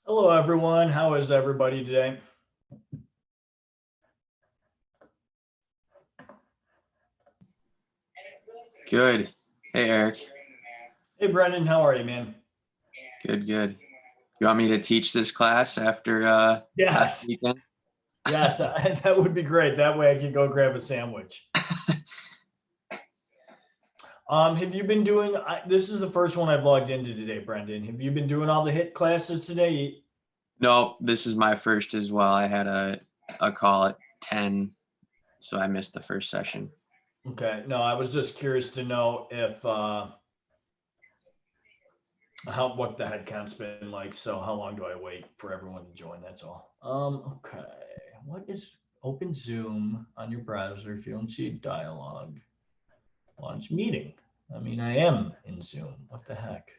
Hello, everyone. How is everybody today? Good. Hey, Eric. Hey, Brendan. How are you, man? Good, good. You want me to teach this class after Yes. last weekend? Yes, that would be great. That way I can go grab a sandwich. Have you been doing, this is the first one I've logged into today, Brendan. Have you been doing all the HIIT classes today? No, this is my first as well. I had a call at 10, so I missed the first session. Okay. No, I was just curious to know if, what the head count's been like. So how long do I wait for everyone to join? That's all. Okay. What is open Zoom on your browser if you don't see a dialogue? Launch meeting. I mean, I am in Zoom. What the heck?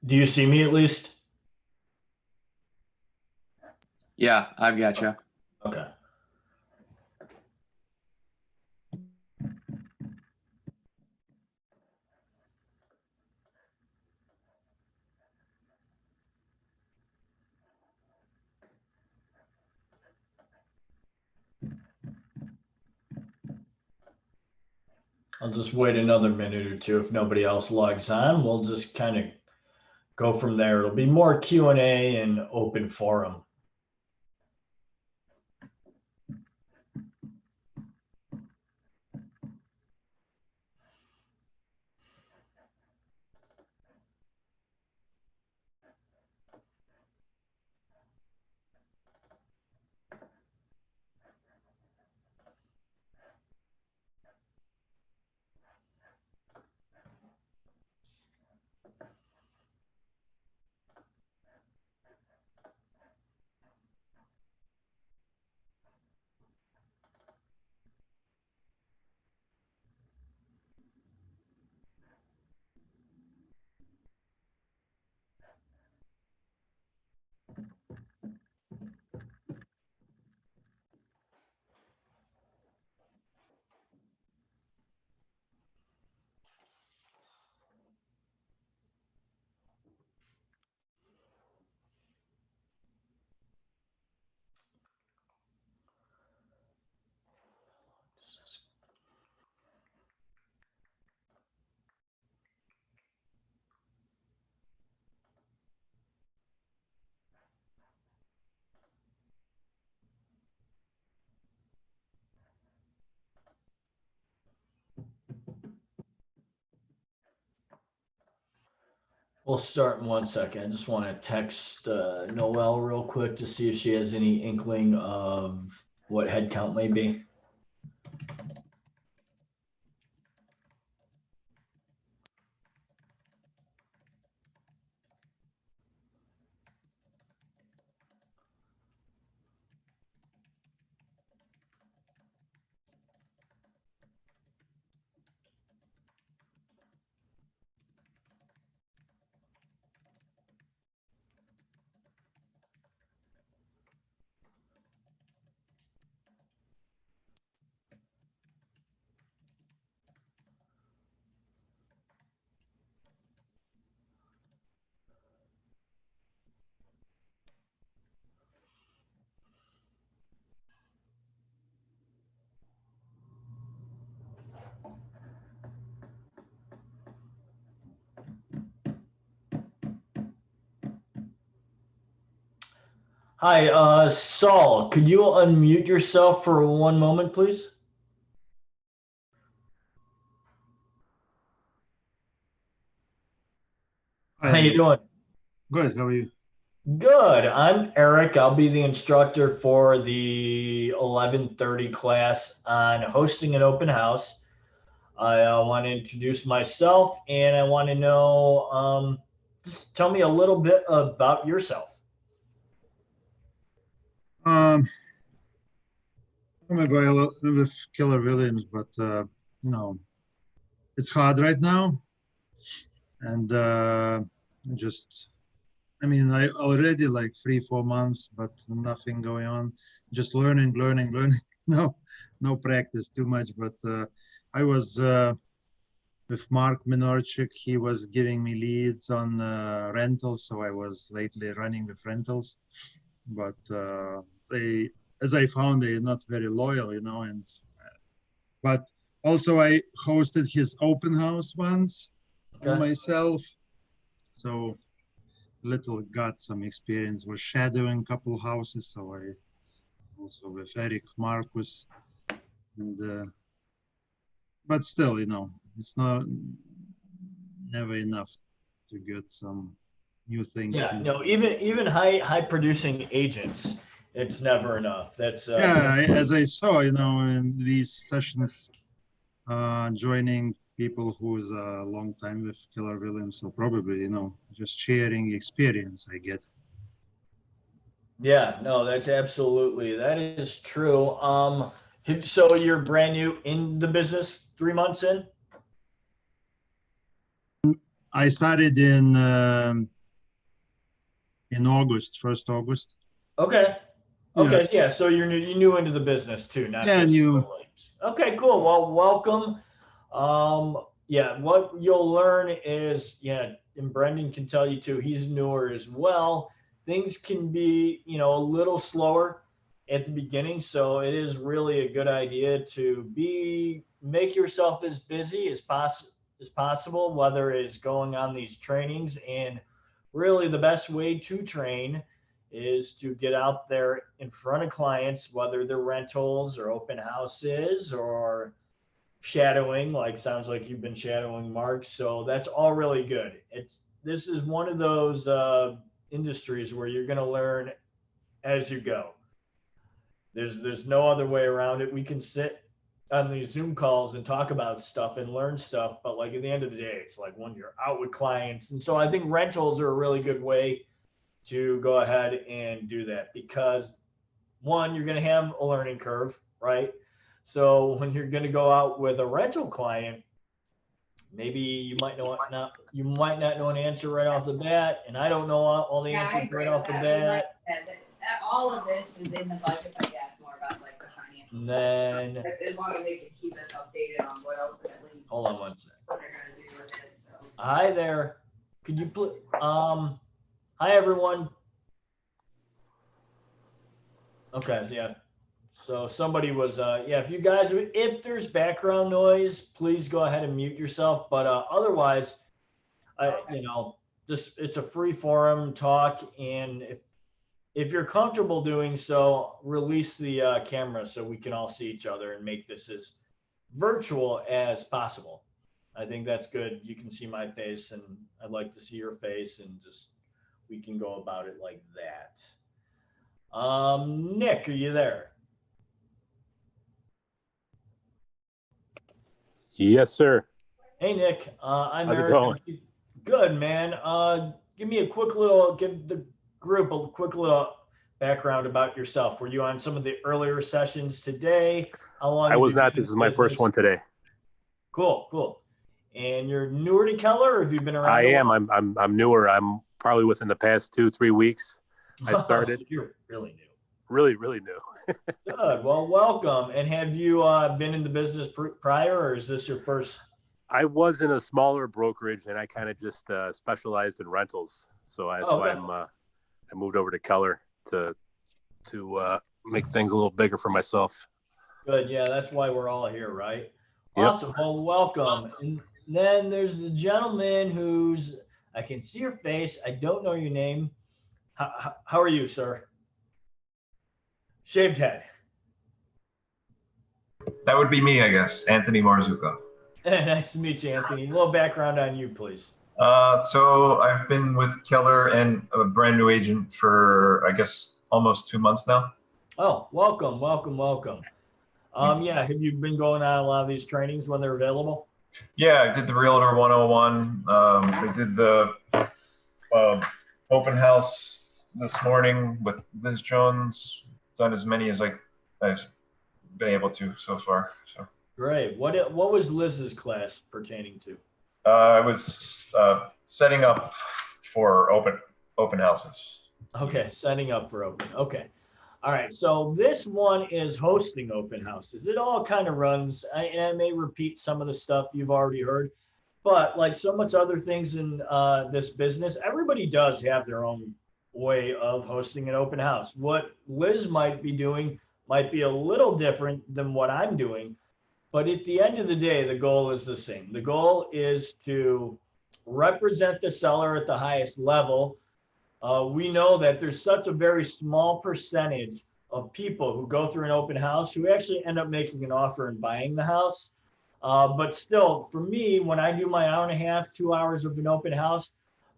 Do you see me at least? Yeah, I've got you. Okay. I'll just wait another minute or two. If nobody else logs on, we'll just kind of go from there. It'll be more Q&A and open forum. We'll start in 1 second. I just want to text Noelle real quick to see if she has any inkling of what head count may be. Hi, Saul, could you unmute yourself for one moment, please? How you Hi, doing? good. How are you? Good. I'm Eric. I'll be the instructor for the 11:30 class on hosting an open house. I want to introduce myself and I want to know, just tell me a little bit about yourself. Um, I'm a bio with Keller Williams, but you know, it's hard right now, and just, I mean, I already like 3, 4 months, but nothing going on. Just learning, learning, learning. No, no practice too much. But I was with Mark Minorchik. He was giving me leads on rentals, so I was lately running with rentals. But they, as I found, they're not very loyal, you know. And but also I hosted his open house once Okay. myself, so little got some experience with shadowing couple houses. So I also with Eric Marcus, and but still, you know, it's not never enough to get some new things Yeah, to. no, even high producing agents, it's never enough. That's Yeah, as I saw, you know, in these sessions, joining people who's a long time with Keller Williams, so probably, you know, just sharing experience I get. yeah, no, that's absolutely that is true. So you're brand new in the business, 3 months in? I started in August, 1st August. Okay. Yeah, Okay, yeah. So you're new into the business too, not yeah, just new. Williams. Okay, cool. Well, welcome. Yeah, what you'll learn is, yeah, and Brendan can tell you too. He's newer as well. Things can be, a little slower at the beginning, so it is really a good idea to make yourself as busy as possible, whether it's going on these trainings. And really the best way to train is to get out there in front of clients, whether they're rentals or open houses or shadowing, like sounds like you've been shadowing Mark. So that's all really good. This is one of those industries where you're going to learn as you go. There's no other way around it. We can sit on these Zoom calls and talk about stuff and learn stuff, but like at the end of the day, it's like when you're out with clients. And so I think rentals are a really good way to go ahead and do that, because one, you're going to have a learning curve, right? So when you're going to go out with a rental client, maybe you might not know an answer right off the bat, and I don't know all the Yeah, I answers agree right with off the that. We like bat. that all of this is in the budget, but yeah, it's more about like the financial. And then stuff. As long as they can keep us updated on what ultimately hold on one second. what they're gonna do with it, so. Hi there. Could you please? Hi everyone. Okay, so yeah. So somebody was, yeah. If you guys, if there's background noise, please go ahead and mute yourself. But otherwise, Okay. just it's a free forum talk, and if you're comfortable doing so, release the camera so we can all see each other and make this as virtual as possible. I think that's good. You can see my face, and I'd like to see your face, and just we can go about it like that. Nick, are you there? Yes, sir. Hey, Nick. I'm How's it Eric. going? Good, man. Give the group a quick little background about yourself. Were you on some of the earlier sessions today? How long I have was you been not. in This is my first business? one today. Cool, cool. And you're newer to Keller, or have you been around I a am. while? I'm newer. I'm probably within the past 2-3 weeks. I Oh, so started you're really new. really new. Good. Well, welcome. And have you been in the business prior, or is this your first? I was in a smaller brokerage, and I kind of just specialized in rentals. So that's Oh, why okay. I moved over to Keller to make things a little bigger for myself. Good. Yeah, that's why we're all here, right? Yep. Awesome. Well, welcome. And then there's the gentleman I can see your face. I don't know your name. How are you, sir? Shaved head. That would be me, I guess, Anthony Marzuka. Nice to meet you, Anthony. A little background on you, please. So I've been with Keller and a brand new agent for, I guess, almost 2 months now. Oh, welcome, welcome, welcome. Yeah, have you been going on a lot of these trainings when they're available? Yeah, I did the Realtor 101. I did the open house this morning with Liz Jones. Done as many as I've been able to so far. So Great. What was Liz's class pertaining to? I was setting up for open houses. Okay, setting up for open. Okay. All right. So this one is hosting open houses. It all kind of runs, and I may repeat some of the stuff you've already heard, but like so much other things in this business, everybody does have their own way of hosting an open house. What Liz might be doing might be a little different than what I'm doing, but at the end of the day, the goal is the same. The goal is to represent the seller at the highest level. We know that there's such a very small percentage of people who go through an open house who actually end up making an offer and buying the house. But still, for me, when I do my hour and a half, 2 hours of an open house,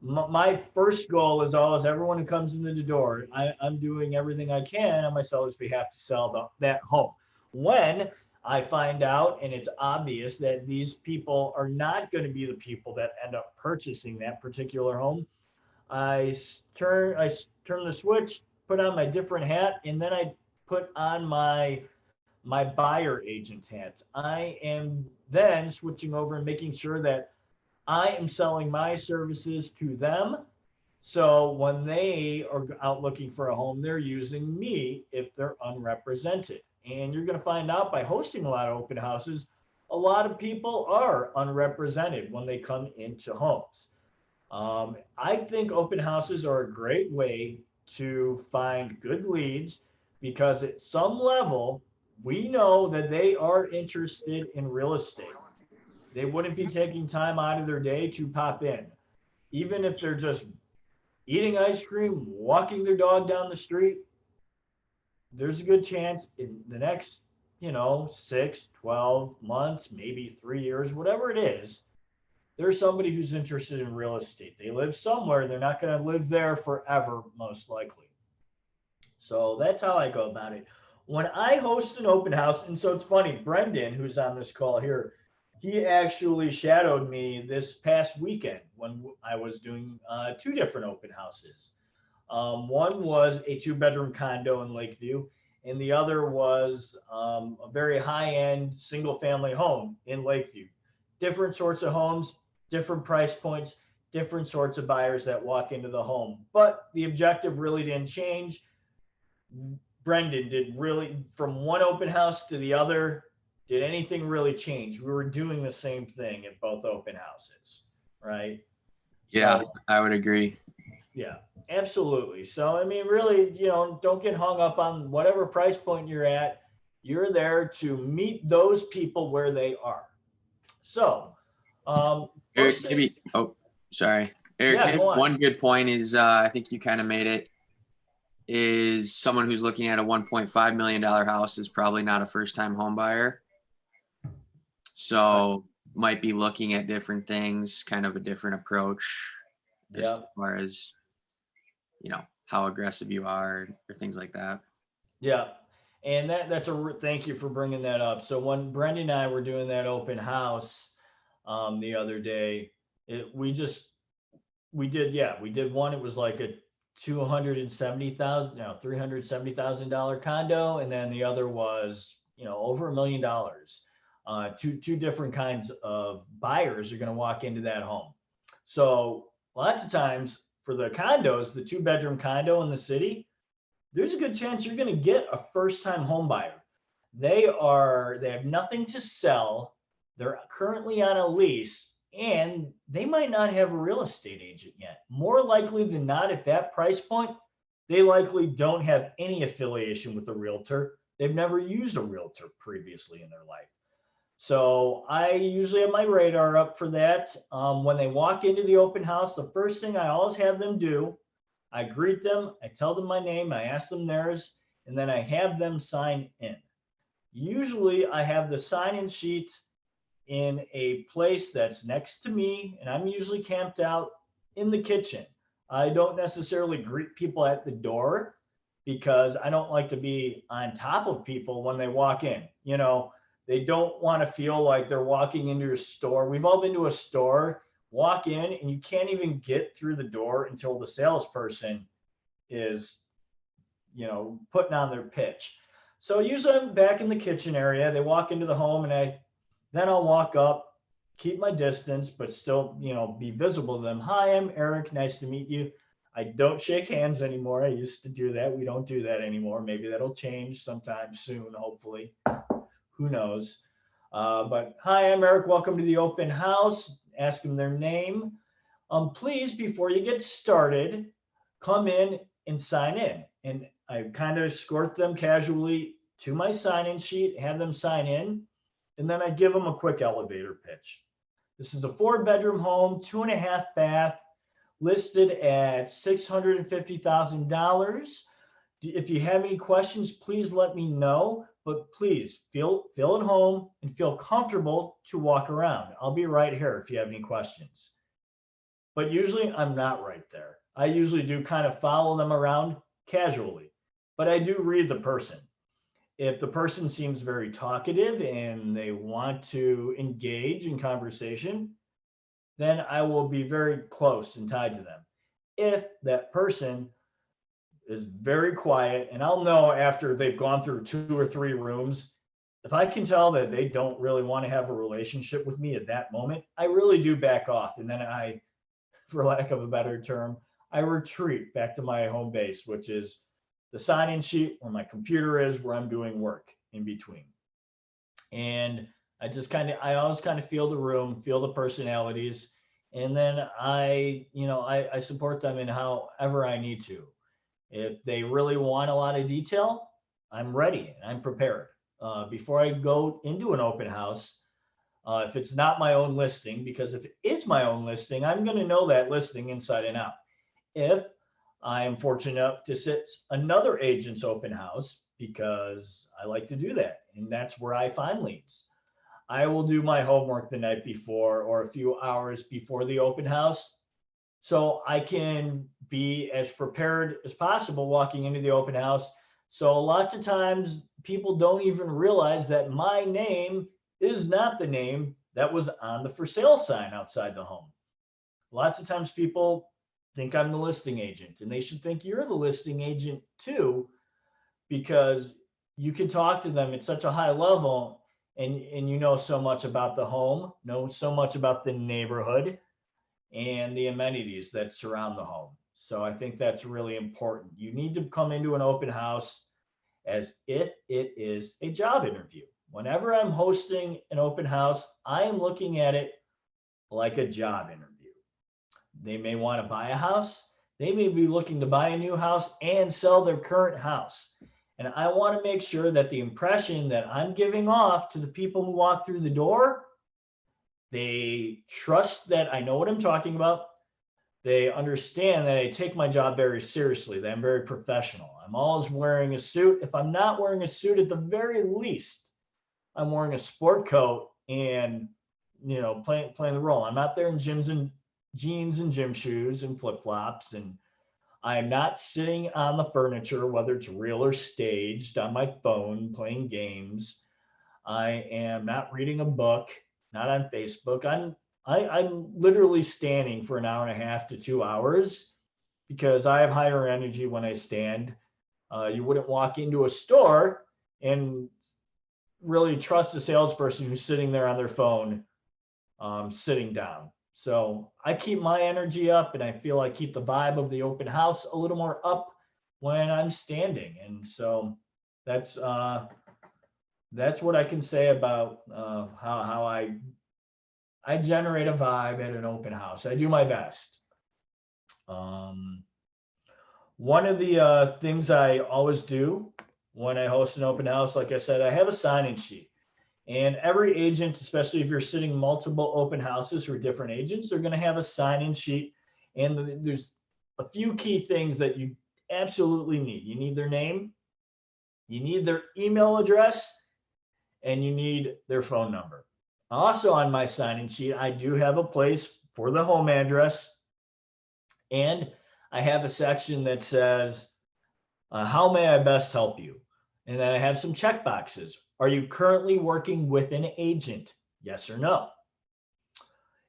my first goal is always everyone who comes into the door, I'm doing everything I can on my seller's behalf to sell that home. When I find out and it's obvious that these people are not going to be the people that end up purchasing that particular home, I turn the switch, put on my different hat, and then I put on my buyer agent hat. I am then switching over and making sure that I am selling my services to them. So when they are out looking for a home, they're using me if they're unrepresented. And you're going to find out by hosting a lot of open houses, a lot of people are unrepresented when they come into homes. I think open houses are a great way to find good leads because at some level, we know that they are interested in real estate. They wouldn't be taking time out of their day to pop in, even if they're just eating ice cream, walking their dog down the street. There's a good chance in the next, 6, 12 months, maybe 3 years, whatever it is, there's somebody who's interested in real estate. They live somewhere. They're not going to live there forever, most likely. So that's how I go about it. When I host an open house, and so it's funny, Brendan, who's on this call here, he actually shadowed me this past weekend when I was doing 2 different open houses. One was a 2-bedroom condo in Lakeview, and the other was a very high-end single-family home in Lakeview. Different sorts of homes, different price points, different sorts of buyers that walk into the home. But the objective really didn't change. Brendan did really, from one open house to the other, did anything really change? We were doing the same thing at both open houses, right? Yeah, So, I would agree. yeah, absolutely. So, I mean, really, don't get hung up on whatever price point you're at. You're there to meet those people where they are. So, Eric, first maybe, things, oh, sorry. Eric, yeah, maybe go on. one good point is, I think you kind of made it, is someone who's looking at a $1.5 million house is probably not a first-time home buyer. So might be looking at different things, kind of a different approach as Yeah. far as, how aggressive you are or things like that. Yeah. And thank you for bringing that up. So when Brendan and I were doing that open house the other day, we did one. It was like a $370,000 condo, and then the other was over $1 million. Two different kinds of buyers are going to walk into that home. So lots of times for the condos, the 2-bedroom condo in the city, there's a good chance you're going to get a first-time home buyer. They have nothing to sell. They're currently on a lease, and they might not have a real estate agent yet. More likely than not, at that price point, they likely don't have any affiliation with a realtor. They've never used a realtor previously in their life. So I usually have my radar up for that. When they walk into the open house, the first thing I always have them do, I greet them, I tell them my name, I ask them theirs, and then I have them sign in. Usually I have the sign-in sheet in a place that's next to me, and I'm usually camped out in the kitchen. I don't necessarily greet people at the door because I don't like to be on top of people when they walk in. They don't want to feel like they're walking into a store. We've all been to a store, walk in, and you can't even get through the door until the salesperson is, putting on their pitch. So usually I'm back in the kitchen area. They walk into the home, and then I'll walk up, keep my distance, but still, be visible to them. Hi, I'm Eric. Nice to meet you. I don't shake hands anymore. I used to do that. We don't do that anymore. Maybe that'll change sometime soon, hopefully. Who knows? But hi, I'm Eric. Welcome to the open house. Ask them their name. Please, before you get started, come in and sign in. And I kind of escort them casually to my sign-in sheet, have them sign in, and then I give them a quick elevator pitch. This is a 4-bedroom home, 2.5 bath, listed at $650,000. If you have any questions, please let me know. But please feel at home and feel comfortable to walk around. I'll be right here if you have any questions. But usually I'm not right there. I usually do kind of follow them around casually, but I do read the person. If the person seems very talkative and they want to engage in conversation, then I will be very close and tied to them. If that person is very quiet, and I'll know after they've gone through 2 or 3 rooms, if I can tell that they don't really want to have a relationship with me at that moment, I really do back off. And then I, for lack of a better term, I retreat back to my home base, which is the sign-in sheet where my computer is, where I'm doing work in between. And I always kind of feel the room, feel the personalities, and then I support them in however I need to. If they really want a lot of detail, I'm ready and I'm prepared. Before I go into an open house, if it's not my own listing, because if it is my own listing, I'm going to know that listing inside and out. If I am fortunate enough to sit another agent's open house, because I like to do that, and that's where I find leads, I will do my homework the night before or a few hours before the open house, so I can be as prepared as possible walking into the open house. So lots of times people don't even realize that my name is not the name that was on the for sale sign outside the home. Lots of times people think I'm the listing agent, and they should think you're the listing agent too, because you can talk to them at such a high level, and you know so much about the home, know so much about the neighborhood and the amenities that surround the home. So I think that's really important. You need to come into an open house as if it is a job interview. Whenever I'm hosting an open house, I am looking at it like a job interview. They may want to buy a house. They may be looking to buy a new house and sell their current house. And I want to make sure that the impression that I'm giving off to the people who walk through the door, they trust that I know what I'm talking about. They understand that I take my job very seriously, that I'm very professional. I'm always wearing a suit. If I'm not wearing a suit, at the very least, I'm wearing a sport coat and, playing the role. I'm not there in jeans and gym shoes and flip-flops and I'm not sitting on the furniture, whether it's real or staged, on my phone playing games. I am not reading a book, not on Facebook. I'm literally standing for an hour and a half to 2 hours because I have higher energy when I stand. You wouldn't walk into a store and really trust a salesperson who's sitting there on their phone, sitting down. So I keep my energy up, and I feel I keep the vibe of the open house a little more up when I'm standing. And so that's what I can say about how I generate a vibe at an open house. I do my best. One of the things I always do when I host an open house, like I said, I have a sign-in sheet. And every agent, especially if you're sitting multiple open houses for different agents, they're going to have a sign-in sheet. And there's a few key things that you absolutely need. You need their name, you need their email address, and you need their phone number. Also on my sign-in sheet, I do have a place for the home address. And I have a section that says, how may I best help you? And then I have some check boxes. Are you currently working with an agent? Yes or no?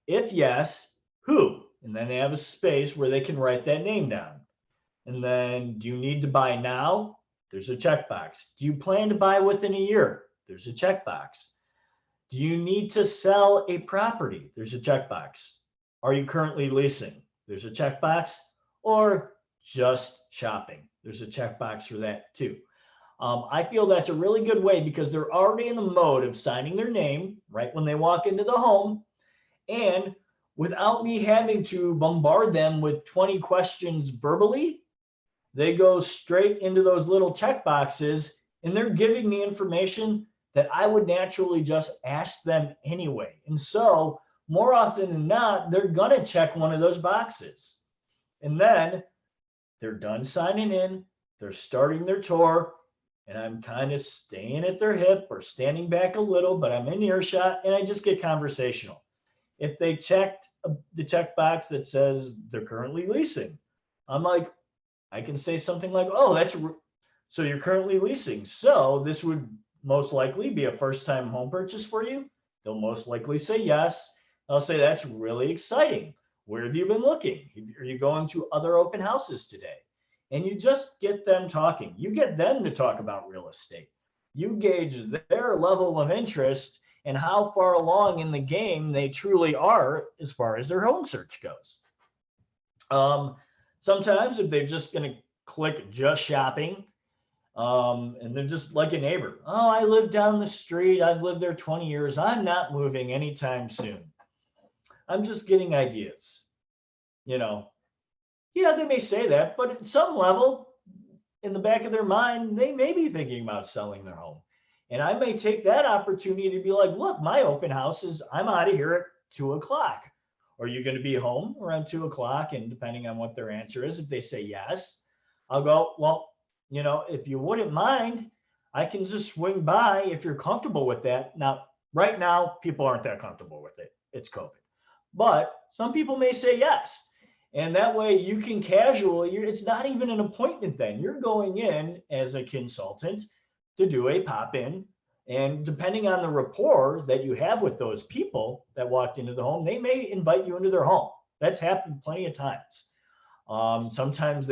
If yes, who? And then they have a space where they can write that name down. And then, do you need to buy now? There's a checkbox. Do you plan to buy within a year? There's a checkbox. Do you need to sell a property? There's a checkbox. Are you currently leasing? There's a checkbox. Or just shopping? There's a checkbox for that too. I feel that's a really good way because they're already in the mode of signing their name right when they walk into the home. And without me having to bombard them with 20 questions verbally, they go straight into those little check boxes and they're giving me information that I would naturally just ask them anyway. And so more often than not, they're going to check one of those boxes. And then they're done signing in, they're starting their tour, and I'm kind of staying at their hip or standing back a little, but I'm in earshot and I just get conversational. If they checked the checkbox that says they're currently leasing, I'm like, I can say something like, oh, so you're currently leasing. So this would most likely be a first-time home purchase for you. They'll most likely say yes. I'll say, that's really exciting. Where have you been looking? Are you going to other open houses today? And you just get them talking. You get them to talk about real estate. You gauge their level of interest and how far along in the game they truly are as far as their home search goes. Sometimes if they're just going to click just shopping, and they're just like a neighbor. Oh, I live down the street. I've lived there 20 years. I'm not moving anytime soon. I'm just getting ideas. Yeah, they may say that, but at some level, in the back of their mind, they may be thinking about selling their home. And I may take that opportunity to be like, look, my open house is, I'm out of here at 2:00. Are you going to be home around 2:00? And depending on what their answer is, if they say yes, I'll go, well, if you wouldn't mind, I can just swing by if you're comfortable with that. Now, right now, people aren't that comfortable with it. It's COVID. But some people may say yes. And that way you can casually, it's not even an appointment then. You're going in as a consultant to do a pop-in. And depending on the rapport that you have with those people that walked into the home, they may invite you into their home. That's happened plenty of times. Sometimes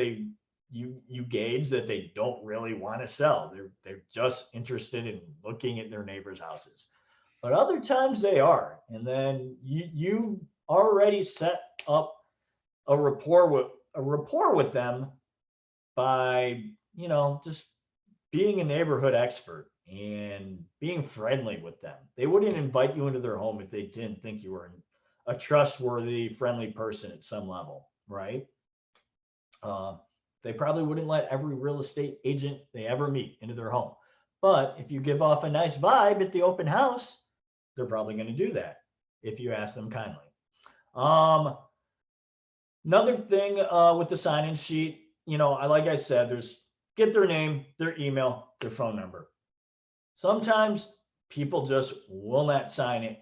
you gauge that they don't really want to sell. They're just interested in looking at their neighbors' houses. But other times they are. And then you already set up a rapport with them by, just being a neighborhood expert and being friendly with them. They wouldn't invite you into their home if they didn't think you were a trustworthy, friendly person at some level, right? They probably wouldn't let every real estate agent they ever meet into their home. But if you give off a nice vibe at the open house, they're probably going to do that if you ask them kindly. Another thing with the sign-in sheet, like I said, get their name, their email, their phone number. Sometimes people just will not sign in.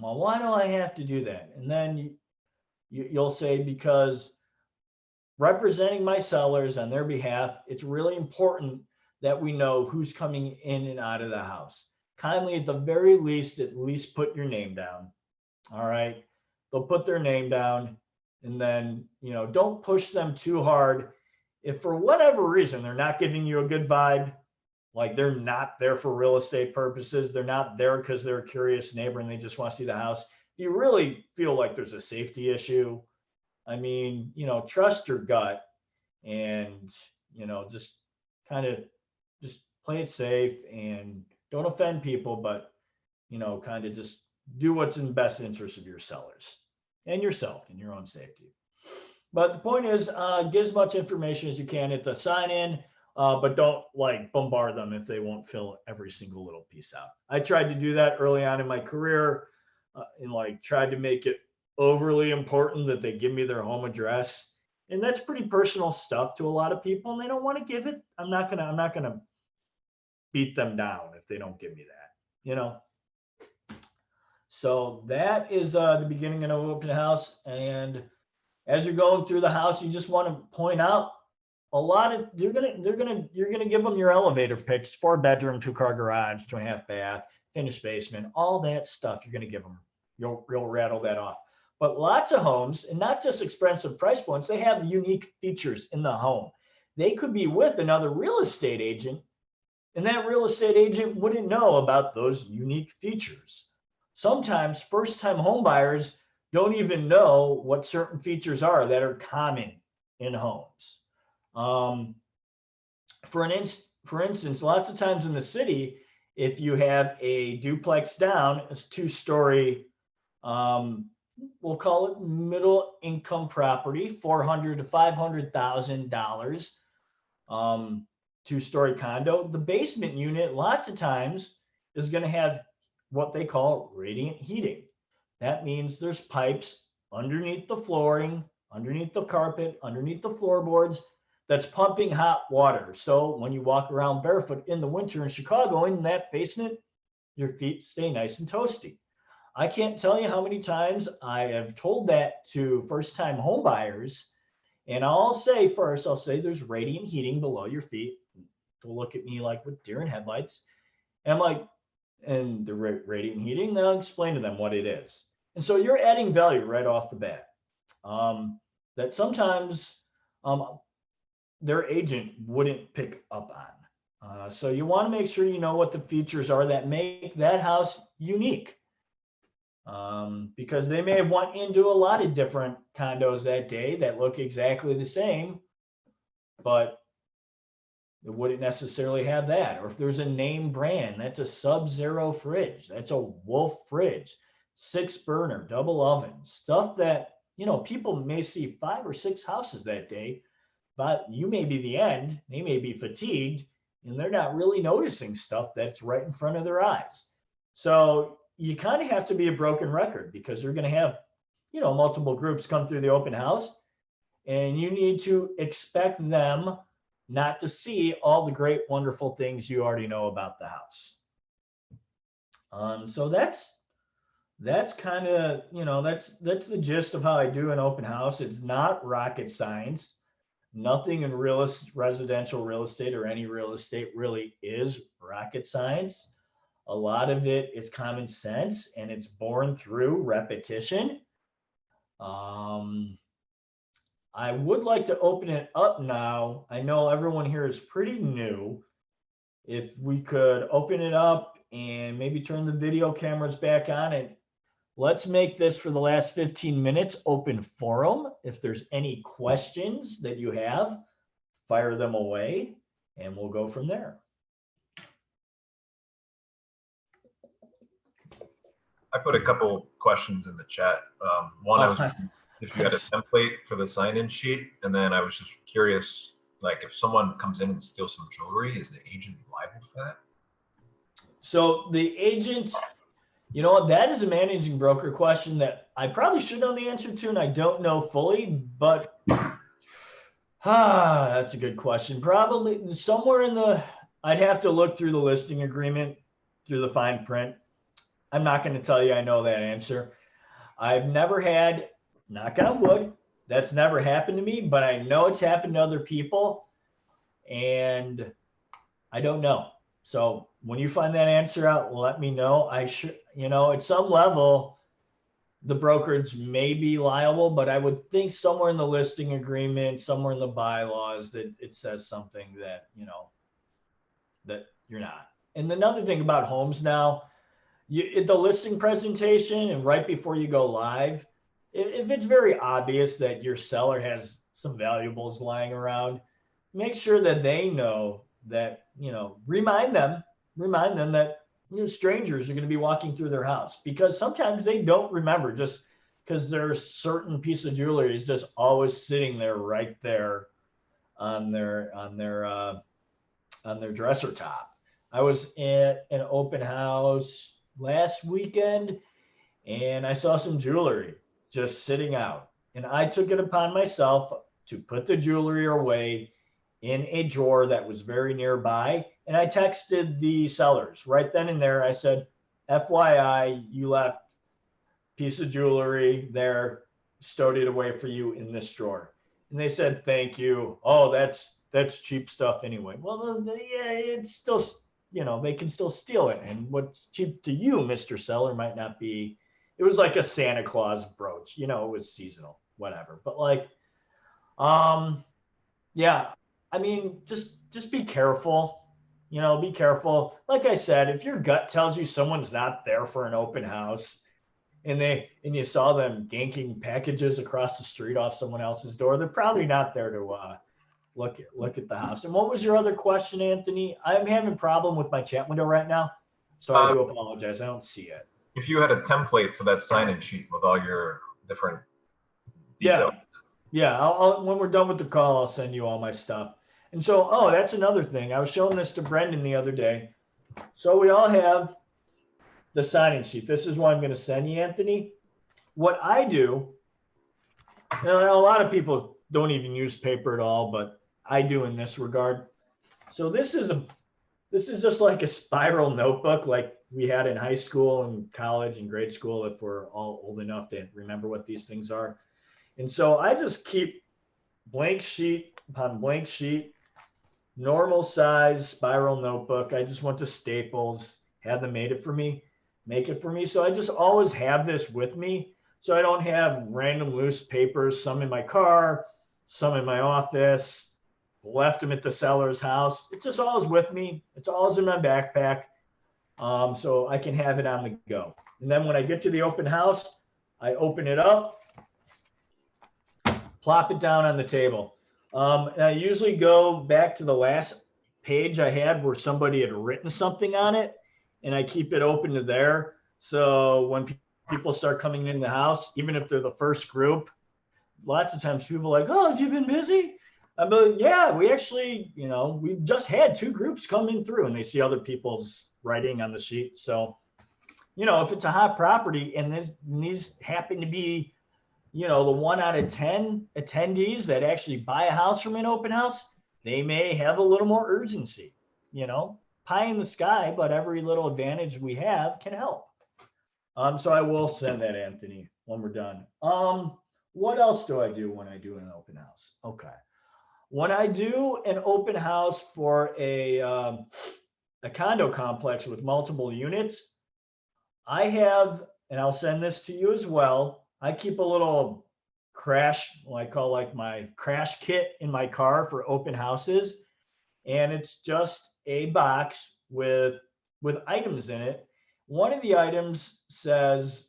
Well, why do I have to do that? And then you'll say, because representing my sellers on their behalf, it's really important that we know who's coming in and out of the house. Kindly, at the very least, at least put your name down. All right. They'll put their name down, and then, you know, don't push them too hard. If for whatever reason they're not giving you a good vibe, like they're not there for real estate purposes, they're not there because they're a curious neighbor and they just want to see the house. If you really feel like there's a safety issue, I mean, you know, trust your gut and, you know, just kind of just play it safe and don't offend people, but, you know, kind of just do what's in the best interest of your sellers and yourself and your own safety. But the point is, get as much information as you can at the sign in, but don't like bombard them if they won't fill every single little piece out. I tried to do that early on in my career and like tried to make it overly important that they give me their home address. And that's pretty personal stuff to a lot of people, and they don't want to give it. I'm not gonna beat them down if they don't give me that, you know. So that is the beginning of an open house. And as you're going through the house, you just want to point out a lot of you're gonna give them your elevator pitch: 4-bedroom, 2-car garage, 2.5 bath, finished basement, all that stuff. You're gonna give them. You'll rattle that off. But lots of homes, and not just expensive price points, they have unique features in the home. They could be with another real estate agent, and that real estate agent wouldn't know about those unique features. Sometimes first-time home buyers don't even know what certain features are that are common in homes. For instance, lots of times in the city, if you have a duplex down, it's 2-story, we'll call it middle income property, $400,000 to $500,000, 2-story condo. The basement unit, lots of times, is going to have what they call radiant heating. That means there's pipes underneath the flooring, underneath the carpet, underneath the floorboards that's pumping hot water. So when you walk around barefoot in the winter in Chicago in that basement, your feet stay nice and toasty. I can't tell you how many times I have told that to first-time home buyers. And I'll say there's radiant heating below your feet. They'll look at me like with deer in headlights. And I'm like, and the radiant heating, then I'll explain to them what it is. And so you're adding value right off the bat that sometimes their agent wouldn't pick up on. So you want to make sure you know what the features are that make that house unique. Because they may have went into a lot of different condos that day that look exactly the same, but it wouldn't necessarily have that. Or if there's a name brand, that's a Sub-Zero fridge, that's a Wolf fridge, 6-burner, double oven, stuff that, you know, people may see 5 or 6 houses that day, but you may be the end, they may be fatigued, and they're not really noticing stuff that's right in front of their eyes. So you kind of have to be a broken record because you're going to have, you know, multiple groups come through the open house, and you need to expect them not to see all the great, wonderful things you already know about the house. So that's kind of, you know, that's the gist of how I do an open house. It's not rocket science. Nothing in residential real estate or any real estate really is rocket science. A lot of it is common sense, and it's born through repetition. I would like to open it up now. I know everyone here is pretty new. If we could open it up and maybe turn the video cameras back on, and let's make this for the last 15 minutes open forum. If there's any questions that you have, fire them away and we'll go from there. I put a couple questions in the chat. One was if you had a template for the sign-in sheet, and then I was just curious, like if someone comes in and steals some jewelry, is the agent liable for that? So the agent, you know what, that is a managing broker question that I probably should know the answer to, and I don't know fully, but that's a good question. Probably somewhere in the, I'd have to look through the listing agreement, through the fine print. I'm not going to tell you I know that answer. I've never had, knock on wood, That's never happened to me, but I know it's happened to other people, and I don't know. So when you find that answer out, let me know. I should, at some level, the brokerage may be liable, but I would think somewhere in the listing agreement, somewhere in the bylaws, that it says something that, that you're not. And another thing about homes now, the listing presentation and right before you go live, if it's very obvious that your seller has some valuables lying around, make sure that they know that, remind them that, strangers are going to be walking through their house, because sometimes they don't remember, just because there's certain piece of jewelry is just always sitting there right there on their dresser top. I was at an open house last weekend and I saw some jewelry just sitting out, and I took it upon myself to put the jewelry away in a drawer that was very nearby. And I texted the sellers right then and there. I said, FYI, you left a piece of jewelry there, stowed it away for you in this drawer. And they said, thank you. Oh, that's cheap stuff anyway. Well, yeah, it's still, they can still steal it. And what's cheap to you, Mr. Seller, might not be. It was like a Santa Claus brooch, it was seasonal, whatever. But yeah, I mean, just be careful, be careful. Like I said, if your gut tells you someone's not there for an open house and you saw them ganking packages across the street off someone else's door, they're probably not there to look at the house. And what was your other question, Anthony? I'm having a problem with my chat window right now, so I do apologize. I don't see it. If you had a template for that sign-in sheet with all your different details. Yeah. I'll when we're done with the call, I'll send you all my stuff. And so, that's another thing. I was showing this to Brendan the other day. So we all have the sign-in sheet. This is what I'm going to send you, Anthony. What I do, and a lot of people don't even use paper at all, but I do in this regard. So this is just like a spiral notebook like we had in high school and college and grade school, if we're all old enough to remember what these things are. And so I just keep blank sheet upon blank sheet, normal size spiral notebook. I just went to Staples, had them make it for me. So I just always have this with me. So I don't have random loose papers, some in my car, some in my office, left them at the seller's house. It's just always with me. It's always in my backpack. So I can have it on the go. And then when I get to the open house, I open it up, plop it down on the table. And I usually go back to the last page I had where somebody had written something on it, and I keep it open to there. So when people start coming in the house, even if they're the first group, lots of times people are like, oh, have you been busy? I'm like, yeah, we actually, we've just had 2 groups come in through, and they see other people's writing on the sheet. So, if it's a hot property and these happen to be, the 1 out of 10 attendees that actually buy a house from an open house, they may have a little more urgency, pie in the sky, but every little advantage we have can help. So I will send that, Anthony, when we're done. What else do I do when I do an open house? Okay. When I do an open house for a condo complex with multiple units, I have, and I'll send this to you as well, I keep a little crash, I call my crash kit in my car for open houses. And it's just a box with items in it. One of the items says,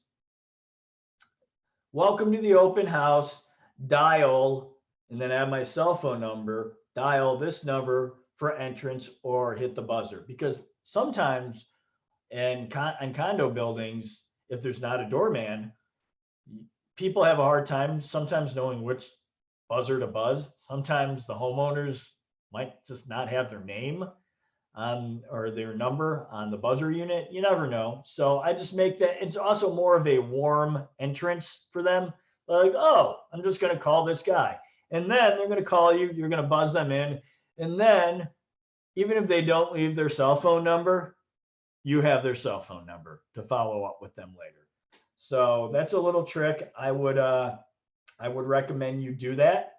welcome to the open house, dial, and then I have my cell phone number, dial this number for entrance or hit the buzzer. Because sometimes in condo buildings, if there's not a doorman, people have a hard time sometimes knowing which buzzer to buzz. Sometimes the homeowners might just not have their name or their number on the buzzer unit. You never know. So I just make that. It's also more of a warm entrance for them. Like, oh, I'm just going to call this guy. And then they're going to call you. You're going to buzz them in. And then even if they don't leave their cell phone number, you have their cell phone number to follow up with them later. So that's a little trick I would I would recommend you do that.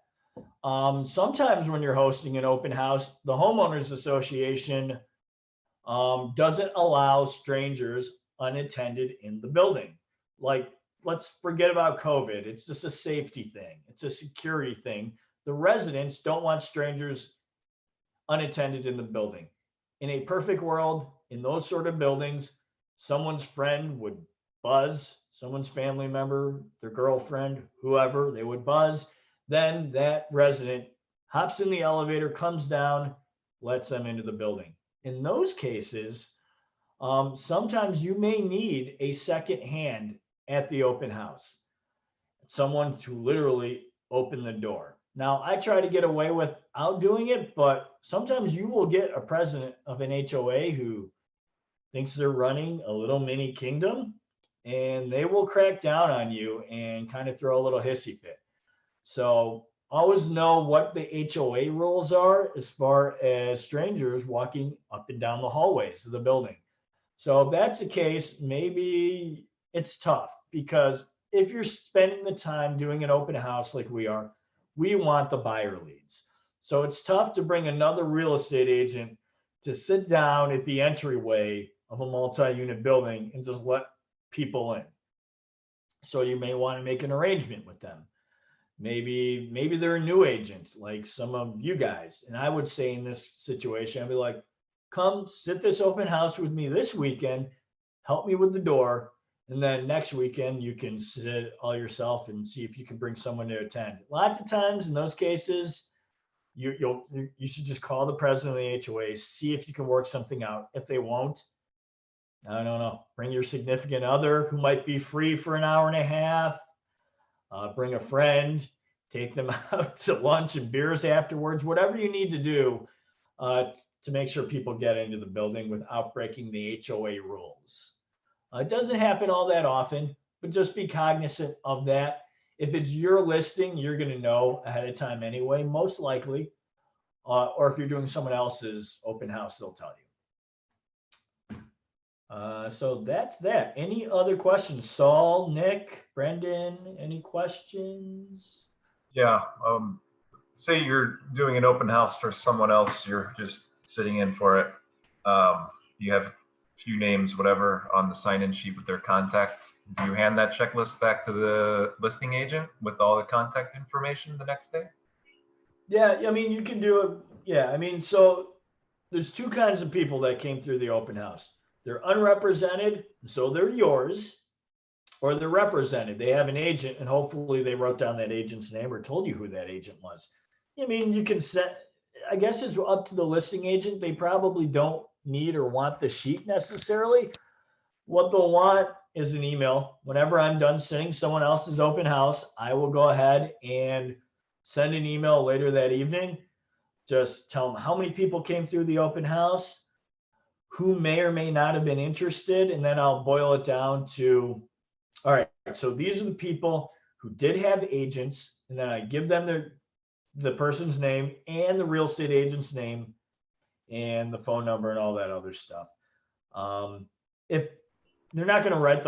Sometimes when you're hosting an open house, the homeowners association doesn't allow strangers unattended in the building. Like, let's forget about COVID. It's just a safety thing. It's a security thing. The residents don't want strangers unattended in the building. In a perfect world, in those sort of buildings, someone's friend would buzz, someone's family member, their girlfriend, whoever, they would buzz. Then that resident hops in the elevator, comes down, lets them into the building. In those cases, sometimes you may need a second hand at the open house, someone to literally open the door. Now, I try to get away without doing it, but sometimes you will get a president of an HOA who thinks they're running a little mini kingdom, and they will crack down on you and kind of throw a little hissy fit. So always know what the HOA rules are as far as strangers walking up and down the hallways of the building. So if that's the case, maybe it's tough, because if you're spending the time doing an open house like we are, we want the buyer leads. So it's tough to bring another real estate agent to sit down at the entryway of a multi-unit building and just let people in. So you may want to make an arrangement with them. Maybe they're a new agent, like some of you guys. And I would say in this situation, I'd be like, come sit this open house with me this weekend, help me with the door. And then next weekend, you can sit all yourself and see if you can bring someone to attend. Lots of times in those cases, you should just call the president of the HOA, see if you can work something out. If they won't, I don't know, bring your significant other who might be free for an hour and a half. Bring a friend, take them out to lunch and beers afterwards, whatever you need to do to make sure people get into the building without breaking the HOA rules. It doesn't happen all that often, but just be cognizant of that. If it's your listing, you're going to know ahead of time anyway, most likely. Or if you're doing someone else's open house, they'll tell you. So that's that. Any other questions? Saul, Nick, Brendan, any questions? Yeah. Say you're doing an open house for someone else, you're just sitting in for it. You have a few names, whatever, on the sign-in sheet with their contact. Do you hand that checklist back to the listing agent with all the contact information the next day? Yeah, I mean, you can do it. Yeah, I mean, so there's two kinds of people that came through the open house. They're unrepresented, so they're yours, or they're represented. They have an agent, and hopefully they wrote down that agent's name or told you who that agent was. I mean, you can set, I guess it's up to the listing agent. They probably don't need or want the sheet necessarily. What they'll want is an email. Whenever I'm done sitting someone else's open house, I will go ahead and send an email later that evening. Just tell them how many people came through the open house, who may or may not have been interested, and then I'll boil it down to, all right, so these are the people who did have agents, and then I give them the person's name and the real estate agent's name and the phone number and all that other stuff. If they're not going to write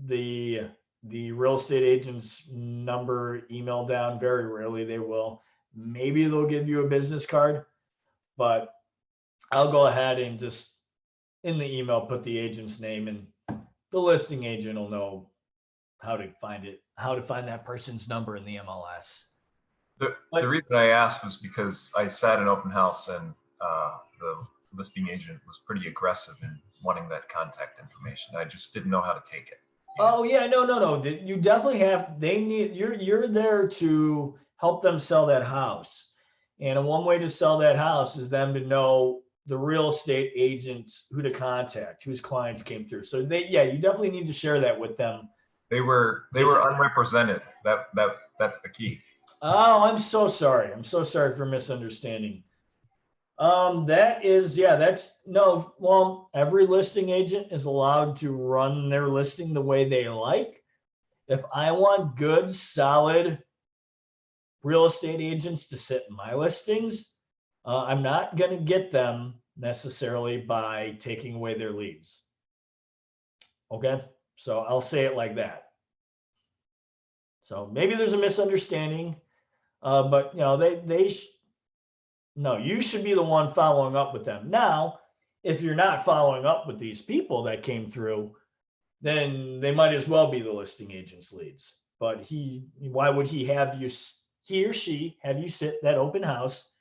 the real estate agent's number, email down, very rarely they will. Maybe they'll give you a business card, but I'll go ahead and just in the email put the agent's name, and the listing agent will know how to find it, how to find that person's number in the MLS. The reason I asked was because I sat in open house and the listing agent was pretty aggressive in wanting that contact information. I just didn't know how to take it. Oh yeah, no. You definitely have. They need. You're there to help them sell that house, and one way to sell that house is them to know the real estate agents who to contact, whose clients came through. So you definitely need to share that with them. They were unrepresented. That's the key. Oh, I'm so sorry. I'm so sorry for misunderstanding. Every listing agent is allowed to run their listing the way they like. If I want good, solid real estate agents to sit in my listings, I'm not going to get them necessarily by taking away their leads. Okay, so I'll say it like that. So maybe there's a misunderstanding, but no, you should be the one following up with them. Now, if you're not following up with these people that came through, then they might as well be the listing agent's leads. But why would he or she have you sit that open house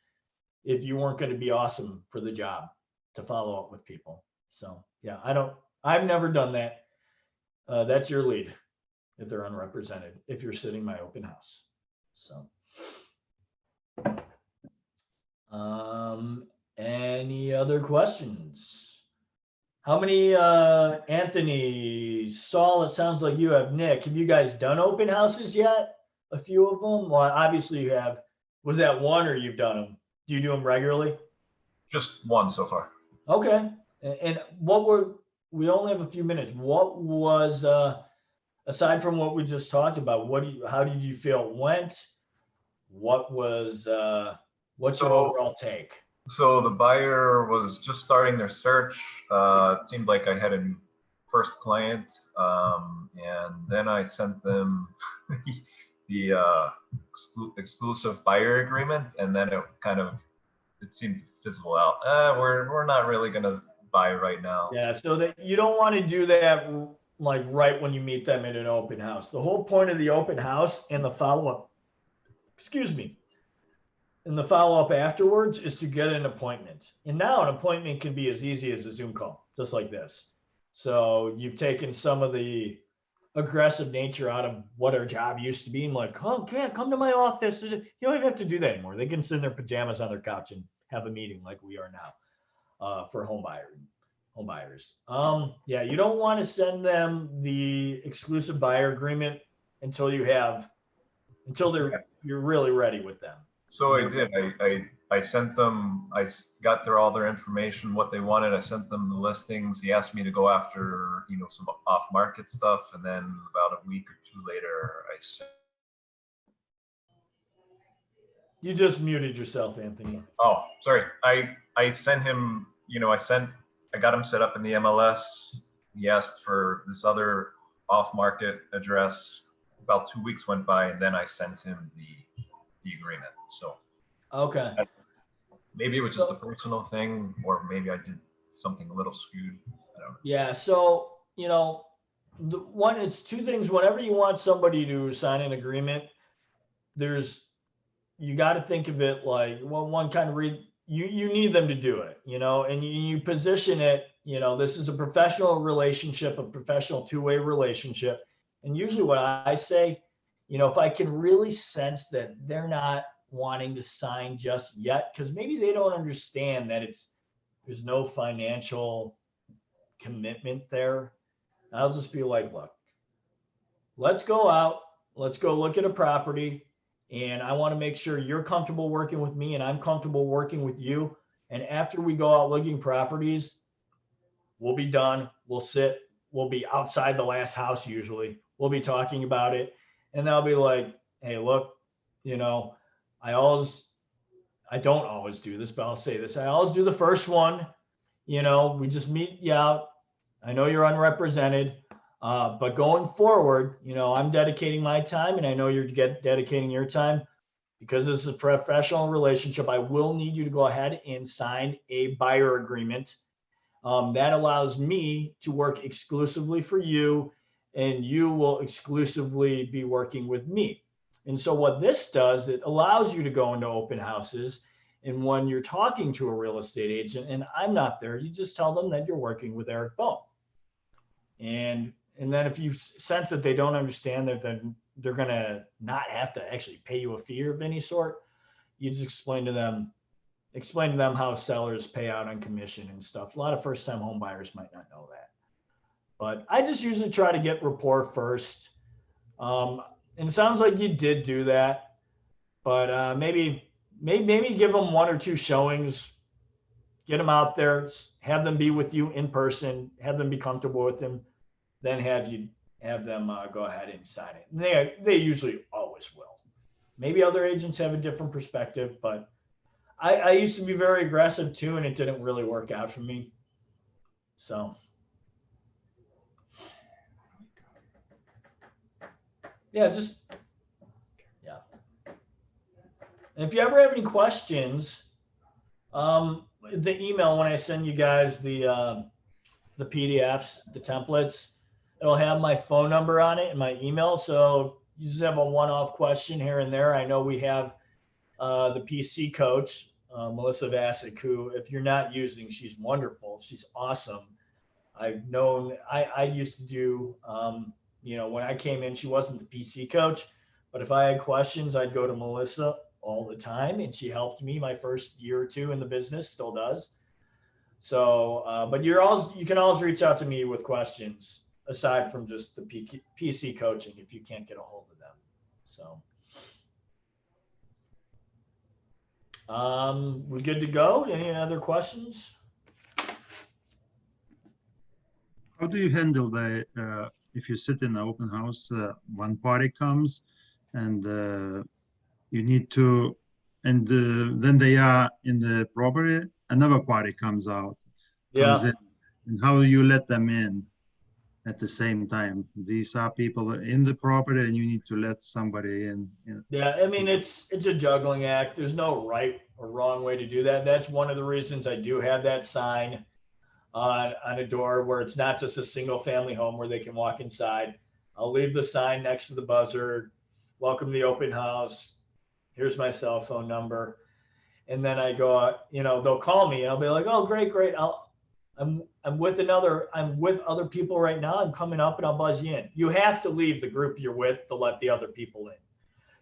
if you weren't going to be awesome for the job to follow up with people? So yeah, I've never done that. That's your lead if they're unrepresented, if you're sitting my open house. So, any other questions? How many, Anthony, Saul, it sounds like you have Nick. Have you guys done open houses yet? A few of them? Well, obviously you have. Was that one or you've done them? Do you do them regularly? Just one so far. Okay. And we only have a few minutes. What was, aside from what we just talked about, how did you feel it went? What's your overall take? So the buyer was just starting their search. It seemed like I had a first client, and then I sent them the exclusive buyer agreement, and then it seemed to fizzle out. We're not really gonna buy right now. Yeah, so that you don't want to do that like right when you meet them in an open house. The whole point of the open house and the follow-up, and the follow-up afterwards is to get an appointment. And now an appointment can be as easy as a Zoom call, just like this. So you've taken some of the aggressive nature out of what our job used to be, and like, oh, can't come to my office. You don't even have to do that anymore. They can sit in their pajamas on their couch and have a meeting like we are now for home buyers. Yeah, you don't want to send them the exclusive buyer agreement until you're really ready with them. So I did. I sent them. I got all their information, what they wanted. I sent them the listings. He asked me to go after some off-market stuff, and then about a week or two later, I sent. You just muted yourself, Anthony. Oh, sorry. I sent him. I got him set up in the MLS. He asked for this other off-market address. About 2 weeks went by, and then I sent him the agreement. So okay, maybe it was just a personal thing, or maybe I did something a little skewed. I don't know. yeah. So it's two things. Whenever you want somebody to sign an agreement, you got to think of it like, well, one kind of you need them to do it, and you position it. This is a professional relationship, a professional two-way relationship, and usually what I say, if I can really sense that they're not wanting to sign just yet, because maybe they don't understand that there's no financial commitment there, I'll just be like, look, let's go out, let's go look at a property, and I want to make sure you're comfortable working with me and I'm comfortable working with you. And after we go out looking properties, we'll be done. We'll be outside the last house usually. We'll be talking about it. And they'll be like, hey, look, I don't always do this, but I'll say this. I always do the first one. We just meet you out. I know you're unrepresented, but going forward, I'm dedicating my time, and I know you're dedicating your time. Because this is a professional relationship, I will need you to go ahead and sign a buyer agreement. That allows me to work exclusively for you, and you will exclusively be working with me. And so what this does, it allows you to go into open houses. And when you're talking to a real estate agent and I'm not there, you just tell them that you're working with Eric Bohm. And then if you sense that they don't understand that, then they're going to not have to actually pay you a fee of any sort, you just explain to them how sellers pay out on commission and stuff. A lot of first-time home buyers might not know that. But I just usually try to get rapport first. And it sounds like you did do that, but maybe give them one or two showings, get them out there, have them be with you in person, have them be comfortable with them, then have them go ahead and sign it. And they usually always will. Maybe other agents have a different perspective, but I used to be very aggressive too, and it didn't really work out for me. So. Yeah, just And if you ever have any questions, the email when I send you guys the PDFs, the templates, it'll have my phone number on it and my email. So you just have a one-off question here and there. I know we have the PC coach, Melissa Vasic, who, if you're not using, she's wonderful. She's awesome. I've known, I used to do, when I came in, she wasn't the PC coach, but if I had questions, I'd go to Melissa all the time, and she helped me my first year or two in the business, still does. So, but you can always reach out to me with questions aside from just the PC coaching if you can't get a hold of them. So, we're good to go. Any other questions? How do you handle if you sit in an open house, one party comes and you need to, and then they are in the property, another party comes in, and how do you let them in at the same time? These are people in the property and you need to let somebody in. Yeah, I mean, it's a juggling act. There's no right or wrong way to do that. That's one of the reasons I do have that sign on a door where it's not just a single family home where they can walk inside. I'll leave the sign next to the buzzer. Welcome to the open house. Here's my cell phone number. And then I go, they'll call me and I'll be like, oh, great. I'm with other people right now. I'm coming up and I'll buzz you in. You have to leave the group you're with to let the other people in.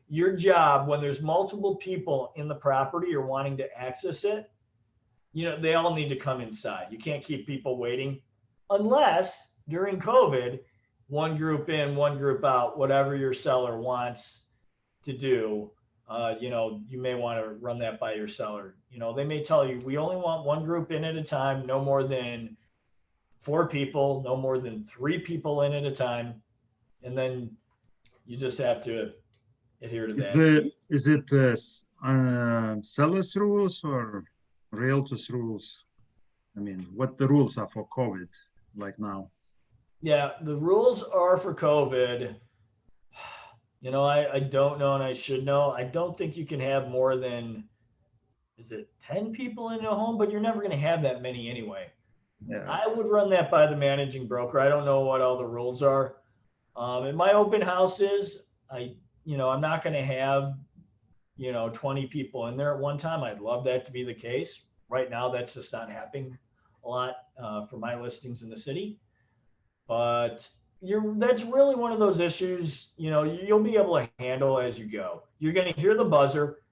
Your job, when there's multiple people in the property or wanting to access it, they all need to come inside. You can't keep people waiting unless during COVID, one group in, one group out, whatever your seller wants to do. You may want to run that by your seller. They may tell you, we only want one group in at a time, no more than 4 people, no more than 3 people in at a time. And then you just have to adhere to that. Is it seller's rules or realtor's rules? I mean, what the rules are for COVID like now? Yeah, the rules are for COVID. I don't know, and I should know. I don't think you can have more than, is it 10 people in a home? But you're never going to have that many anyway. Yeah. I would run that by the managing broker. I don't know what all the rules are. In my open houses, I'm not going to have, 20 people in there at one time. I'd love that to be the case. Right now, that's just not happening a lot for my listings in the city. But that's really one of those issues, you'll be able to handle as you go. You're going to hear the buzzer.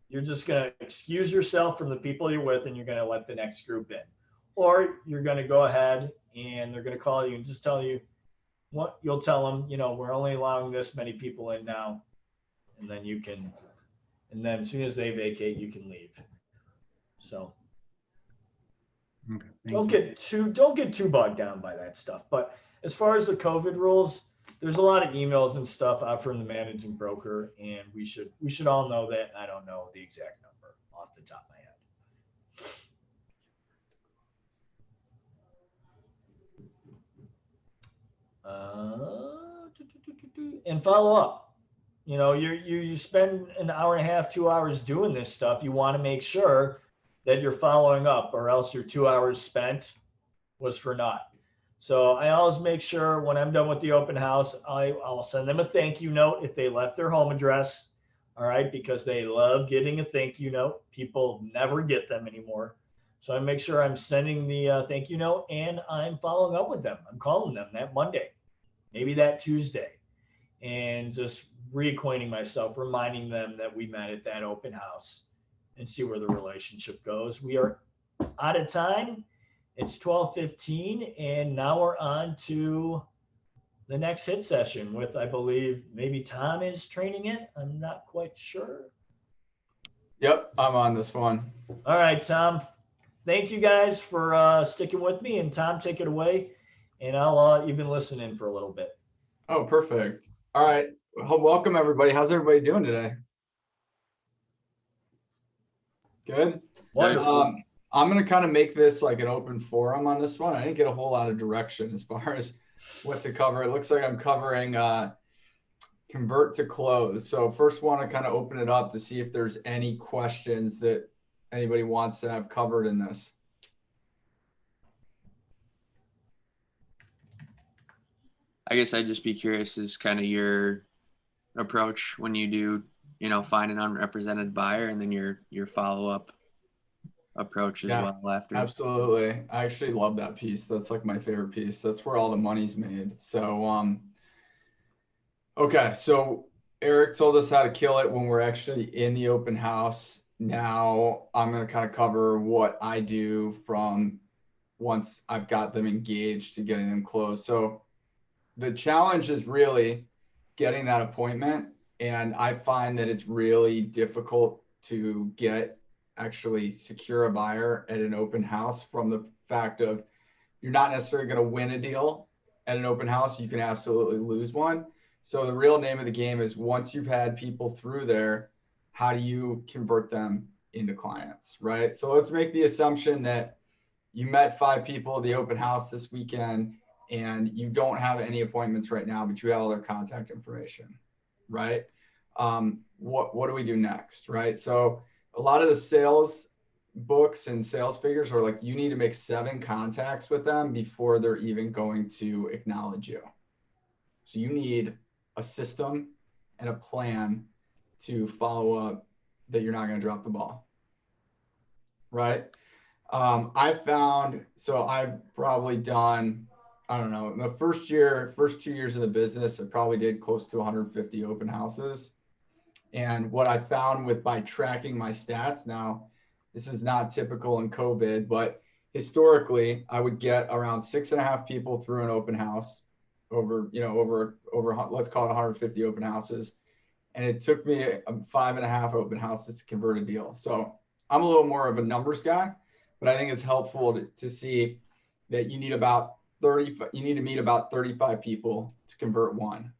You're just going to excuse yourself from the people you're with, and you're going to let the next group in. Or you're going to go ahead and they're going to call you and just tell you what you'll tell them, we're only allowing this many people in now. And then and then as soon as they vacate, you can leave. So Okay, don't get too bogged down by that stuff. But as far as the COVID rules, there's a lot of emails and stuff out from the managing broker, and we should all know that. I don't know the exact number off the top of my head. And follow up. You spend an hour and a half, 2 hours doing this stuff. You want to make sure that you're following up, or else your 2 hours spent was for naught. So I always make sure when I'm done with the open house, I'll send them a thank you note if they left their home address. All right, because they love getting a thank you note. People never get them anymore. So I make sure I'm sending the thank you note, and I'm following up with them. I'm calling them that Monday, maybe that Tuesday, and just reacquainting myself, reminding them that we met at that open house, and see where the relationship goes. We are out of time. It's 12:15, and now we're on to the next HIIT session with, I believe, maybe Tom is training it. I'm not quite sure. Yep, I'm on this one. All right, Tom. Thank you guys for sticking with me, and Tom, take it away, and I'll even listen in for a little bit. Oh, perfect. All right. Well, welcome, everybody. How's everybody doing today? Good. Wonderful. I'm going to kind of make this like an open forum on this one. I didn't get a whole lot of direction as far as what to cover. It looks like I'm covering convert to close. So first want to kind of open it up to see if there's any questions that anybody wants to have covered in this. I guess I'd just be curious is kind of your approach when you do, you know, find an unrepresented buyer, and then your follow-up approach as Yeah, well after. Absolutely. I actually love that piece. That's like my favorite piece. That's where all the money's made. So, okay. So Eric told us how to kill it when we're actually in the open house. Now I'm going to kind of cover what I do from once I've got them engaged to getting them closed. So the challenge is really getting that appointment. And I find that it's really difficult to actually secure a buyer at an open house from the fact of you're not necessarily going to win a deal at an open house. You can absolutely lose one. So the real name of the game is once you've had people through there, how do you convert them into clients, right? So let's make the assumption that you met 5 people at the open house this weekend and you don't have any appointments right now, but you have all their contact information, right? What do we do next, right? So a lot of the sales books and sales figures are like, you need to make 7 contacts with them before they're even going to acknowledge you. So you need a system and a plan to follow up that you're not going to drop the ball, right? I found, so I've probably done, I don't know, in the first 2 years of the business, I probably did close to 150 open houses. And what I found by tracking my stats, now this is not typical in COVID, but historically I would get around 6.5 people through an open house over let's call it 150 open houses. And it took me 5.5 open houses to convert a deal. So I'm a little more of a numbers guy, but I think it's helpful to see that you need to meet about 35 people to convert one.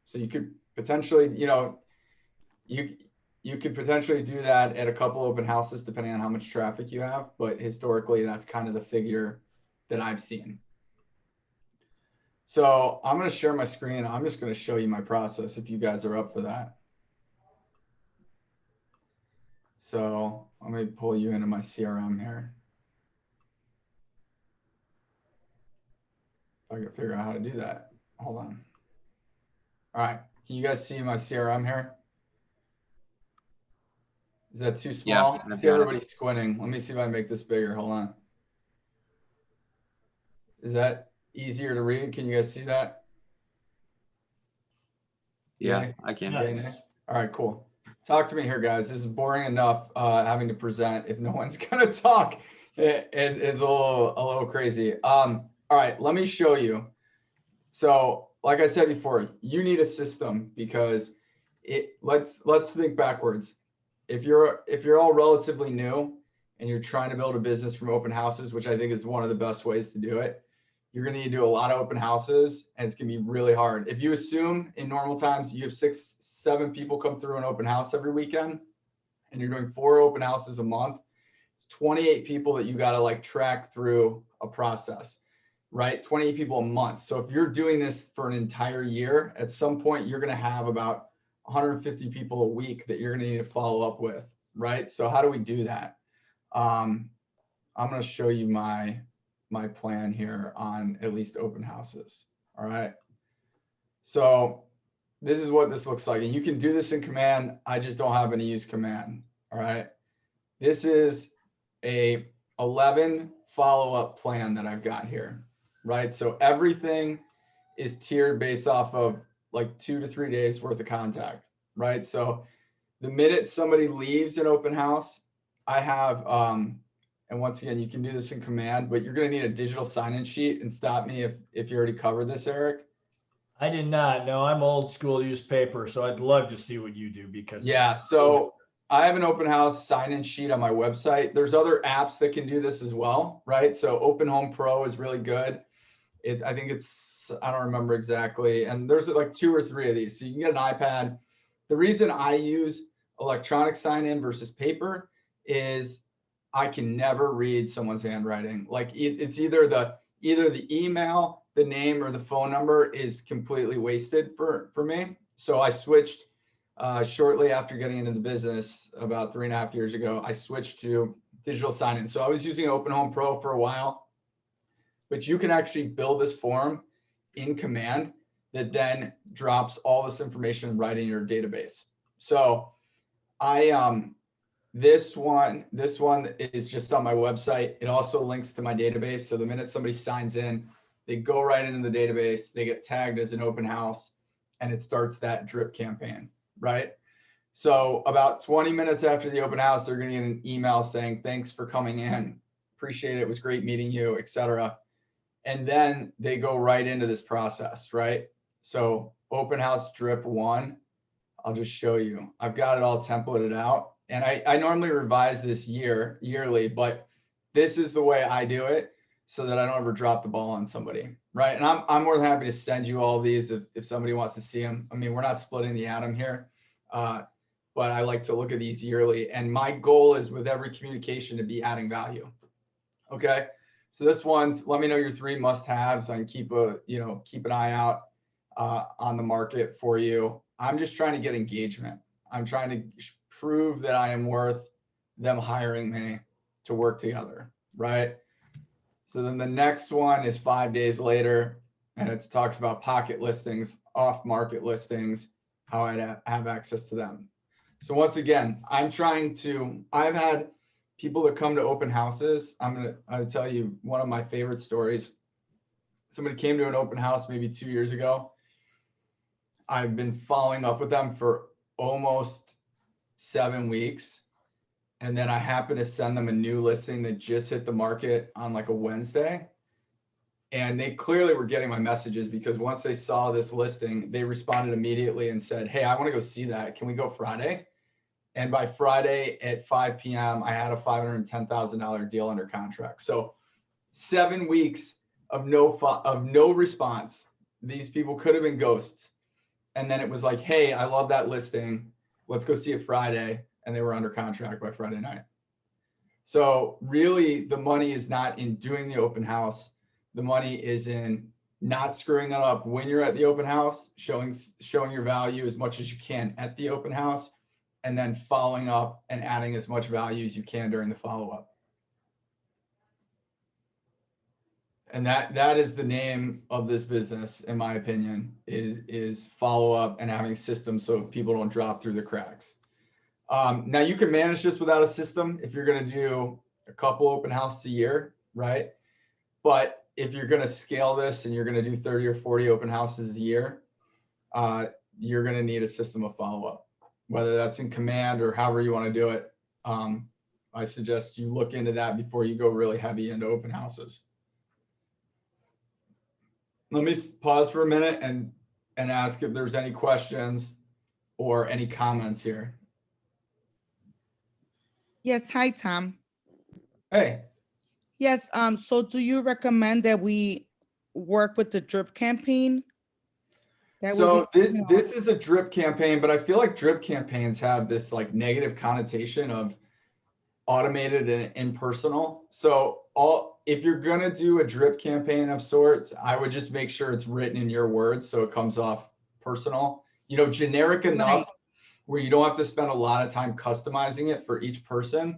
So you could potentially, you could potentially do that at a couple open houses depending on how much traffic you have, but historically that's kind of the figure that I've seen. So I'm going to share my screen. I'm just going to show you my process if you guys are up for that. So let me pull you into my CRM here. If I can figure out how to do that. Hold on. All right. Can you guys see my CRM here? Is that too small? Yeah, See everybody squinting. Let me see if I can make this bigger. Hold on. Is that easier to read? Can you guys see that? Yeah, Okay. I can. Yes. All right, cool. Talk to me here, guys. This is boring enough having to present. If no one's gonna talk, it's a little crazy. All right, let me show you. So, like I said before, you need a system because let's think backwards. If you're all relatively new and you're trying to build a business from open houses, which I think is one of the best ways to do it, you're going to need to do a lot of open houses and it's going to be really hard. If you assume in normal times you have 6-7 people come through an open house every weekend and you're doing 4 open houses a month, it's 28 people that you got to like track through a process, right? 28 people a month. So if you're doing this for an entire year, at some point you're going to have about 150 people a week that you're going to need to follow up with, right? So how do we do that? I'm going to show you my plan here on at least open houses. All right. So this is what this looks like. And you can do this in command. I just don't have any use command. All right. This is a 11 follow-up plan that I've got here, right? So everything is tiered based off of like 2 to 3 days worth of contact, right? So the minute somebody leaves an open house, I have, and once again, you can do this in command, but you're going to need a digital sign-in sheet. And stop me if you already covered this, Eric. I did not. No, I'm old school, use paper. So I'd love to see what you do because Yeah. So I have an open house sign-in sheet on my website. There's other apps that can do this as well, right? So Open Home Pro is really good. I think I don't remember exactly. And there's like 2 or 3 of these. So you can get an iPad. The reason I use electronic sign-in versus paper is I can never read someone's handwriting. Like it's either the email the name or the phone number is completely wasted for me. So I switched shortly after getting into the business about 3.5 years ago. I switched to digital sign-in. So I was using Open Home Pro for a while, but you can actually build this form in Command that then drops all this information right in your database. So this one is just on my website. It also links to my database. So the minute somebody signs in, they go right into the database, they get tagged as an open house, and it starts that drip campaign, right? So about 20 minutes after the open house, they're going to get an email saying, thanks for coming in. Appreciate it. It was great meeting you, etc. And then they go right into this process, right? So open house drip 1, I'll just show you. I've got it all templated out. And I normally revise this yearly, but this is the way I do it so that I don't ever drop the ball on somebody, right? And I'm more than happy to send you all these if somebody wants to see them. I mean, we're not splitting the atom here, but I like to look at these yearly. And my goal is with every communication to be adding value. Okay, so this one's let me know your 3 must-haves. So I can keep an eye out on the market for you. I'm just trying to get engagement. I'm trying to prove that I am worth them hiring me to work together, right? So then the next one is 5 days later, and it talks about pocket listings, off-market listings, how I have access to them. So once again, I've had people that come to open houses. I'll tell you one of my favorite stories. Somebody came to an open house maybe 2 years ago. I've been following up with them for almost 7 weeks. And then I happened to send them a new listing that just hit the market on like a Wednesday. And they clearly were getting my messages because once they saw this listing, they responded immediately and said, hey, I want to go see that. Can we go Friday? And by Friday at 5 p.m., I had a $510,000 deal under contract. So 7 weeks of no response. These people could have been ghosts. And then it was like, hey, I love that listing. Let's go see it Friday. And they were under contract by Friday night. So really the money is not in doing the open house. The money is in not screwing it up when you're at the open house, showing your value as much as you can at the open house, and then following up and adding as much value as you can during the follow-up. And that is the name of this business, in my opinion, is follow-up and having systems so people don't drop through the cracks. Now you can manage this without a system if you're going to do a couple open houses a year, right? But if you're going to scale this and you're going to do 30 or 40 open houses a year, you're going to need a system of follow-up, whether that's in Command or however you want to do it. I suggest you look into that before you go really heavy into open houses. Let me pause for a minute and ask if there's any questions or any comments here. Yes, hi, Tom. Hey. Yes, so do you recommend that we work with the drip campaign? So this is a drip campaign, but I feel like drip campaigns have this like negative connotation of automated and impersonal. So if you're gonna do a drip campaign of sorts, I would just make sure it's written in your words so it comes off personal. Generic enough. Right. Where you don't have to spend a lot of time customizing it for each person,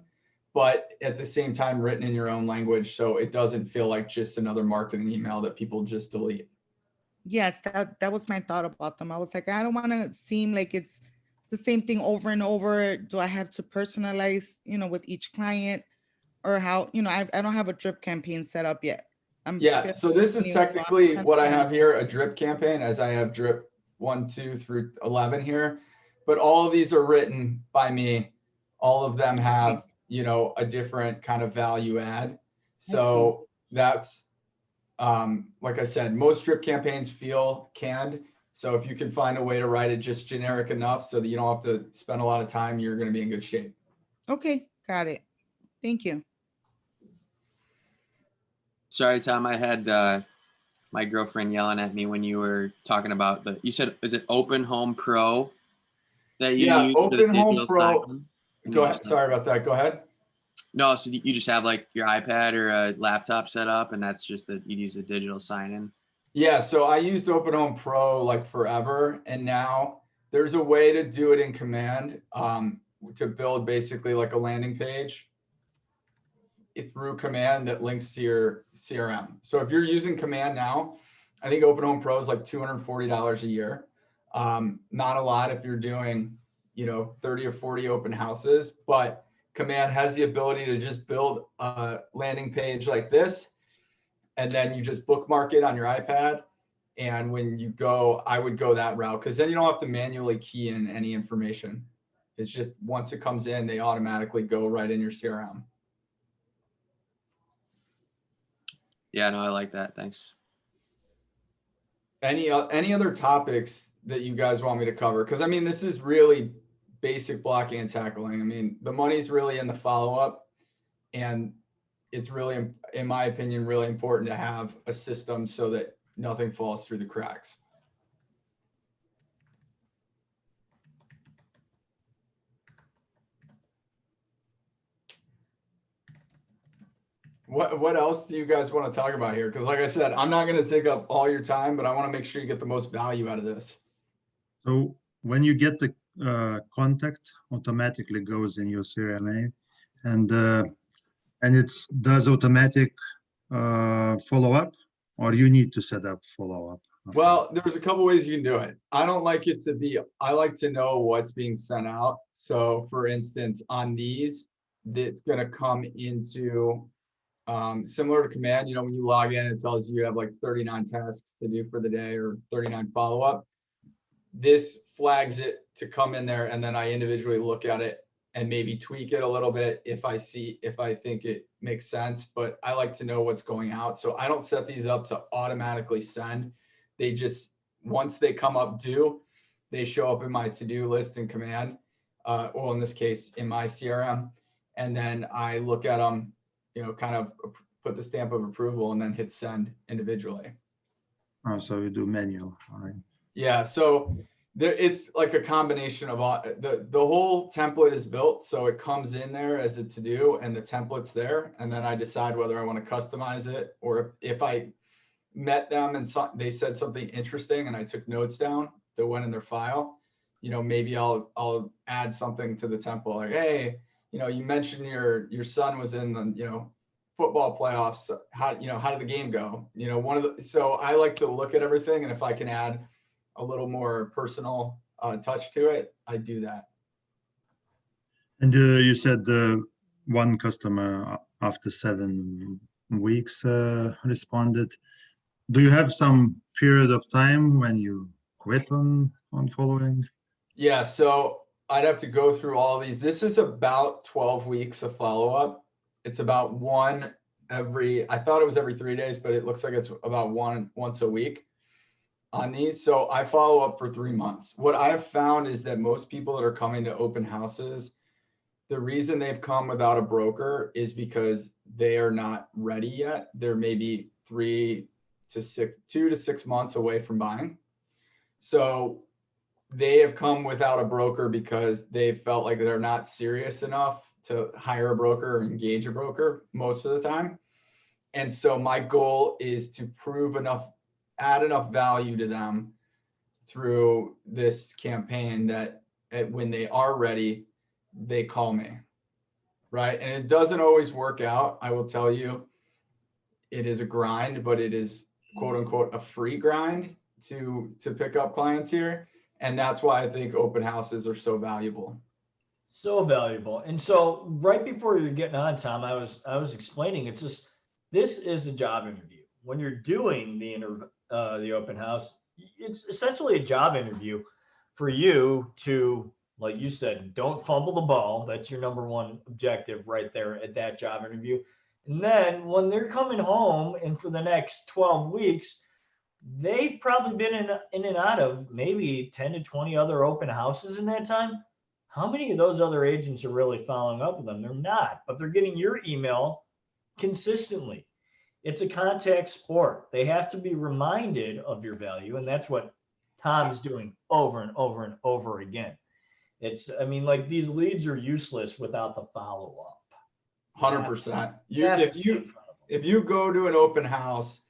but at the same time written in your own language so it doesn't feel like just another marketing email that people just delete. Yes, that was my thought about them. I was like, I don't want to seem like it's the same thing over and over. Do I have to personalize, with each client, or how, I don't have a drip campaign set up yet. Yeah, so this is technically what I have here, a drip campaign, as I have drip 1, 2 through 11 here. But all of these are written by me. All of them have, a different kind of value add. So that's, like I said, most drip campaigns feel canned. So if you can find a way to write it just generic enough so that you don't have to spend a lot of time, you're going to be in good shape. Okay, got it. Thank you. Sorry, Tom, I had my girlfriend yelling at me when you were talking about you said, is it Open Home Pro? That you use Open Home Pro. Go ahead. Sorry about that. Go ahead. No, so you just have like your iPad or a laptop set up, and that's just that you use a digital sign-in. Yeah, so I used Open Home Pro like forever, and now there's a way to do it in Command to build basically like a landing page through Command that links to your CRM. So if you're using Command now, I think Open Home Pro is like $240 a year. Not a lot if you're doing, 30 or 40 open houses, but Command has the ability to just build a landing page like this, and then you just bookmark it on your iPad. And when you go, I would go that route, because then you don't have to manually key in any information. It's just once it comes in, they automatically go right in your CRM. Yeah, no, I like that. Thanks. Any other topics that you guys want me to cover? Because I mean, this is really basic blocking and tackling. I mean, the money's really in the follow-up, and it's really, in my opinion, really important to have a system so that nothing falls through the cracks. What else do you guys want to talk about here? Because like I said, I'm not going to take up all your time, but I want to make sure you get the most value out of this. So when you get the contact, automatically goes in your CRMA, and it does automatic follow-up, or you need to set up follow-up? Well, there's a couple ways you can do it. I don't like it to be, I like to know what's being sent out. So for instance, on these, it's going to come into similar to Command, when you log in, it tells you have like 39 tasks to do for the day or 39 follow-up. This flags it to come in there, and then I individually look at it and maybe tweak it a little bit if I think it makes sense, but I like to know what's going out. So I don't set these up to automatically send. They just, once they come up due, they show up in my to-do list in Command, well, in this case, in my CRM. And then I look at them, kind of put the stamp of approval and then hit send individually. Oh, so you do manual, all right. Yeah, so it's like a combination of all, the whole template is built, so it comes in there as a to-do and the template's there, and then I decide whether I want to customize it, or if I met them and they said something interesting and I took notes down that went in their file, maybe I'll add something to the template, like, hey, you mentioned your son was in the football playoffs. How did the game go? So I like to look at everything, and if I can add a little more personal touch to it, I do that. And you said one customer after 7 weeks responded. Do you have some period of time when you quit on following? Yeah, so I'd have to go through all of these. This is about 12 weeks of follow-up. It's about I thought it was every 3 days, but it looks like it's about once a week on these. So I follow up for 3 months. What I've found is that most people that are coming to open houses, the reason they've come without a broker is because they are not ready yet. They're maybe 2 to 6 months away from buying. So they have come without a broker because they felt like they're not serious enough to hire a broker or engage a broker most of the time. And so my goal is to add enough value to them through this campaign that when they are ready, they call me, right? And it doesn't always work out. I will tell you, it is a grind, but it is quote unquote a free grind to pick up clients here. And that's why I think open houses are so valuable. So valuable. And so right before you're getting on, Tom, I was explaining, it's just, this is a job interview. When you're doing the open house, it's essentially a job interview for you to, like you said, don't fumble the ball. That's your number one objective right there at that job interview. And then when they're coming home and for the next 12 weeks, they've probably been in and out of maybe 10 to 20 other open houses in that time. How many of those other agents are really following up with them? They're not, but they're getting your email consistently. It's a contact sport. They have to be reminded of your value. And that's what Tom's doing over and over and over again. Like these leads are useless without the follow-up. 100%. If you go to an open house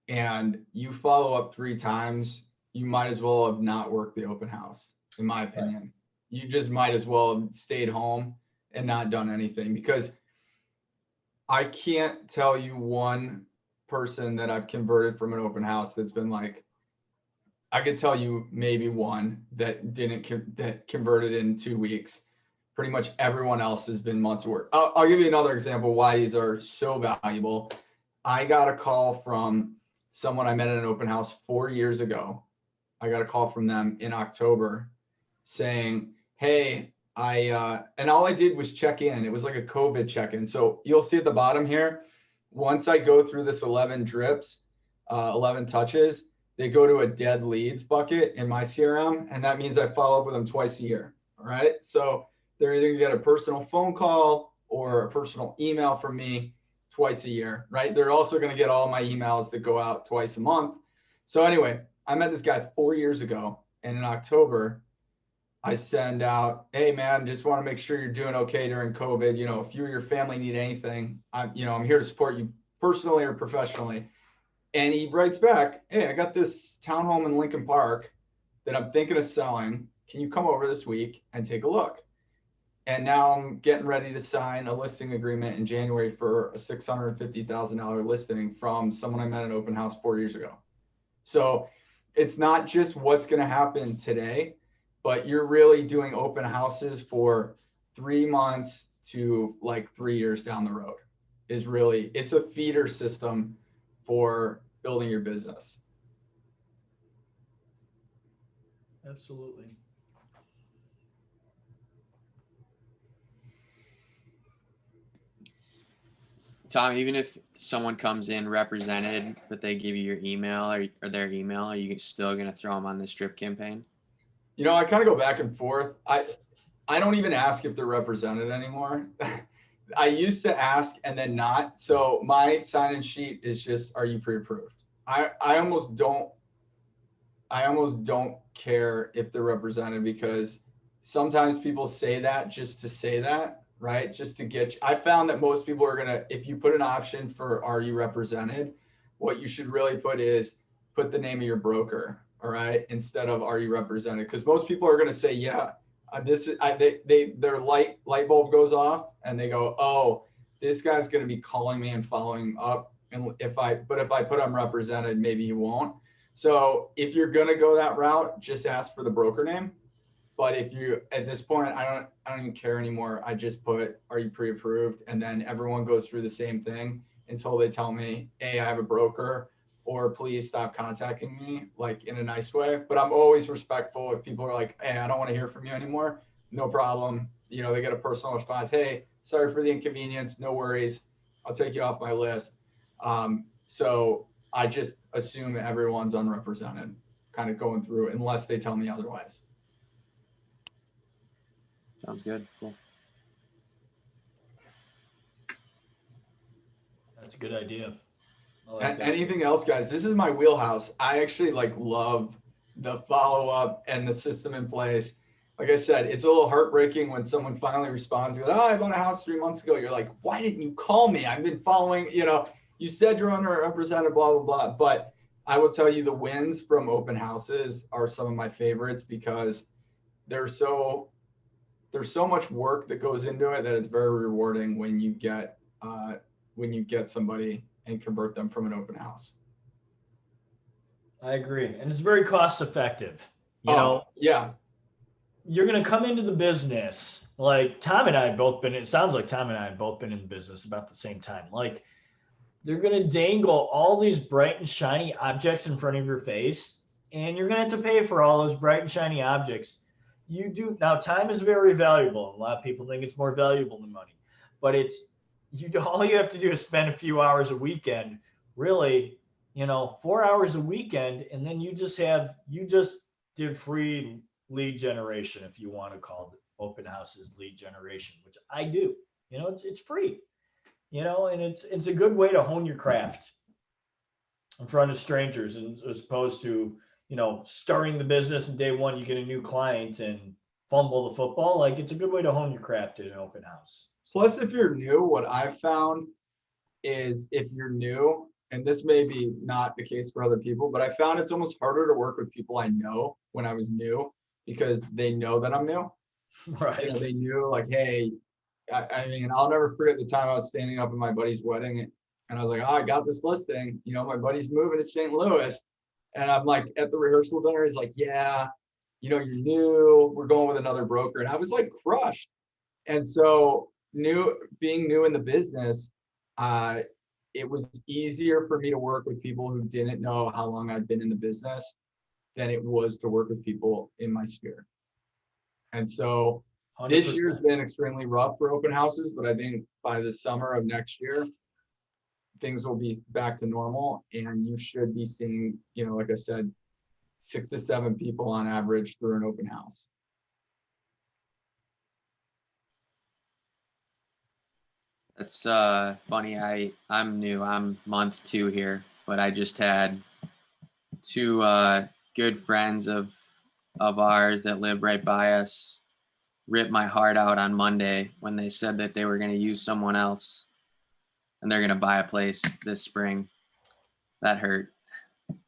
and you follow up 3 times, you might as well have not worked the open house, in my opinion. You just might as well have stayed home and not done anything, because I can't tell you one person that I've converted from an open house that's been like, I could tell you maybe one that that converted in 2 weeks. Pretty much everyone else has been months of work. I'll give you another example why these are so valuable. I got a call from someone I met at an open house 4 years ago. I got a call from them in October saying, hey, and all I did was check in. It was like a COVID check-in. So you'll see at the bottom here, once I go through this 11 drips, 11 touches, they go to a dead leads bucket in my CRM. And that means I follow up with them twice a year. All right. So they're either gonna get a personal phone call or a personal email from me twice a year, right? They're also gonna get all my emails that go out twice a month. So anyway, I met this guy 4 years ago, and in October, I send out, hey man, just want to make sure you're doing okay during COVID. You know, if you or your family need anything, I'm here to support you personally or professionally. And he writes back, hey, I got this townhome in Lincoln Park that I'm thinking of selling. Can you come over this week and take a look? And now I'm getting ready to sign a listing agreement in January for a $650,000 listing from someone I met at an open house 4 years ago. So it's not just what's going to happen today, but you're really doing open houses for 3 months to like 3 years down the road. It's a feeder system for building your business. Absolutely. Tom, even if someone comes in represented, but they give you your email or their email, are you still going to throw them on this drip campaign? You know, I kind of go back and forth. I don't even ask if they're represented anymore. I used to ask and then not. So my sign-in sheet is just, are you pre-approved? I almost don't care if they're represented, because sometimes people say that just to say that, right? Just to get, I found that most people are gonna, if you put an option for are you represented, what you should really put is put the name of your broker, all right, instead of are you represented, because most people are gonna say, yeah, their light bulb goes off and they go, oh, this guy's gonna be calling me and following up, and if I put I'm represented, maybe he won't. So if you're gonna go that route, just ask for the broker name. But if you, at this point, I don't even care anymore. I just put, are you pre-approved? And then everyone goes through the same thing until they tell me, hey, I have a broker, or please stop contacting me, like in a nice way. But I'm always respectful. If people are like, hey, I don't want to hear from you anymore, no problem. You know, they get a personal response. Hey, sorry for the inconvenience. No worries. I'll take you off my list. So I just assume everyone's unrepresented, kind of going through, unless they tell me otherwise. Sounds good. Cool. That's a good idea. I like that. Anything else, guys? This is my wheelhouse. I actually love the follow-up and the system in place. Like I said, it's a little heartbreaking when someone finally responds, goes, oh, I bought a house 3 months ago. You're like, why didn't you call me? I've been following, you said you're underrepresented, blah, blah, blah. But I will tell you, the wins from open houses are some of my favorites, because there's so much work that goes into it that it's very rewarding when you get somebody and convert them from an open house. I agree. And it's very cost effective. Yeah. You're going to come into the business, like Tom and I have both been, it sounds like Tom and I have both been in the business about the same time. Like, they're going to dangle all these bright and shiny objects in front of your face, and you're going to have to pay for all those bright and shiny objects. Now, time is very valuable. A lot of people think it's more valuable than money, but all you have to do is spend a few hours a weekend, really, 4 hours a weekend. And then you just did free lead generation, if you want to call it open houses lead generation, which I do. It's free, and it's a good way to hone your craft in front of strangers, and as opposed to, starting the business and day one, you get a new client and fumble the football. Like, it's a good way to hone your craft at an open house. Plus, if you're new, what I've found is if you're new, and this may be not the case for other people, but I found it's almost harder to work with people I know when I was new because they know that I'm new. Right. You know, they knew like, hey, I mean, I'll never forget the time I was standing up at my buddy's wedding and I was like, oh, I got this listing. You know, my buddy's moving to St. Louis. And I'm like at the rehearsal dinner, he's like, yeah, you know, you're new. We're going with another broker. And I was like crushed. And so being new in the business, it was easier for me to work with people who didn't know how long I'd been in the business than it was to work with people in my sphere. And so this year's 100%. been extremely rough for open houses, but I think by the summer of next year, things will be back to normal and you should be seeing, you know, like I said, 6 to 7 people on average through an open house. That's funny. I'm new. I'm month 2 here, but I just had 2 good friends of ours that live right by us rip my heart out on Monday when they said that they were going to use someone else and they're going to buy a place this spring. That hurt.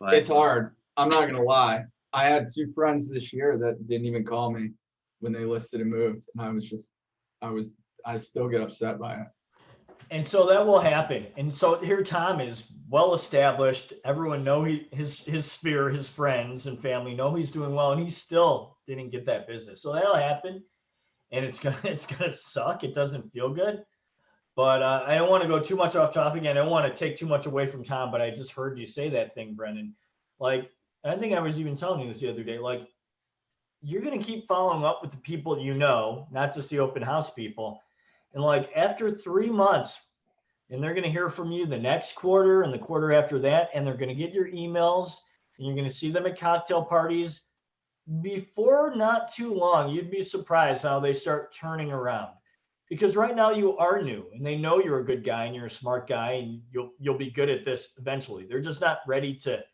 But It's hard. I'm not gonna lie. I had 2 friends this year that didn't even call me when they listed and moved, and I still get upset by it. And so that will happen. And so here Tom is well established. Everyone know his sphere, his friends and family know he's doing well, and he still didn't get that business. So that'll happen, and it's gonna suck. It doesn't feel good. But I don't want to go too much off topic, and I don't want to take too much away from Tom. But I just heard you say that thing, Brendan. Like, I think I was even telling you this the other day. Like, you're gonna keep following up with the people you know, not just the open house people. And like after 3 months, and they're going to hear from you the next quarter and the quarter after that, and they're going to get your emails and you're going to see them at cocktail parties. Before not too long, you'd be surprised how they start turning around. Because right now you are new and they know you're a good guy and you're a smart guy and you'll be good at this eventually. They're just not ready to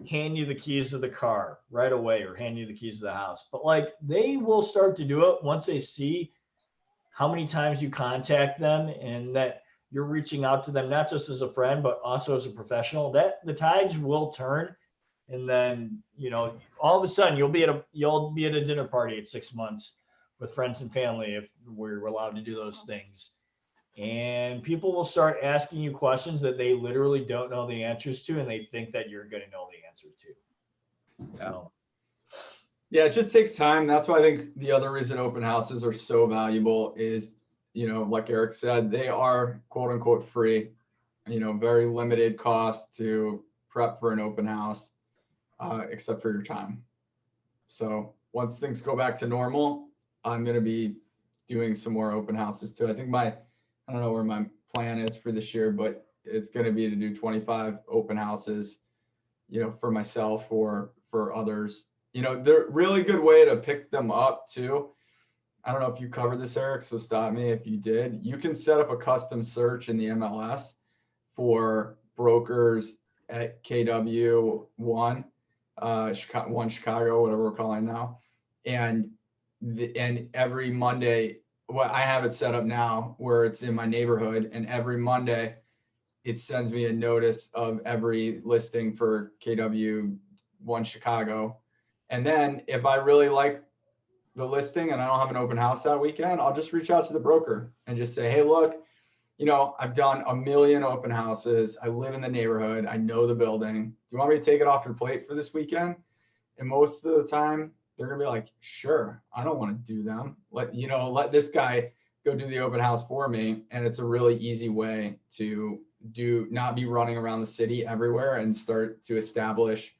hand you the keys of the car right away or hand you the keys of the house. But like they will start to do it once they see how many times you contact them and that you're reaching out to them, not just as a friend, but also as a professional, that the tides will turn. And then, you know, all of a sudden you'll be at a dinner party at 6 months with friends and family if we're allowed to do those things. And people will start asking you questions that they literally don't know the answers to, and they think that you're going to know the answers to. So. Yeah, it just takes time. That's why I think the other reason open houses are so valuable is, you know, like Eric said, they are quote unquote free, you know, very limited cost to prep for an open house, except for your time. So once things go back to normal, I'm going to be doing some more open houses too. I think I don't know where my plan is for this year, but it's going to be to do 25 open houses, you know, for myself or for others. You know, they're really good way to pick them up too. I don't know if you covered this, Eric, so stop me if you did. You can set up a custom search in the MLS for brokers at KW1, Chicago, whatever we're calling now. And every Monday, well, I have it set up now where it's in my neighborhood, and every Monday it sends me a notice of every listing for KW1 Chicago. And then if I really like the listing and I don't have an open house that weekend, I'll just reach out to the broker and just say, hey, look, you know, I've done a million open houses. I live in the neighborhood. I know the building. Do you want me to take it off your plate for this weekend? And most of the time they're going to be like, sure, I don't want to do them. Let this guy go do the open house for me. And it's a really easy way to not be running around the city everywhere and start to establish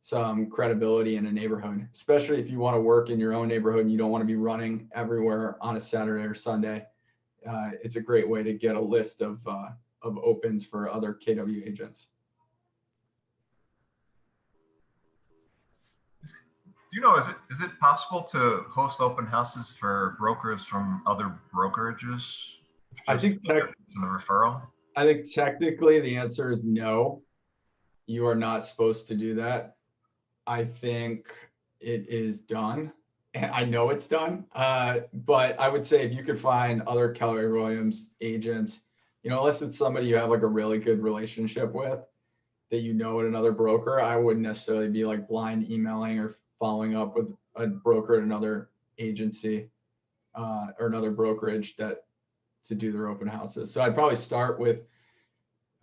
some credibility in a neighborhood, especially if you want to work in your own neighborhood and you don't want to be running everywhere on a Saturday or Sunday. It's a great way to get a list of opens for other KW agents. Do you know, is it possible to host open houses for brokers from other brokerages? I think the referral. I think technically the answer is no. You are not supposed to do that. I think it is done. And I know it's done. But I would say if you could find other Keller Williams agents You know, unless it's somebody you have like a really good relationship with that you know at another broker, I wouldn't necessarily be like blind emailing or following up with a broker at another agency or another brokerage that to do their open houses. So I'd probably start with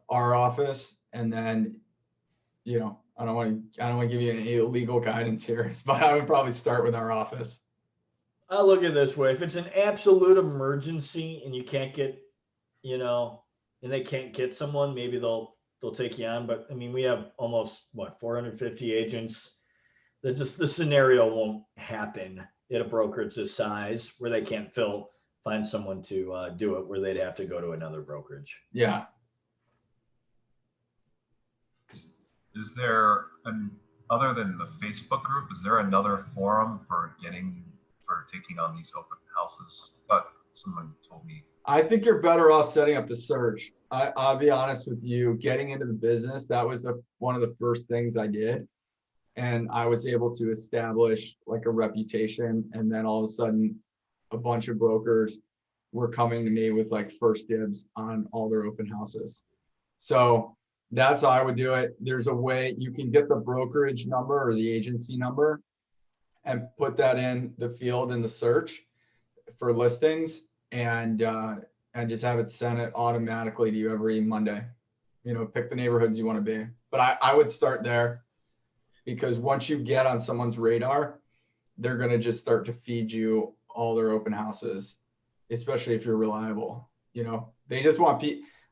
our office, and then, you know, I don't want to give you any legal guidance here, but I would probably start with our office. I look at it this way: if it's an absolute emergency and you can't get, you know, and they can't get someone, maybe they'll take you on. But I mean, we have almost 450 agents. That's just the scenario won't happen at a brokerage this size where they can't find someone to do it, where they'd have to go to another brokerage. Yeah. Is there other than the Facebook group, is there another forum for taking on these open houses? I thought someone told me. I think you're better off setting up the search. I'll be honest with you, getting into the business, that was one of the first things I did. And I was able to establish like a reputation. And then all of a sudden, a bunch of brokers were coming to me with like first dibs on all their open houses. So that's how I would do it. There's a way you can get the brokerage number or the agency number and put that in the field in the search for listings, and just have it send it automatically to you every Monday. You know, pick the neighborhoods you want to be. But I would start there, because once you get on someone's radar, they're going to just start to feed you all their open houses, especially if you're reliable. You know, they just want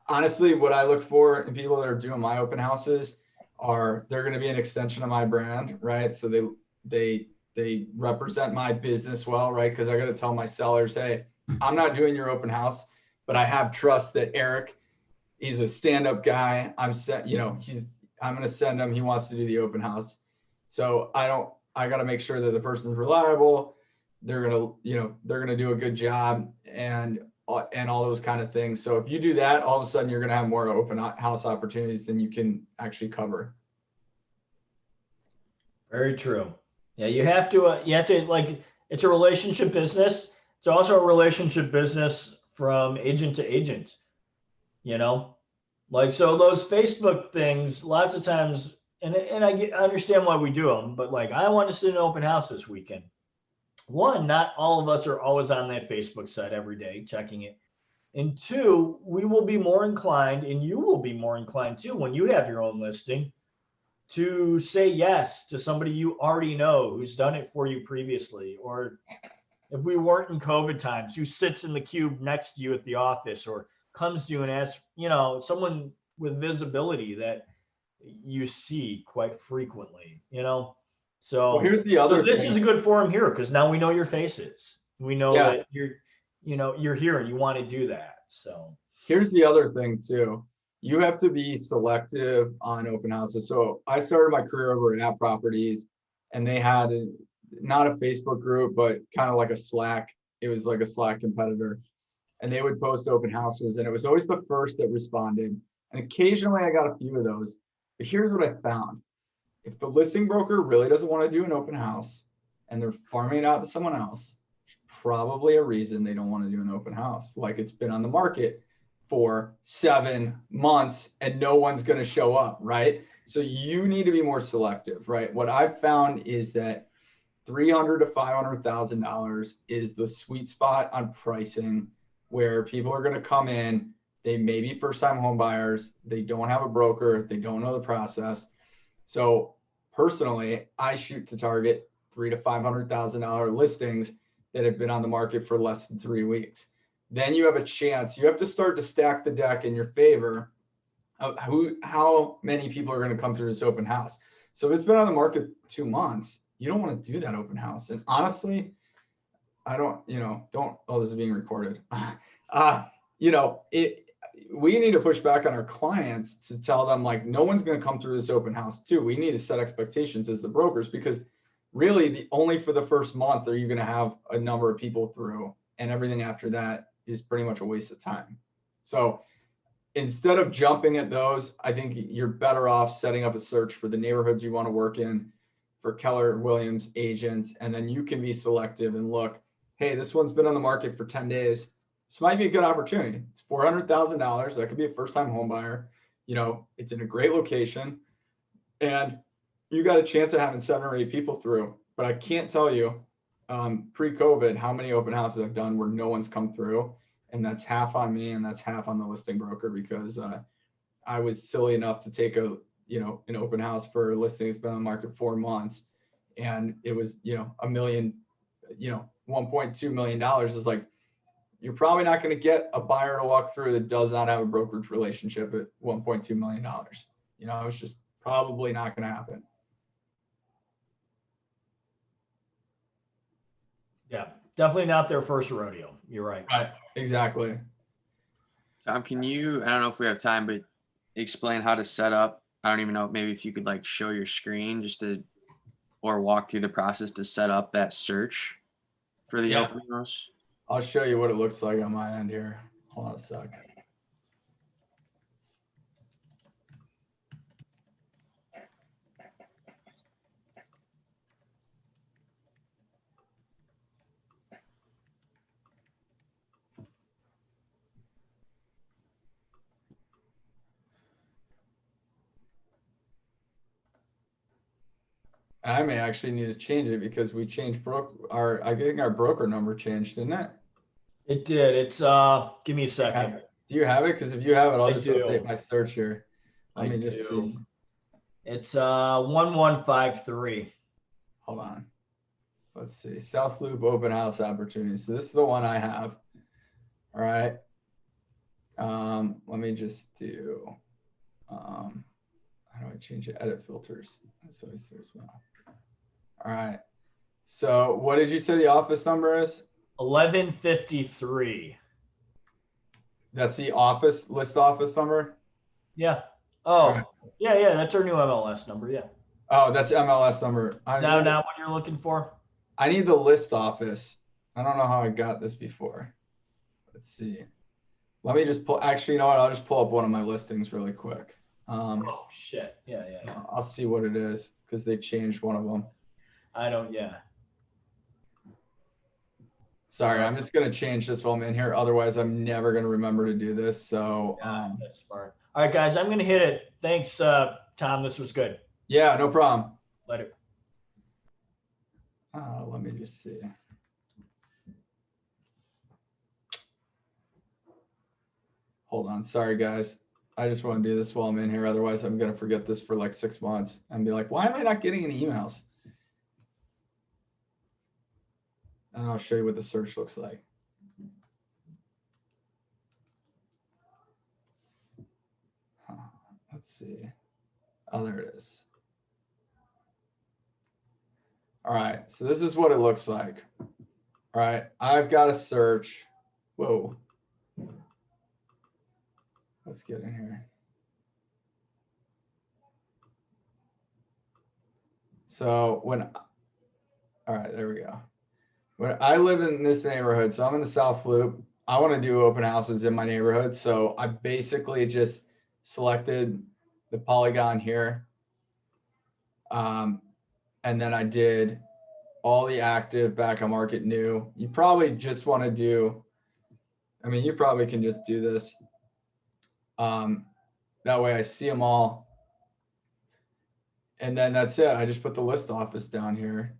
honestly, what I look for in people that are doing my open houses are they're going to be an extension of my brand, right? So they represent my business well, right? Because I got to tell my sellers, hey, I'm not doing your open house, but I have trust that Eric, he's a stand-up guy. I'm going to send him, he wants to do the open house. So I got to make sure that the person's reliable. They're going to do a good job and all those kind of things. So if you do that, all of a sudden you're going to have more open house opportunities than you can actually cover. Very true. Yeah, you have to like, it's a relationship business. It's also a relationship business from agent to agent, you know, like, so those Facebook things, lots of times, and I understand why we do them, but like, I want to sit in an open house this weekend. One, not all of us are always on that Facebook site every day checking it. And two, we will be more inclined, and you will be more inclined too, when you have your own listing, to say yes to somebody you already know who's done it for you previously. Or if we weren't in COVID times, who sits in the cube next to you at the office or comes to you and asks, you know, someone with visibility that you see quite frequently, you know. So well, here's the other this thing. is a good forum here, because now we know your faces. We know that you're here and you want to do that. So here's the other thing too. You have to be selective on open houses. So I started my career over at App Properties, and they had not a Facebook group, but kind of like a Slack. It was like a Slack competitor, and they would post open houses, and it was always the first that responded. And occasionally I got a few of those. But here's what I found. If the listing broker really doesn't want to do an open house and they're farming it out to someone else, there's probably a reason they don't want to do an open house. Like, it's been on the market for 7 months and no one's going to show up, right? So you need to be more selective, right? What I've found is that $300,000 to $500,000 is the sweet spot on pricing, where people are going to come in. They may be first-time home buyers. They don't have a broker. They don't know the process. So personally, I shoot to target $300,000 to $500,000 listings that have been on the market for less than 3 weeks. Then you have a chance. You have to start to stack the deck in your favor of how many people are going to come through this open house. So if it's been on the market 2 months, you don't want to do that open house. And honestly, oh, this is being recorded. We need to push back on our clients to tell them, like, no one's going to come through this open house too. We need to set expectations as the brokers, because really only for the first month are you going to have a number of people through, and everything after that is pretty much a waste of time. So instead of jumping at those, I think you're better off setting up a search for the neighborhoods you want to work in, for Keller Williams agents, and then you can be selective and look, hey, this one's been on the market for 10 days. This might be a good opportunity. It's $400,000. That could be a first-time home buyer. You know, it's in a great location, and you got a chance of having 7 or 8 people through. But I can't tell you, pre-COVID, how many open houses I've done where no one's come through, and that's half on me and that's half on the listing broker, because I was silly enough to take an open house for a listing that's been on the market 4 months, and it was, $1 million, $1.2 million. Is like, you're probably not going to get a buyer to walk through that does not have a brokerage relationship at $1.2 million. It's just probably not going to happen. Yeah, definitely not their first rodeo. You're right. Right. Exactly. Tom, can you, I don't know if we have time, but explain how to set up? I don't even know, maybe if you could like show your screen or walk through the process to set up that search for the open house. I'll show you what it looks like on my end here. Hold on a sec. I may actually need to change it because we changed I think our broker number changed, didn't it? It did. It's give me a second. Do you have it? Because if you have it, I'll I just do. update my search here. Let I me just do. see. It's 1153. Hold on. Let's see. South Loop open house opportunity. So this is the one I have. All right. Let me just do how do I change it? Edit filters. So it's there as well. All right. So what did you say the office number is? 1153. That's the list office number? Yeah. Oh, Right. yeah. That's our new MLS number. Yeah. Oh, that's MLS number. Is that not what you're looking for? I need the list office. I don't know how I got this before. Let's see. Let me just pull, actually, you know what? I'll just pull up one of my listings really quick. Oh, shit. Yeah. I'll see what it is because they changed one of them. Yeah. Sorry, I'm just going to change this while I'm in here. Otherwise, I'm never going to remember to do this. So, That's smart. All right, guys, I'm going to hit it. Thanks, Tom. This was good. yeah, no problem. Later. Let me just see. Hold on. Sorry, guys. I just want to do this while I'm in here. Otherwise, I'm going to forget this for like 6 months and be like, why am I not getting any emails? And I'll show you what the search looks like. Let's see. Oh, there it is. All right. So this is what it looks like. All right. I've got a search. Whoa. Let's get in here. So all right, there we go. When I live in this neighborhood, so I'm in the South Loop. I want to do open houses in my neighborhood. So I basically just selected the polygon here. And then I did all the active back on market new. You probably just want to do, you probably can just do this. That way I see them all. And then that's it. I just put the list office down here.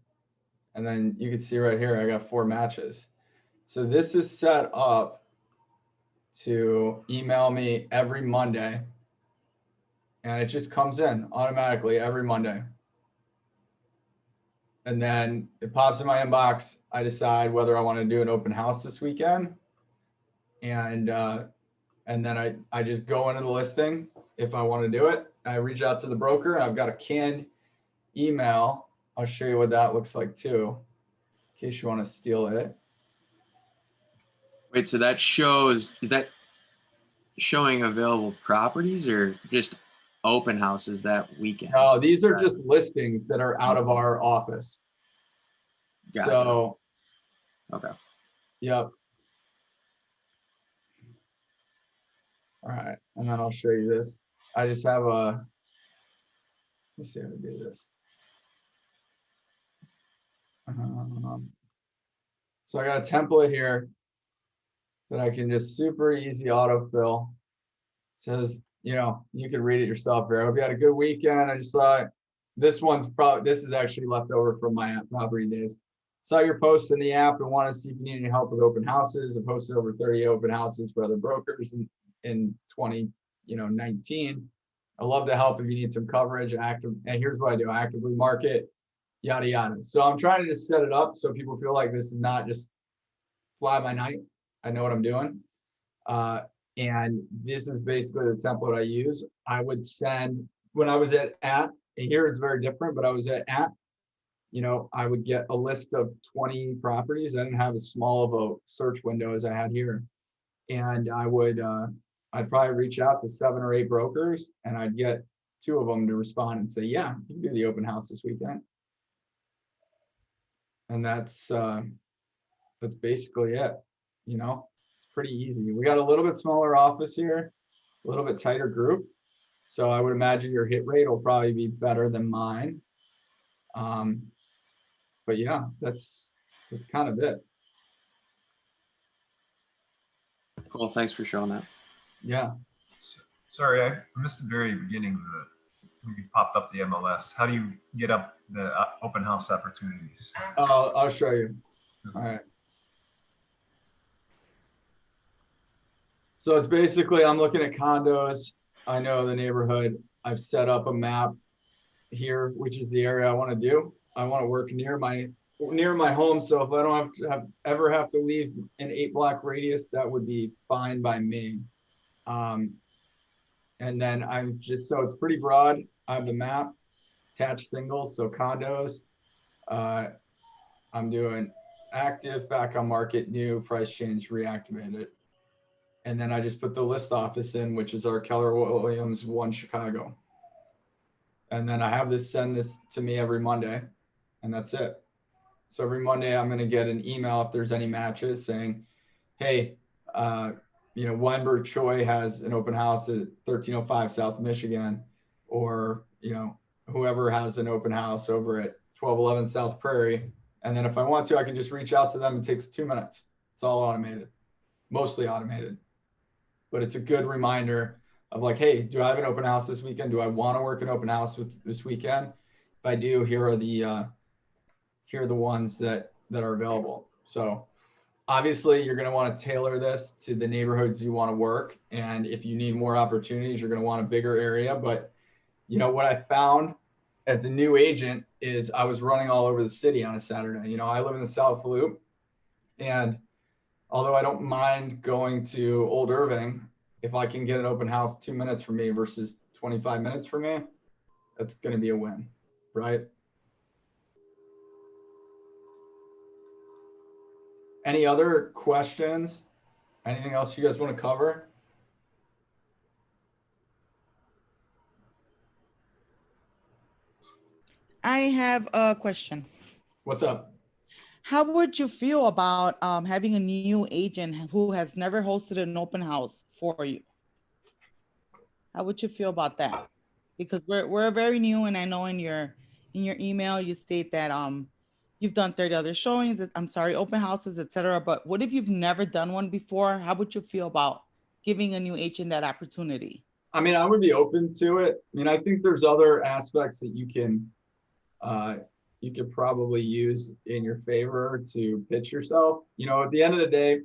And then you can see right here, I got 4 matches. So this is set up to email me every Monday. And it just comes in automatically every Monday. And then it pops in my inbox. I decide whether I want to do an open house this weekend. And then I just go into the listing if I want to do it. I reach out to the broker. I've got a canned email. I'll show you what that looks like too, in case you want to steal it. Wait, so that is that showing available properties or just open houses that weekend? No, these are just listings that are out of our office. Got So, okay. Yep. All right, and then I'll show you this. I just have let's see how to do this. So I got a template here. that I can just super easy autofill. Says, you know, you can read it yourself here. I hope you had a good weekend. I just saw this one's probably, this is actually left over from my property days. Saw your post in the app and want to see if you need any help with open houses. I posted over 30 open houses for other brokers in 2019. I love to help if you need some coverage. Active, and here's what I do: actively market, yada yada. So I'm trying to just set it up so people feel like this is not just fly by night. I know what I'm doing. And this is basically the template I use. I would send, when I was at, and here it's very different, but I was at, you know, I would get a list of 20 properties. I didn't have as small of a search window as I had here. And I would, I'd probably reach out to 7 or 8 brokers, and I'd get 2 of them to respond and say, yeah, you can do the open house this weekend. And that's basically it. You know, it's pretty easy. We got a little bit smaller office here, a little bit tighter group. So I would imagine your hit rate will probably be better than mine. But yeah, that's kind of it. Cool. Thanks for showing that. Yeah. Sorry, I missed the very beginning of when you popped up the MLS. How do you get up the open house opportunities? I'll show you. All right. So it's basically, I'm looking at condos. I know the neighborhood. I've set up a map here, which is the area I want to do. I want to work near my home. So if I don't ever have to leave an 8-block radius, that would be fine by me. And then I'm just, so it's pretty broad. I have the map, attached singles, so condos. I'm doing active, back on market, new, price change, reactivated. And then I just put the list office in, which is our Keller Williams 1 Chicago. And then I have this send this to me every Monday, and that's it. So every Monday I'm going to get an email if there's any matches saying, hey, you know, Weinberg Choi has an open house at 1305 South Michigan, or, you know, whoever has an open house over at 1211 South Prairie. And then if I want to, I can just reach out to them. It takes 2 minutes. It's all automated, mostly automated. But it's a good reminder of like, hey, do I have an open house this weekend? Do I want to work an open house with this weekend? If I do, here are the ones that are available. So obviously you're going to want to tailor this to the neighborhoods you want to work. And if you need more opportunities, you're going to want a bigger area. But you know, what I found as a new agent is I was running all over the city on a Saturday. You know, I live in the South Loop, and although I don't mind going to Old Irving, if I can get an open house 2 minutes for me versus 25 minutes for me, that's going to be a win, right? Any other questions? Anything else you guys want to cover? I have a question. What's up? How would you feel about having a new agent who has never hosted an open house for you? How would you feel about that? Because we're very new, and I know in your email you state that you've done 30 other showings, open houses, etc. But what if you've never done one before? How would you feel about giving a new agent that opportunity? I mean, I would be open to it. I mean, I think there's other aspects that you could probably use in your favor to pitch yourself. You know, at the end of the day,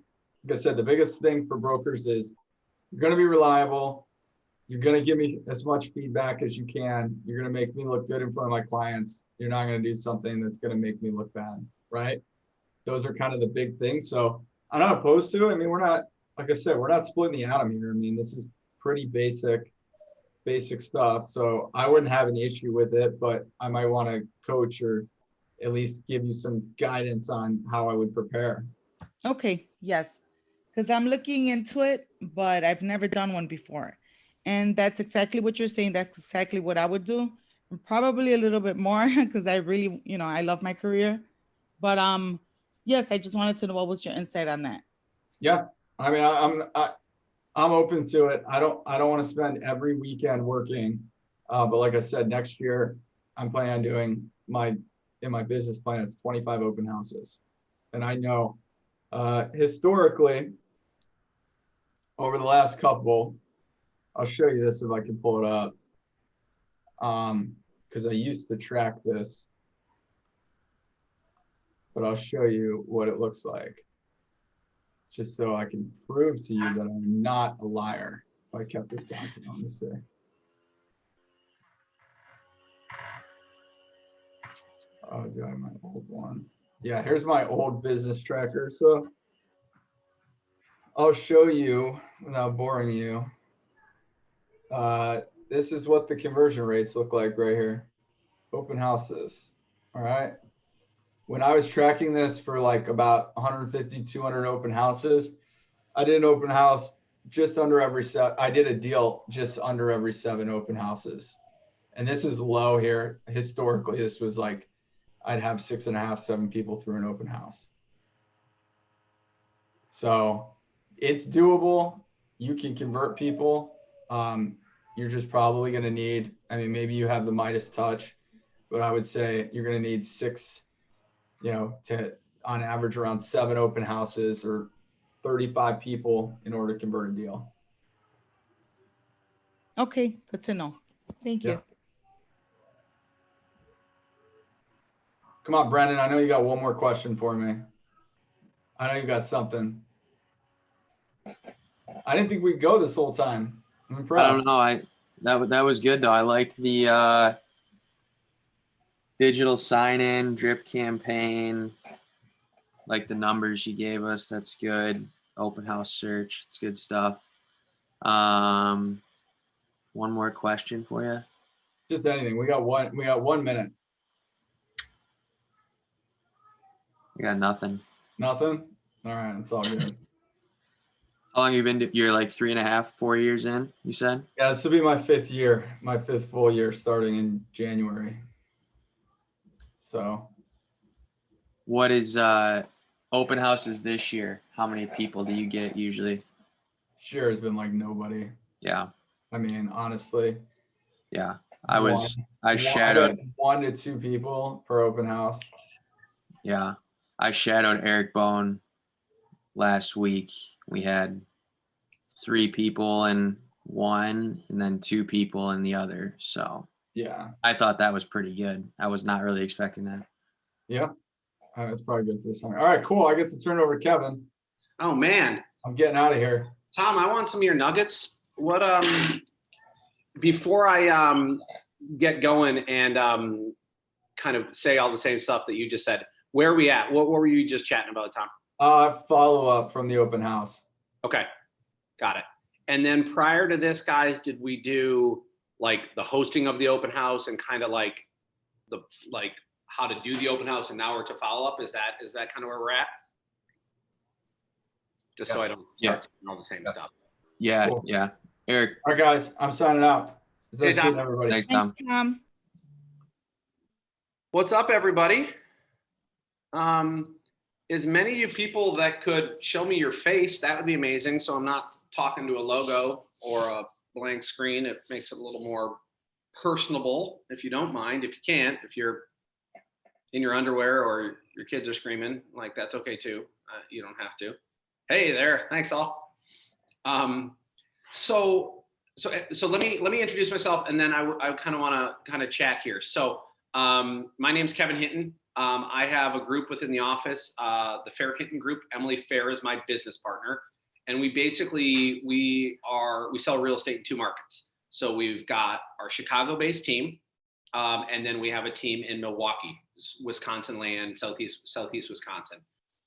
like I said, the biggest thing for brokers is you're going to be reliable. You're going to give me as much feedback as you can. You're going to make me look good in front of my clients. You're not going to do something that's going to make me look bad, right? Those are kind of the big things. So I'm not opposed to it. I mean, we're not, like I said, we're not splitting the atom here. I mean, this is pretty basic stuff. So I wouldn't have an issue with it, but I might want to coach or at least give you some guidance on how I would prepare. Okay, yes, because I'm looking into it, but I've never done one before. And that's exactly what you're saying. That's exactly what I would do. And probably a little bit more because I really, you know, I love my career. But yes, I just wanted to know what was your insight on that. Yeah, I mean, I'm open to it. I don't want to spend every weekend working, but like I said, next year I'm planning on doing in my business plan, it's 25 open houses. And I know historically, over the last couple, I'll show you this if I can pull it up. Because I used to track this, but I'll show you what it looks like, just so I can prove to you that I'm not a liar. If I kept this document, let me see. Oh, do I have my old one? Yeah, here's my old business tracker. So I'll show you without boring you. This is what the conversion rates look like right here. Open houses. All right. When I was tracking this for like about 150, 200 open houses, I did an open house just under every set. I did a deal just under every 7 open houses. And this is low here. Historically, this was like, I'd have 6.5, 7 people through an open house. So it's doable. You can convert people. You're just probably going to need, I mean, maybe you have the Midas touch, but I would say you're going to need 6, to on average around 7 open houses or 35 people in order to convert a deal. Okay, good to know. Thank you. Yeah. Come on, Brendan. I know you got one more question for me. I know you got something. I didn't think we'd go this whole time. I'm impressed. I don't know. That was good though. I like the digital sign-in drip campaign. Like the numbers you gave us. That's good. Open house search. It's good stuff. One more question for you. Just anything. We got 1 minute. I got nothing. Nothing? All right, it's all good. How long have you been? You're like 3.5, 4 years in, you said? Yeah, this will be my 5th year, my 5th full year starting in January. So. What is open houses this year? How many people do you get usually? This year has been like nobody. Yeah. I mean, honestly. Yeah. I shadowed 1 to 2 people per open house. Yeah. I shadowed Eric Bone last week. We had 3 people in one and then 2 people in the other. So yeah, I thought that was pretty good. I was not really expecting that. Yeah. That's probably good for this time. All right, cool. I get to turn it over to Kevin. Oh man. I'm getting out of here. Tom, I want some of your nuggets. What before I get going and kind of say all the same stuff that you just said, where are we at? What were you just chatting about, Tom? Follow up from the open house. Okay, got it. And then prior to this, guys, did we do like the hosting of the open house and kind of like how to do the open house, and now we're to follow up? Is that kind of where we're at? Just so I don't start all the same stuff. Yeah, Cool. yeah. Eric. All right, guys, I'm signing out. Hey, Tom. Everybody. Thanks, Tom. Thanks, Tom. What's up, everybody? As many of you people that could show me your face, that would be amazing. So I'm not talking to a logo or a blank screen. It makes it a little more personable, if you don't mind. If you can't, if you're in your underwear or your kids are screaming, like that's okay too. You don't have to. Hey there, thanks all. So let me introduce myself, and then I kind of want to chat here. So my name's Kevin Hinton. I have a group within the office, the Fair Hinton Group. Emily Fair is my business partner, and we sell real estate in 2 markets. So we've got our Chicago-based team, and then we have a team in Milwaukee, Wisconsin land, southeast Wisconsin.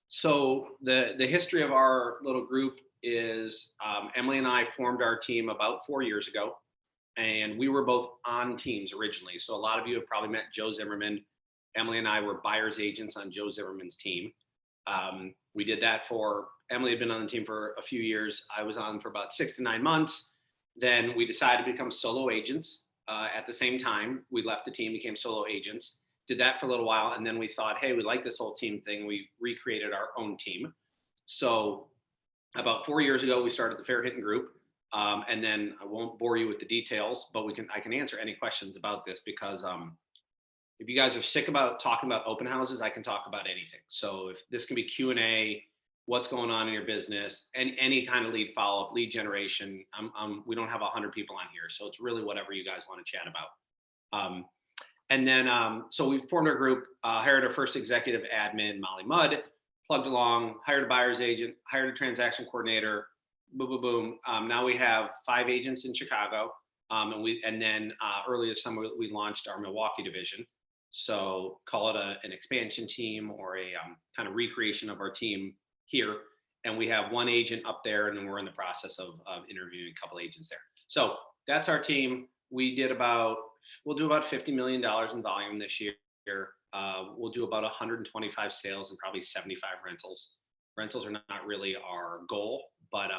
So the history of our little group is Emily and I formed our team about 4 years ago, and we were both on teams originally. So a lot of you have probably met Joe Zimmerman. Emily and I were buyer's agents on Joe Zimmerman's team. We did that Emily had been on the team for a few years. I was on for about 6 to 9 months. Then we decided to become solo agents. At the same time, we left the team, became solo agents, did that for a little while. And then we thought, hey, we like this whole team thing. We recreated our own team. So about 4 years ago, we started the Fair Hinton Group. And then I won't bore you with the details, but I can answer any questions about this, because if you guys are sick about talking about open houses, I can talk about anything. So if this can be Q&A, what's going on in your business, and any kind of lead follow-up, lead generation. We don't have 100 people on here, so it's really whatever you guys want to chat about. And then, so we formed our group, hired our first executive admin, Molly Mudd, plugged along, hired a buyer's agent, hired a transaction coordinator, boom, boom, boom. Now we have 5 agents in Chicago. And then early this summer, we launched our Milwaukee division. So call it an expansion team or a kind of recreation of our team here. And we have 1 agent up there, and then we're in the process of interviewing a couple agents there. So that's our team. We'll do about $50 million in volume this year. We'll do about 125 sales and probably 75 rentals. Rentals are not really our goal, but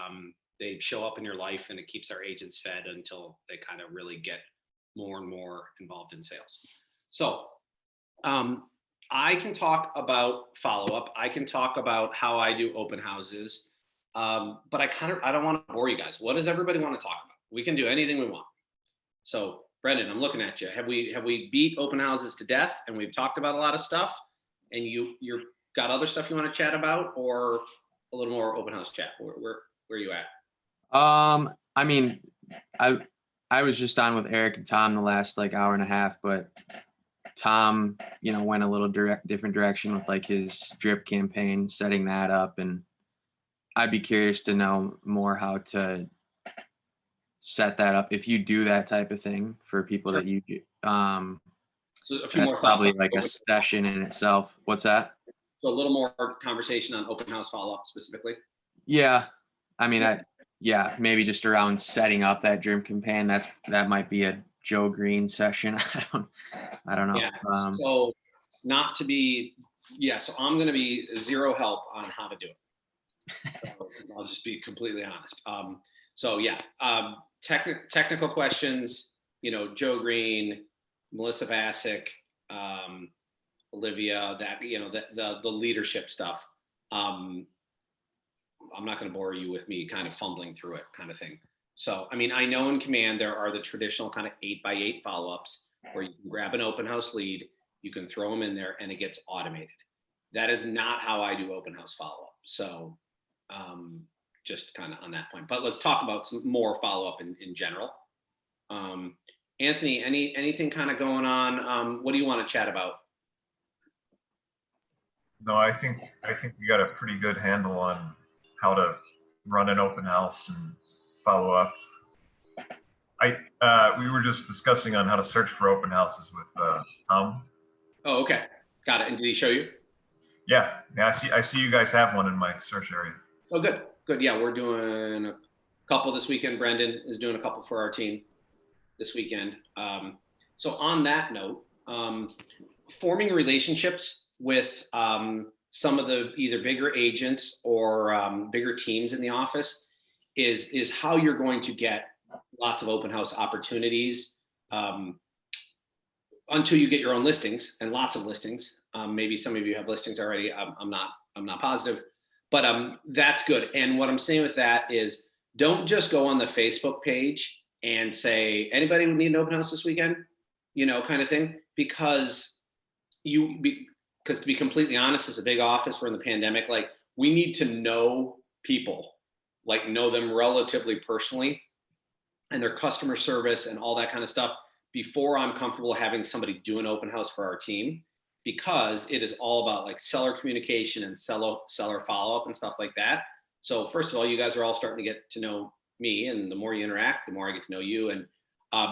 they show up in your life, and it keeps our agents fed until they kind of really get more and more involved in sales. So I can talk about follow-up. I can talk about how I do open houses, but I don't want to bore you guys. What does everybody want to talk about? We can do anything we want. So Brendan, I'm looking at you. Have we beat open houses to death, and we've talked about a lot of stuff, and you're got other stuff you want to chat about, or a little more open house chat? Where are you at? I mean, I was just on with Eric and Tom the last like hour and a half, but Tom, went a little different direction with like his drip campaign, setting that up, and I'd be curious to know more how to set that up if you do that type of thing for people Sure. that you do. So a few more thoughts. Probably like a session in itself. What's that? So a little more conversation on open house follow-up specifically. Yeah. I mean, maybe just around setting up that drip campaign. That might be a Joe Green session. I don't know. Yeah. So I'm going to be zero help on how to do it. So I'll just be completely honest. Technical questions, Joe Green, Melissa Bassick, Olivia, the leadership stuff. I'm not going to bore you with me kind of fumbling through it kind of thing. So, I mean, I know in Command, there are the traditional kind of 8x8 follow-ups where you can grab an open house lead, you can throw them in there, and it gets automated. That is not how I do open house follow-up. So just kind of on that point, but let's talk about some more follow-up in general. Anthony, anything kind of going on? What do you want to chat about? No, I think we got a pretty good handle on how to run an open house and follow up. We were just discussing on how to search for open houses with Tom. Oh, okay, got it. And did he show you? Yeah. I see you guys have one in my search area. Oh, good. Yeah, we're doing a couple this weekend. Brendan is doing a couple for our team this weekend. So on that note, forming relationships with some of the either bigger agents or bigger teams in the office is how you're going to get lots of open house opportunities until you get your own listings, and lots of listings. Maybe some of you have listings already. I'm not positive, but that's good. And what I'm saying with that is, don't just go on the Facebook page and say, anybody would need an open house this weekend, kind of thing, because to be completely honest, it's a big office. We're in the pandemic. Like, we need to know people, like know them relatively personally, and their customer service and all that kind of stuff before I'm comfortable having somebody do an open house for our team, because it is all about like seller communication and seller follow-up and stuff like that. So first of all, you guys are all starting to get to know me, and the more you interact, the more I get to know you. And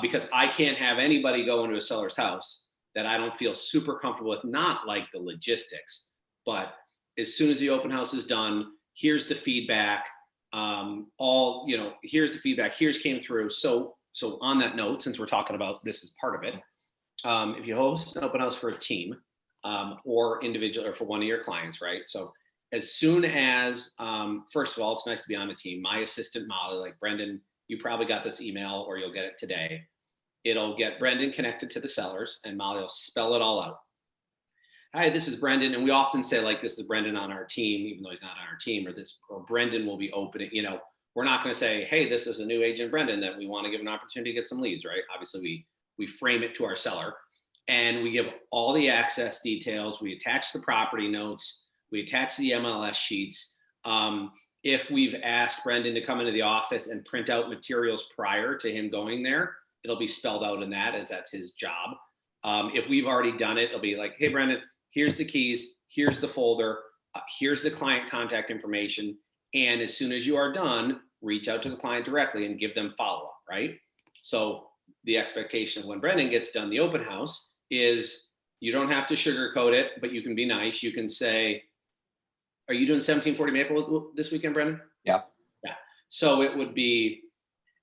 because I can't have anybody go into a seller's house that I don't feel super comfortable with, not like the logistics, but as soon as the open house is done, here's the feedback. Here's the feedback, here's came through. So on that note, since we're talking about this as part of it, if you host an open house for a team or individual or for one of your clients, right? So as soon as, first of all, it's nice to be on a team. My assistant Molly, like Brendan, you probably got this email or you'll get it today. It'll get Brendan connected to the sellers, and Molly will spell it all out. Hi, this is Brendan. And we often say like, this is Brendan on our team, even though he's not on our team, or Brendan will be opening, we're not going to say, hey, this is a new agent, Brendan, that we want to give an opportunity to get some leads, right? Obviously we frame it to our seller, and we give all the access details. We attach the property notes. We attach the MLS sheets. If we've asked Brendan to come into the office and print out materials prior to him going there, it'll be spelled out in that, as that's his job. If we've already done it, it'll be like, hey, Brendan, here's the keys, here's the folder, here's the client contact information. And as soon as you are done, reach out to the client directly and give them follow-up, right? So the expectation of when Brendan gets done the open house is you don't have to sugarcoat it, but you can be nice. You can say, are you doing 1740 Maple this weekend, Brendan? Yeah. Yeah. So it would be,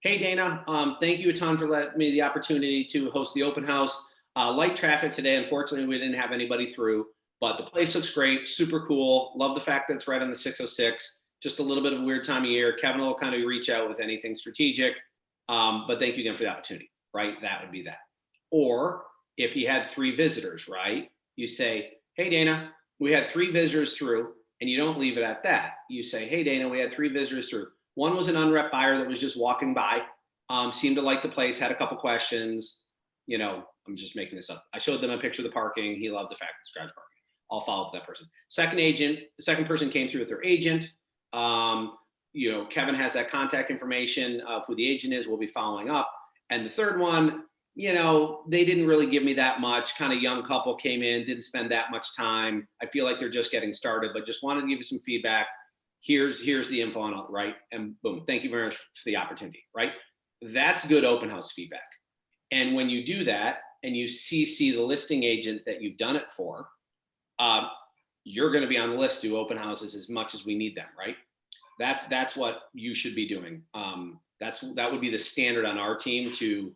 hey, Dana, thank you a ton for letting me the opportunity to host the open house. Light traffic today. Unfortunately, we didn't have anybody through, but the place looks great. Super cool. Love the fact that it's right on the 606. Just a little bit of a weird time of year. Kevin will kind of reach out with anything strategic. But thank you again for the opportunity, right? That would be that. Or if he had 3 visitors, right? You say, hey, Dana, we had 3 visitors through, and you don't leave it at that. You say, hey, Dana, we had 3 visitors through. One was an unrep buyer that was just walking by, seemed to like the place, had a couple questions. You know, I'm just making this up. I showed them a picture of the parking. He loved the fact it's garage parking. I'll follow up with that person. The second person came through with their agent. You know, Kevin has that contact information of who the agent is. We'll be following up. And the third one, you know, they didn't really give me that much. Kind of young couple came in, didn't spend that much time. I feel like they're just getting started, but just wanted to give you some feedback. Here's the info on it, right? And boom, thank you very much for the opportunity, right? That's good open house feedback. And when you do that and you CC the listing agent that you've done it for, you're going to be on the list to do open houses as much as we need them, right? That's what you should be doing. That would be the standard on our team to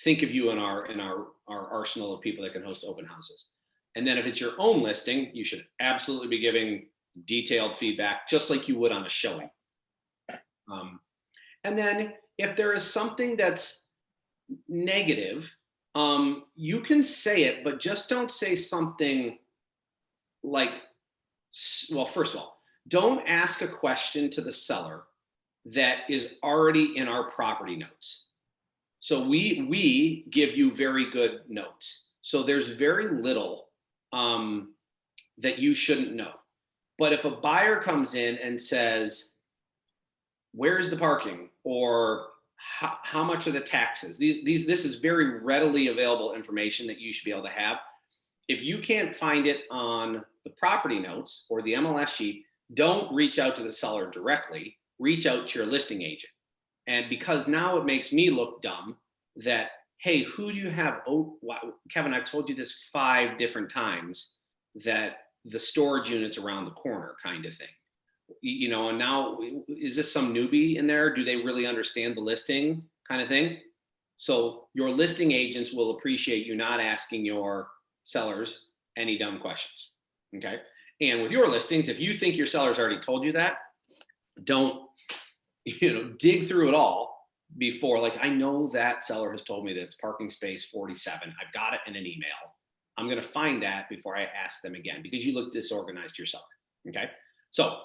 think of you in our arsenal of people that can host open houses. And then if it's your own listing, you should absolutely be giving detailed feedback, just like you would on a showing. And then if there is something that's negative, you can say it, but just don't say something like, well, first of all, don't ask a question to the seller that is already in our property notes. So we give you very good notes. So there's very little that you shouldn't know. But if a buyer comes in and says, where's the parking? Or how much are the taxes? This is very readily available information that you should be able to have. If you can't find it on the property notes or the MLS sheet, don't reach out to the seller directly, reach out to your listing agent. And because now it makes me look dumb that, hey, who do you have? Oh, wow. Kevin, I've told you this 5 different times that the storage unit's around the corner kind of thing. You know, and now is this some newbie in there? Do they really understand the listing kind of thing? So your listing agents will appreciate you not asking your sellers any dumb questions. Okay. And with your listings, if you think your seller's already told you that, don't, dig through it all before, like, I know that seller has told me that it's parking space 47. I've got it in an email. I'm going to find that before I ask them again, because you look disorganized yourself. Okay. So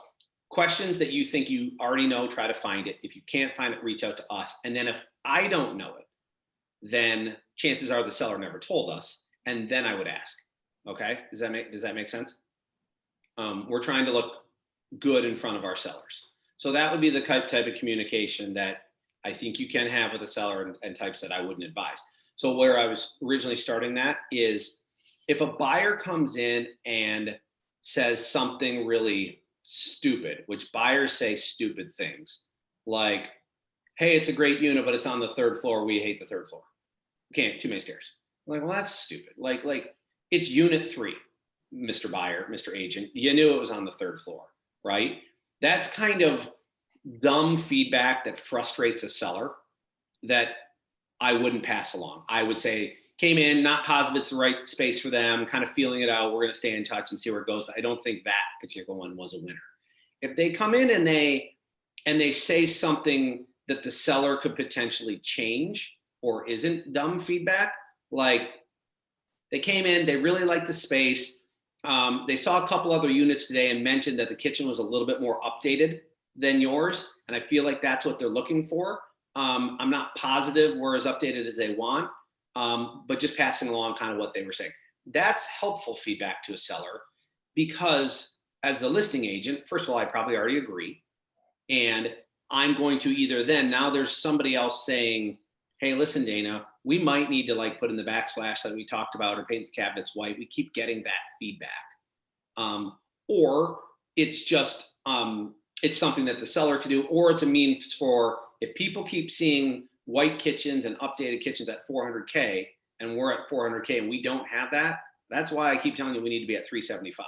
questions that you think you already know, try to find it. If you can't find it, reach out to us. And then if I don't know it, then chances are the seller never told us. And then I would ask. Okay. Does that make sense? We're trying to look good in front of our sellers. So that would be the type of communication that I think you can have with a seller, and types that I wouldn't advise. So where I was originally starting that is, if a buyer comes in and says something really stupid, which buyers say stupid things like, hey, it's a great unit, but it's on the 3rd floor. We hate the 3rd floor. Can't, too many stairs. I'm like, well, that's stupid. Like it's unit 3, Mr. Buyer, Mr. Agent. You knew it was on the 3rd floor, right? That's kind of dumb feedback that frustrates a seller that I wouldn't pass along. I would say, came in, not positive it's the right space for them, kind of feeling it out. We're going to stay in touch and see where it goes. But I don't think that particular one was a winner. If they come in and they say something that the seller could potentially change or isn't dumb feedback, like they came in, they really liked the space. They saw a couple other units today and mentioned that the kitchen was a little bit more updated than yours. And I feel like that's what they're looking for. I'm not positive we're as updated as they want, but just passing along kind of what they were saying. That's helpful feedback to a seller, because as the listing agent, first of all, I probably already agree. And I'm going to either then, now there's somebody else saying, hey, listen, Dana, we might need to like put in the backsplash that we talked about or paint the cabinets white. We keep getting that feedback. Or it's just, it's something that the seller can do, or it's a means for, if people keep seeing white kitchens and updated kitchens at 400K and we're at 400K and we don't have that, that's why I keep telling you we need to be at 375.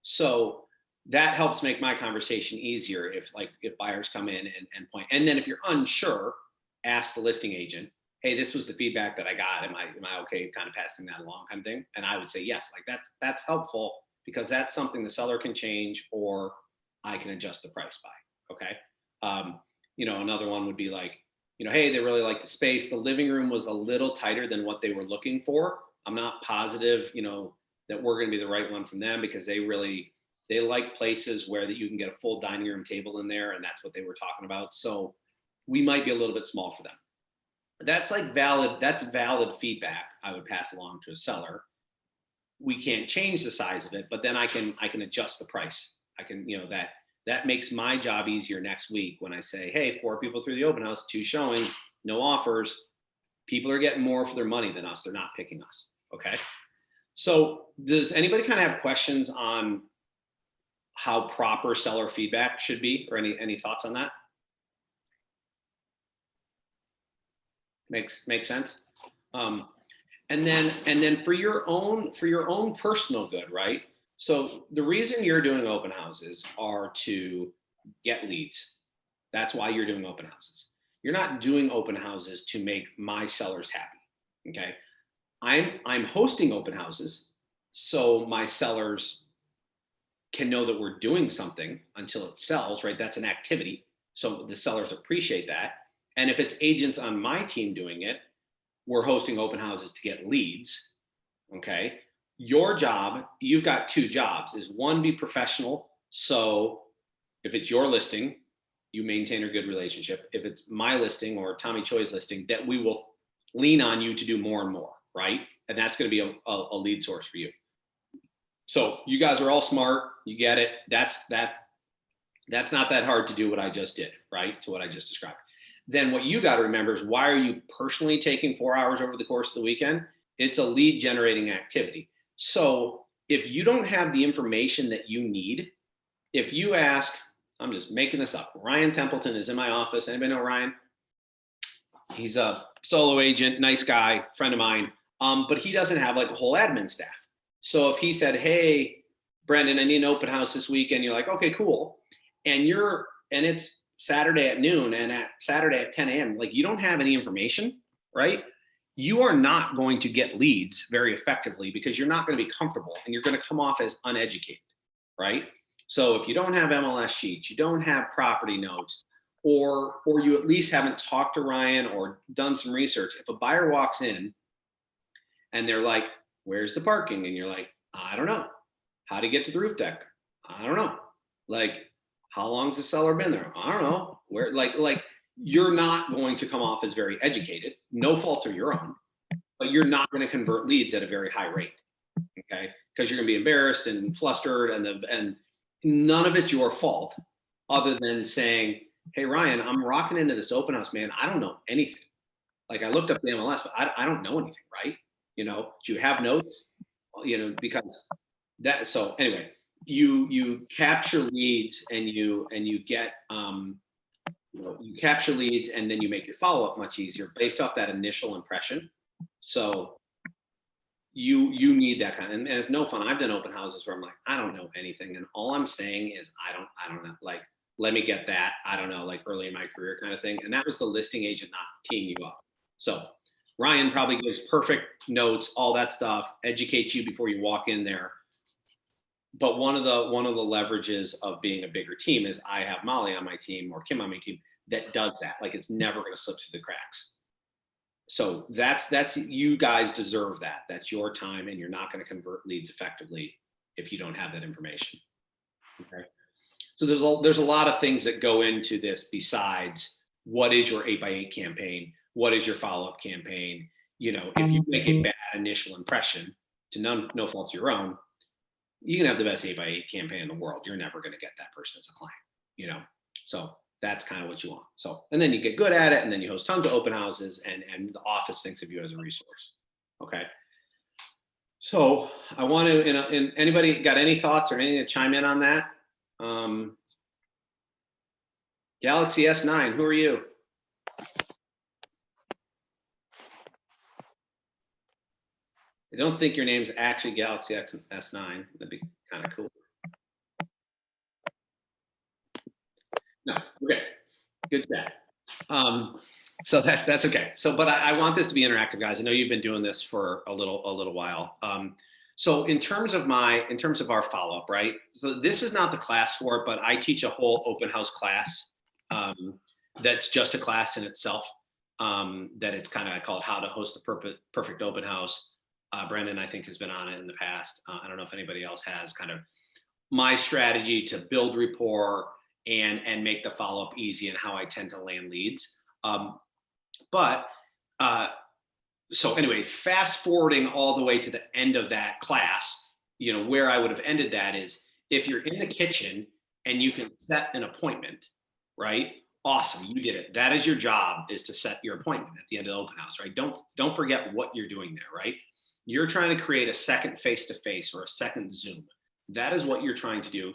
So that helps make my conversation easier if buyers come in and point. And then if you're unsure, ask the listing agent, hey, this was the feedback that I got. Am I okay kind of passing that along kind of thing? And I would say yes, like that's helpful because that's something the seller can change or I can adjust the price by, okay? You know, another one would be like, you know, hey, they really like the space. The living room was a little tighter than what they were looking for. I'm not positive, you know, that we're going to be the right one from them because they like places where that you can get a full dining room table in there. And that's what they were talking about. So we might be a little bit small for them. That's like valid feedback I would pass along to a seller. We can't change the size of it, but then I can adjust the price. I can, you know, that makes my job easier next week when I say, hey, 4 people through the open house, 2 showings, no offers. People are getting more for their money than us. They're not picking us. Okay. So does anybody kind of have questions on how proper seller feedback should be, or any thoughts on that? Makes sense. And then for your own personal good, right? So the reason you're doing open houses are to get leads. That's why you're doing open houses. You're not doing open houses to make my sellers happy. Okay. I'm hosting open houses so my sellers can know that we're doing something until it sells, right? That's an activity. So the sellers appreciate that. And if it's agents on my team doing it, we're hosting open houses to get leads. Okay. Your job, you've got 2 jobs, is one, be professional. So if it's your listing, you maintain a good relationship. If it's my listing or Tommy Choi's listing, that we will lean on you to do more and more, right? And that's going to be a lead source for you. So you guys are all smart. You get it. That's not that hard to do what I just did, right? To what I just described. Then what you got to remember is, why are you personally taking 4 hours over the course of the weekend? It's a lead generating activity. So if you don't have the information that you need, if you ask, I'm just making this up, Ryan Templeton is in my office. Anybody know Ryan? He's a solo agent, nice guy, friend of mine. But he doesn't have like a whole admin staff. So if he said, hey, Brendan, I need an open house this weekend, you're like, okay, cool. And it's Saturday at noon and at Saturday at 10 a.m. Like, you don't have any information, right? You are not going to get leads very effectively because you're not going to be comfortable and you're going to come off as uneducated, right? So if you don't have MLS sheets, you don't have property notes, or you at least haven't talked to Ryan or done some research. If a buyer walks in and they're like, where's the parking? And you're like, I don't know. How to get to the roof deck? I don't know. Like, how long's the seller been there? I don't know. Where, like you're not going to come off as very educated, no fault of your own, but you're not going to convert leads at a very high rate. Okay. Because you're going to be embarrassed and flustered, and none of it's your fault other than saying, hey, Ryan, I'm rocking into this open house, man. I don't know anything. Like, I looked up the MLS, but I don't know anything, right? You know, do you have notes? Well, you know, because that, so anyway, you capture leads and you get, you capture leads and then you make your follow-up much easier based off that initial impression. So you need that kind of, and it's no fun. I've done open houses where I'm like, I don't know anything. And all I'm saying is, I don't know, like, let me get that. I don't know, like early in my career kind of thing. And that was the listing agent not teeing you up. So Ryan probably gives perfect notes, all that stuff, educates you before you walk in there. But one of the leverages of being a bigger team is I have Molly on my team or Kim on my team that does that. Like, it's never going to slip through the cracks. So that's you guys deserve that. That's your time, and you're not going to convert leads effectively if you don't have that information. Okay. So there's a lot of things that go into this besides what is your 8x8 campaign, what is your follow-up campaign. You know, if you make a bad initial impression, to no fault of your own, you can have the best 8x8 campaign in the world. You're never going to get that person as a client, So that's kind of what you want. So, and then you get good at it, and then you host tons of open houses, and the office thinks of you as a resource. Okay. So I want to, anybody got any thoughts or anything to chime in on that? Galaxy S9, who are you? I don't think your name's actually Galaxy S9. That'd be kind of cool. No, okay, good chat. So that's okay. So, but I want this to be interactive, guys. I know you've been doing this for a little while. So in terms of our follow-up, right? So this is not the class for it, but I teach a whole open house class that's just a class in itself. That it's kind of, I call it How to Host the Perfect Open House. Brendan, I think, has been on it in the past. I don't know if anybody else has. Kind of my strategy to build rapport and make the follow-up easy, and how I tend to land leads. So anyway, fast forwarding all the way to the end of that class, where I would have ended that is, if you're in the kitchen and you can set an appointment, right? Awesome, you did it. That is your job, is to set your appointment at the end of the open house, right? Don't forget what you're doing there, right? You're trying to create a second face-to-face or a second Zoom. That is what you're trying to do.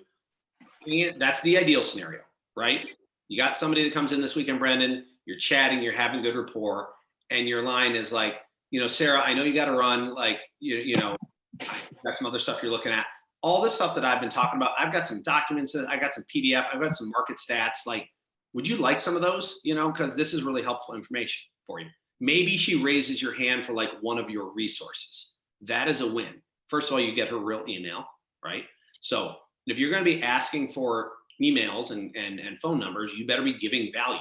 And that's the ideal scenario, right? You got somebody that comes in this weekend, Brendan, you're chatting, you're having good rapport, and your line is like, Sarah, I know you got to run, like, I got some other stuff you're looking at. All this stuff that I've been talking about, I've got some documents, I got some PDF, I've got some market stats. Like, would you like some of those? Because this is really helpful information for you. Maybe she raises your hand for like one of your resources. That is a win. First of all, you get her real email, right? So if you're going to be asking for emails and phone numbers, you better be giving value,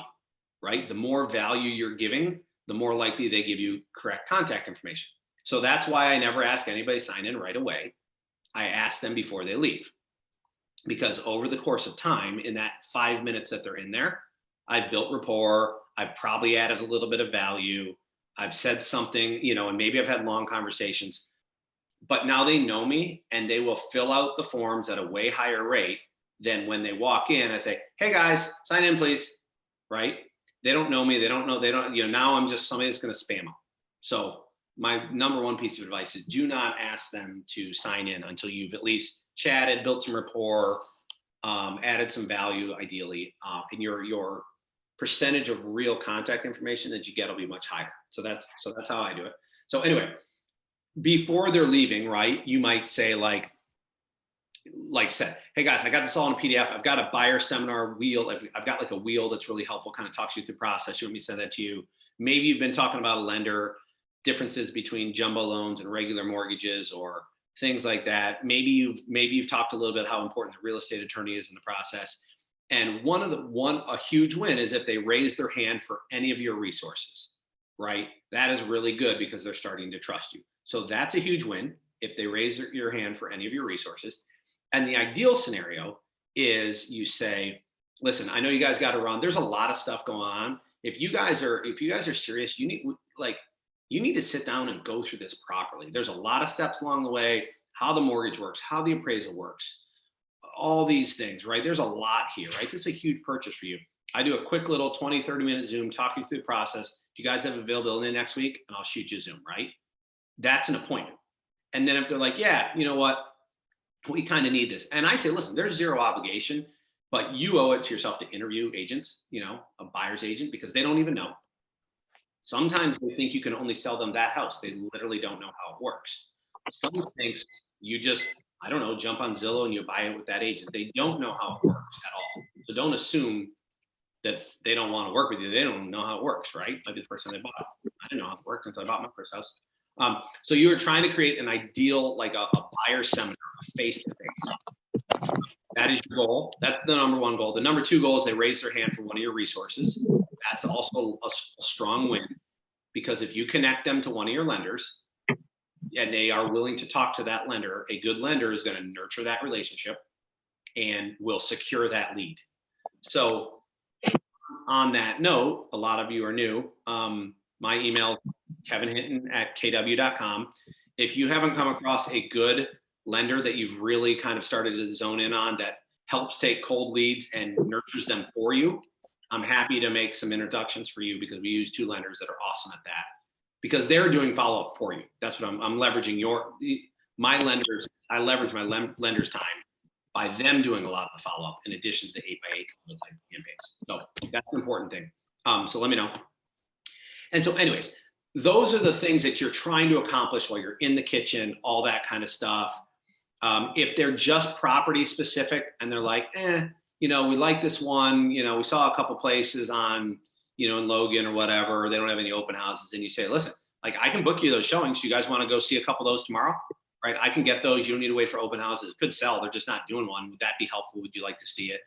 right? The more value you're giving, the more likely they give you correct contact information. So that's why I never ask anybody to sign in right away. I ask them before they leave, because over the course of time, in that 5 minutes that they're in there, I've built rapport. I've probably added a little bit of value. I've said something, and maybe I've had long conversations, but now they know me, and they will fill out the forms at a way higher rate than when they walk in. I say, hey guys, sign in, please. Right? They don't know me. Now I'm just somebody that's going to spam them. So my number one piece of advice is, do not ask them to sign in until you've at least chatted, built some rapport, added some value, ideally, and your percentage of real contact information that you get will be much higher. So that's how I do it. So anyway, before they're leaving, right, you might say like said, hey guys, I got this all in a PDF. I've got a buyer seminar wheel. I've got like a wheel that's really helpful, kind of talks you through the process. You want me to send that to you? Maybe you've been talking about a lender, differences between jumbo loans and regular mortgages, or things like that. Maybe you've talked a little bit how important the real estate attorney is in the process. And a huge win is if they raise their hand for any of your resources, right? That is really good, because they're starting to trust you. So that's a huge win if they raise your hand for any of your resources. And the ideal scenario is you say, listen, I know you guys got to run. There's a lot of stuff going on. If you guys are serious, you need to sit down and go through this properly. There's a lot of steps along the way, how the mortgage works, how the appraisal works, all these things, right? There's a lot here, right? This is a huge purchase for you. I do a quick little 20, 30-minute Zoom, talk you through the process. Do you guys have availability next week? And I'll shoot you a Zoom, right? That's an appointment. And then if they're like, yeah, you know what? We kind of need this. And I say, listen, there's zero obligation, but you owe it to yourself to interview agents, a buyer's agent, because they don't even know. Sometimes they think you can only sell them that house. They literally don't know how it works. Someone thinks you just, I don't know, jump on Zillow and you buy it with that agent. They don't know how it works at all. So don't assume that they don't want to work with you. They don't know how it works, right? Like the first time they bought it. I didn't know how it worked until I bought my first house. So you were trying to create an ideal, like a buyer seminar, face-to-face. That is your goal. That's the number one goal. The number two goal is they raise their hand for one of your resources. That's also a strong win, because if you connect them to one of your lenders and they are willing to talk to that lender, a good lender is going to nurture that relationship and will secure that lead. So on that note, a lot of you are new. My email, kevinhinton@kw.com. If you haven't come across a good lender that you've really kind of started to zone in on that helps take cold leads and nurtures them for you, I'm happy to make some introductions for you because we use 2 lenders that are awesome at that because they're doing follow-up for you. That's what I'm leveraging my lenders. I leverage my lenders' time by them doing a lot of the follow-up in addition to the 8x8 type campaigns. So that's an important thing. So let me know. And so anyways, those are the things that you're trying to accomplish while you're in the kitchen, all that kind of stuff. If they're just property specific and they're like, we like this one, we saw a couple places on, in Logan or whatever, they don't have any open houses. And you say, listen, like I can book you those showings. You guys want to go see a couple of those tomorrow? Right? I can get those. You don't need to wait for open houses. It could sell. They're just not doing one. Would that be helpful? Would you like to see it?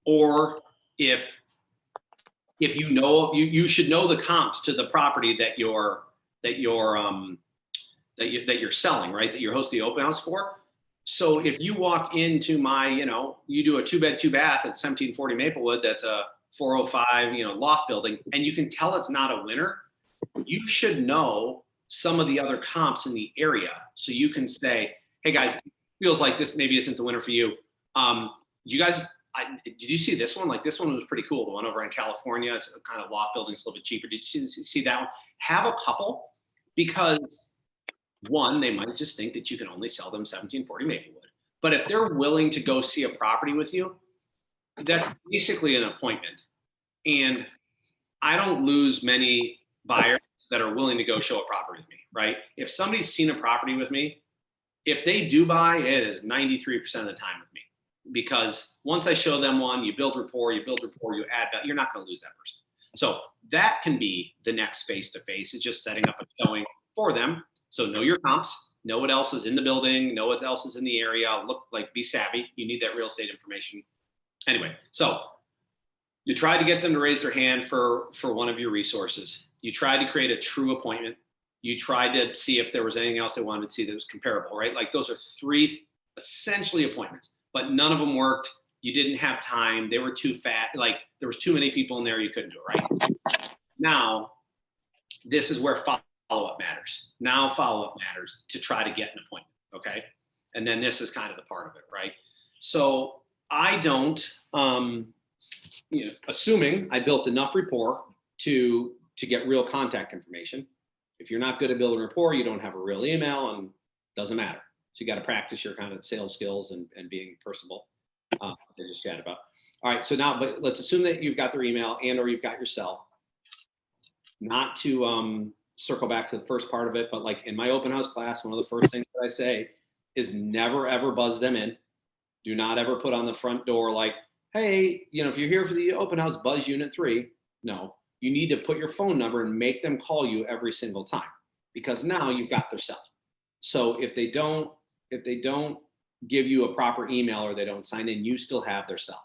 Or if you should know the comps to the property that you're selling, right? That you're hosting the open house for. So if you walk into my, you do a 2-bed, 2-bath at 1740 Maplewood, that's a 405, loft building, and you can tell it's not a winner, you should know some of the other comps in the area. So you can say, hey guys, feels like this maybe isn't the winner for you. Did you see this one? Like this one was pretty cool. The one over in California, it's a kind of loft building, it's a little bit cheaper. Did you see that one? Have a couple because one, they might just think that you can only sell them 1740 Maplewood. But if they're willing to go see a property with you, that's basically an appointment. And I don't lose many buyers that are willing to go show a property with me, right? If somebody's seen a property with me, if they do buy, it is 93% of the time with me. Because once I show them one, you build rapport, you add that, you're not going to lose that person. So that can be the next face-to-face, is just setting up a showing for them. So know your comps, know what else is in the building, know what else is in the area, be savvy. You need that real estate information. Anyway, so you try to get them to raise their hand for one of your resources. You try to create a true appointment. You try to see if there was anything else they wanted to see that was comparable, right? Like those are 3 essentially appointments, but none of them worked. You didn't have time. They were too fat. Like there was too many people in there. You couldn't do it, right? Now, this is where follow-up matters. Now follow-up matters to try to get an appointment, okay? And then this is kind of the part of it, right? So I don't, assuming I built enough rapport to get real contact information. If you're not good at building rapport, you don't have a real email, and it doesn't matter. So you got to practice your kind of sales skills and being personable. They just chat about. All right, so now, but let's assume that you've got their email and or you've got your cell. Not to circle back to the first part of it, but like in my open house class, one of the first things that I say is never ever buzz them in. Do not ever put on the front door like, hey, if you're here for the open house, buzz unit 3. No, you need to put your phone number and make them call you every single time, because now you've got their cell. So if they don't give you a proper email or they don't sign in, you still have their cell.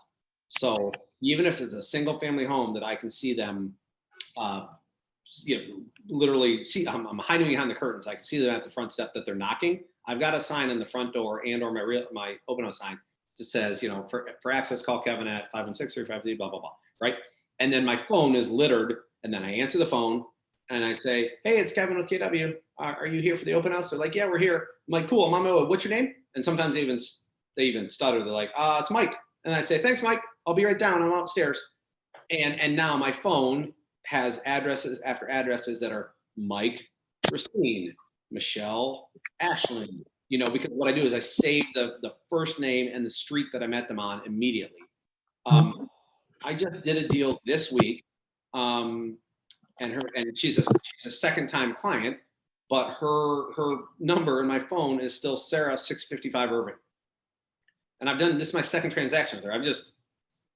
So even if it's a single family home that I can see them, literally see, I'm hiding behind the curtains. I can see them at the front step that they're knocking. I've got a sign in the front door and or my open house sign that says, for access, call Kevin at 516-353, blah, blah, blah, right? And then my phone is littered, and then I answer the phone and I say, hey, it's Kevin with KW. Are you here for the open house? They're like, yeah, we're here. I'm like, cool, I'm on my way. What's your name? And sometimes they even stutter. They're like, it's Mike. And I say, thanks, Mike. I'll be right down. I'm upstairs. And now my phone has addresses after addresses that are Mike, Racine, Michelle, Ashland, because what I do is I save the first name and the street that I met them on immediately. I just did a deal this week, and she's a second time client, but her number in my phone is still Sarah 655 Irving. And I've done this is my second transaction with her. I've just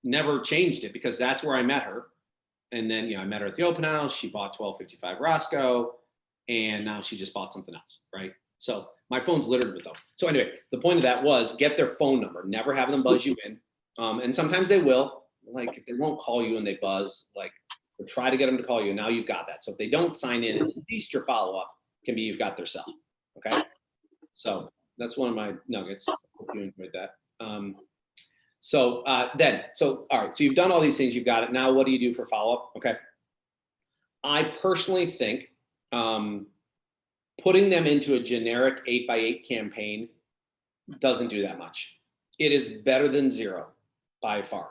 never changed it because that's where I met her. And then, I met her at the open house. She bought 1255 Roscoe, and now she just bought something else, right? So my phone's littered with them. So anyway, the point of that was get their phone number. Never have them buzz you in. And sometimes they will. Like if they won't call you and they buzz, or try to get them to call you. Now you've got that. So if they don't sign in, at least your follow-up can be you've got their cell. Okay. So that's one of my nuggets. Hope you enjoyed that. All right. So you've done all these things. You've got it. Now what do you do for follow-up? Okay. I personally think putting them into a generic 8x8 campaign doesn't do that much. It is better than zero by far.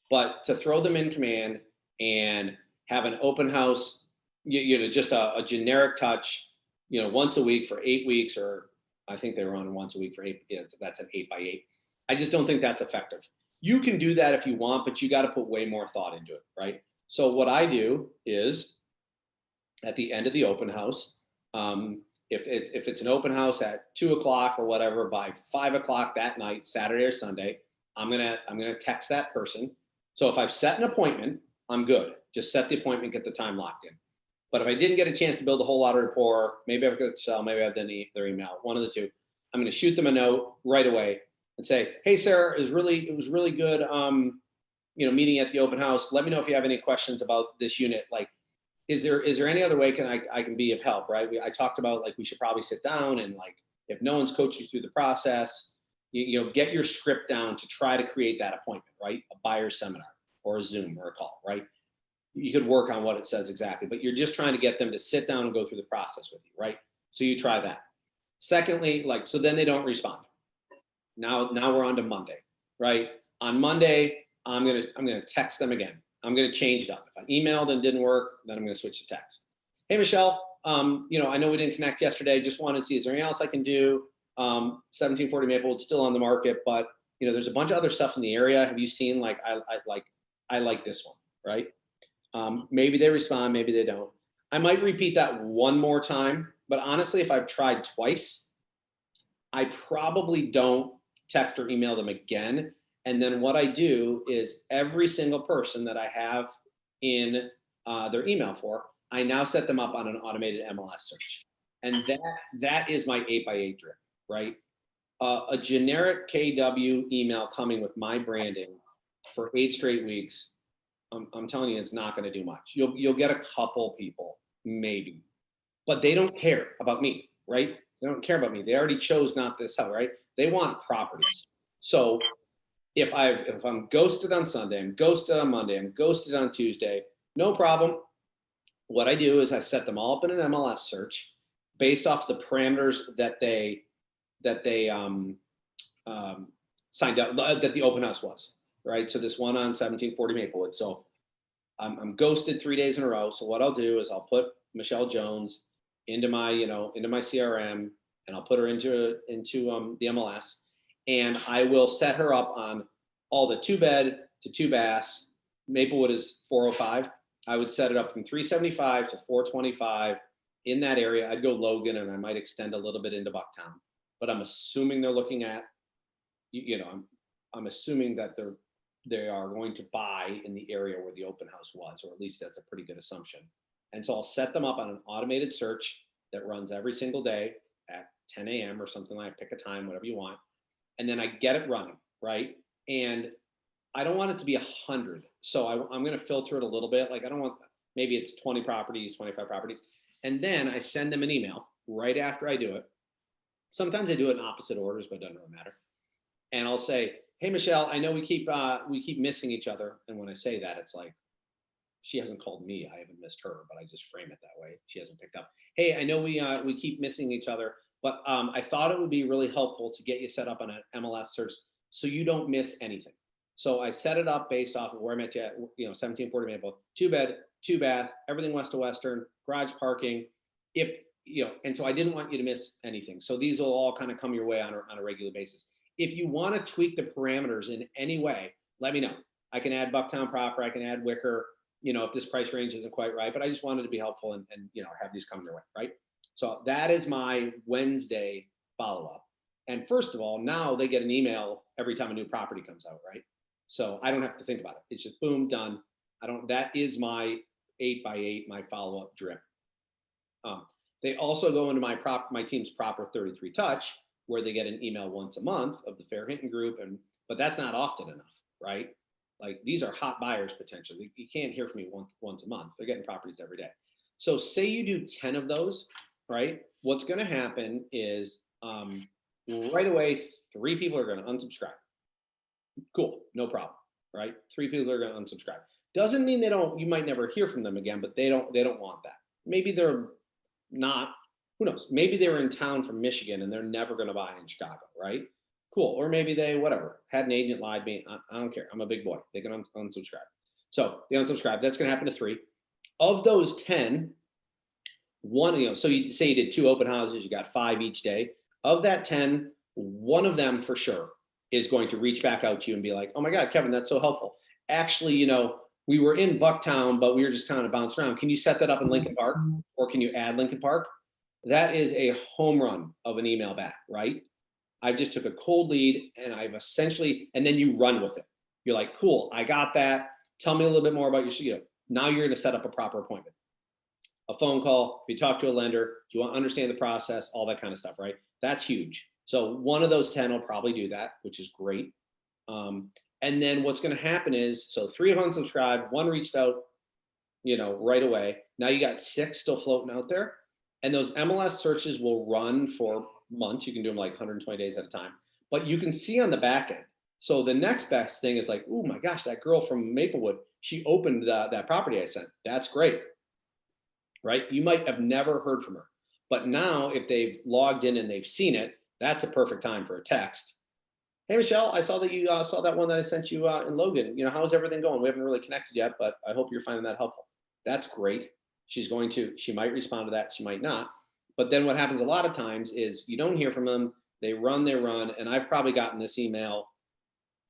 But to throw them in command and have an open house, just a generic touch, once a week for 8 weeks, or I think they were on once a week for 8. Yeah, that's an 8x8. I just don't think that's effective. You can do that if you want, but you got to put way more thought into it, right? So what I do is at the end of the open house, if it's an open house at 2 o'clock or whatever, by 5 o'clock that night, Saturday or Sunday, I'm gonna text that person. So if I've set an appointment, I'm good. Just set the appointment, get the time locked in. But if I didn't get a chance to build a whole lot of rapport, maybe I've got to sell, maybe I have their email, one of the two. I'm going to shoot them a note right away and say, "Hey, Sarah, it was really good. Meeting at the open house. Let me know if you have any questions about this unit. Like, is there any other way I can be of help?" Right? I talked about, like, we should probably sit down and, like, if no one's coached you through the process, get your script down to try to create that appointment, right? A buyer seminar or a Zoom or a call, right? You could work on what it says exactly, but you're just trying to get them to sit down and go through the process with you, right? So you try that. Secondly, so then they don't respond. Now we're on to Monday, right? On Monday, I'm gonna text them again. I'm gonna change it up. If I emailed and didn't work, then I'm gonna switch to text. "Hey, Michelle, I know we didn't connect yesterday. Just wanted to see, is there anything else I can do? 1740 Maplewood's still on the market, but there's a bunch of other stuff in the area. Have you seen, like, I like this one, right?" Maybe they respond, maybe they don't. I might repeat that one more time, but honestly, if I've tried twice, I probably don't text or email them again. And then what I do is every single person that I have in their email for, I now set them up on an automated MLS search. And that is my 8x8 drip, right? A generic KW email coming with my branding for 8 straight weeks, I'm telling you, it's not going to do much. You'll get a couple people, maybe, but they don't care about me, right? They don't care about me. They already chose not to sell, right? They want properties. So if I'm ghosted on Sunday, I'm ghosted on Monday, I'm ghosted on Tuesday, no problem. What I do is I set them all up in an MLS search based off the parameters that they signed up, that the open house was. Right. So this one on 1740 Maplewood. So I'm ghosted 3 days in a row. So what I'll do is I'll put Michelle Jones into my CRM, and I'll put her into the MLS, and I will set her up on all the 2-bed to 2 baths. Maplewood is 405. I would set it up from 375 to 425 in that area. I'd go Logan, and I might extend a little bit into Bucktown, but I'm assuming they're looking at, I'm assuming that they are going to buy in the area where the open house was, or at least that's a pretty good assumption. And so I'll set them up on an automated search that runs every single day at 10 a.m. or something like, pick a time, whatever you want. And then I get it running, right? And I don't want it to be 100. So I'm going to filter it a little bit. Like, I don't want, maybe it's 20 properties, 25 properties. And then I send them an email right after I do it. Sometimes I do it in opposite orders, but it doesn't really matter. And I'll say, "Hey, Michelle, I know we keep missing each other." And when I say that, it's like, she hasn't called me. I haven't missed her, but I just frame it that way. She hasn't picked up. "Hey, I know we keep missing each other, but I thought it would be really helpful to get you set up on an MLS search so you don't miss anything." So I set it up based off of where I'm at, 1740 Maple, 2-bed, 2 bath, everything west to western, garage parking. And so I didn't want you to miss anything. So these will all kind of come your way on a regular basis. If you want to tweak the parameters in any way, let me know. I can add Bucktown proper, I can add Wicker, if this price range isn't quite right, but I just wanted to be helpful and have these come your way, right? So that is my Wednesday follow-up. And first of all, now they get an email every time a new property comes out, right? So I don't have to think about it. It's just boom, done. That is my 8x8, my follow-up drip. They also go into my team's proper 33 touch, where they get an email once a month of the Fair Hinton group, but that's not often enough, right? Like, these are hot buyers potentially. You can't hear from me once a month. They're getting properties every day. So say you do 10 of those, right? What's going to happen is right away, 3 people are going to unsubscribe. Cool, no problem, right? 3 people are going to unsubscribe. Doesn't mean you might never hear from them again, but they don't want that. Maybe they're not, who knows? Maybe they were in town from Michigan and they're never going to buy in Chicago, right? Cool. Or maybe they, whatever, had an agent lied me. I don't care. I'm a big boy. They can unsubscribe. So they unsubscribe. That's going to happen to 3. Of those 10, one, so you say you did 2 open houses, you got 5 each day. Of that 10, one of them for sure is going to reach back out to you and be like, oh my God, Kevin, that's so helpful. Actually, we were in Bucktown, but we were just kind of bouncing around. Can you set that up in Lincoln Park? Or can you add Lincoln Park? That is a home run of an email back, right? I just took a cold lead and I've essentially, and then you run with it. You're like, cool, I got that. Tell me a little bit more about your studio. Now you're going to set up a proper appointment, a phone call. If you talk to a lender, do you want to understand the process, all that kind of stuff, right? That's huge. So one of those 10 will probably do that, which is great. And then what's going to happen is, so 3 have unsubscribed, 1 reached out, right away. Now you got 6 still floating out there. And those MLS searches will run for months. You can do them like 120 days at a time, but you can see on the back end. So the next best thing is like, oh my gosh, that girl from Maplewood, she opened that property I sent. That's great, right? You might have never heard from her, but now if they've logged in and they've seen it, that's a perfect time for a text. Hey, Michelle, I saw that you saw that one that I sent you in Logan. How's everything going? We haven't really connected yet, but I hope you're finding that helpful. That's great. She might respond to that. She might not. But then what happens a lot of times is you don't hear from them. They run. And I've probably gotten this email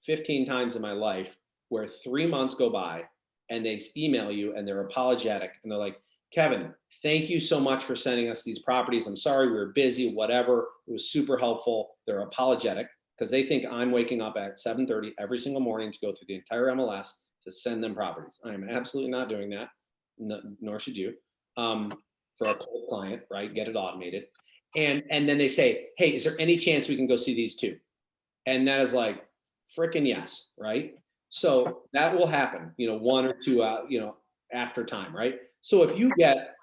15 times in my life where 3 months go by and they email you and they're apologetic. And they're like, Kevin, thank you so much for sending us these properties. I'm sorry, we were busy, whatever. It was super helpful. They're apologetic because they think I'm waking up at 7:30 every single morning to go through the entire MLS to send them properties. I am absolutely not doing that, nor should you. For a cold client, right? Get it automated. And then they say, hey, is there any chance we can go see these 2? And that is like, freaking yes, right? So that will happen, 1 or 2, after time, right? So if you get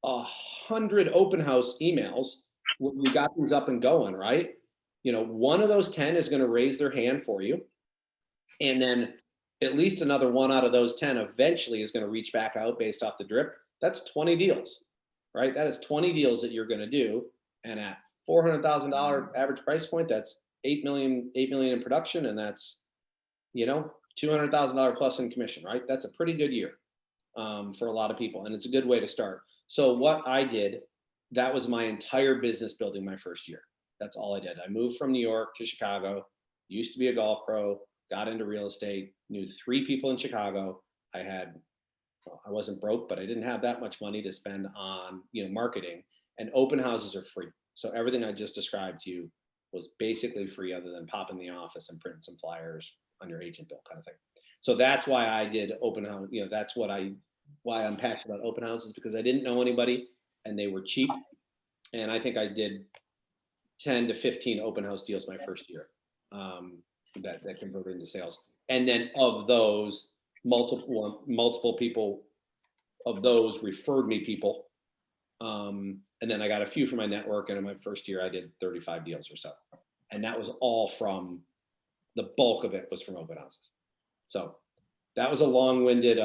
100 open house emails, you got these up and going, right? One of those 10 is going to raise their hand for you. And then at least another 1 out of those 10 eventually is going to reach back out based off the drip. That's 20 deals, right? That is 20 deals that you're going to do. And at $400,000 average price point, that's 8 million in production. And that's, $200,000 plus in commission, right? That's a pretty good year for a lot of people. And it's a good way to start. So what I did, that was my entire business building my first year. That's all I did. I moved from New York to Chicago, used to be a golf pro, got into real estate, knew 3 people in Chicago. I wasn't broke, but I didn't have that much money to spend on, marketing, and open houses are free. So everything I just described to you was basically free other than pop in the office and print some flyers on your agent bill kind of thing. So that's why I did open house. That's why I'm passionate about open houses, because I didn't know anybody and they were cheap. And I think I did 10 to 15 open house deals my first year that converted into sales. And then of those, multiple people of those referred me people. And then I got a few from my network. And in my first year, I did 35 deals or so. And that was all from, the bulk of it was from open houses. So that was a long-winded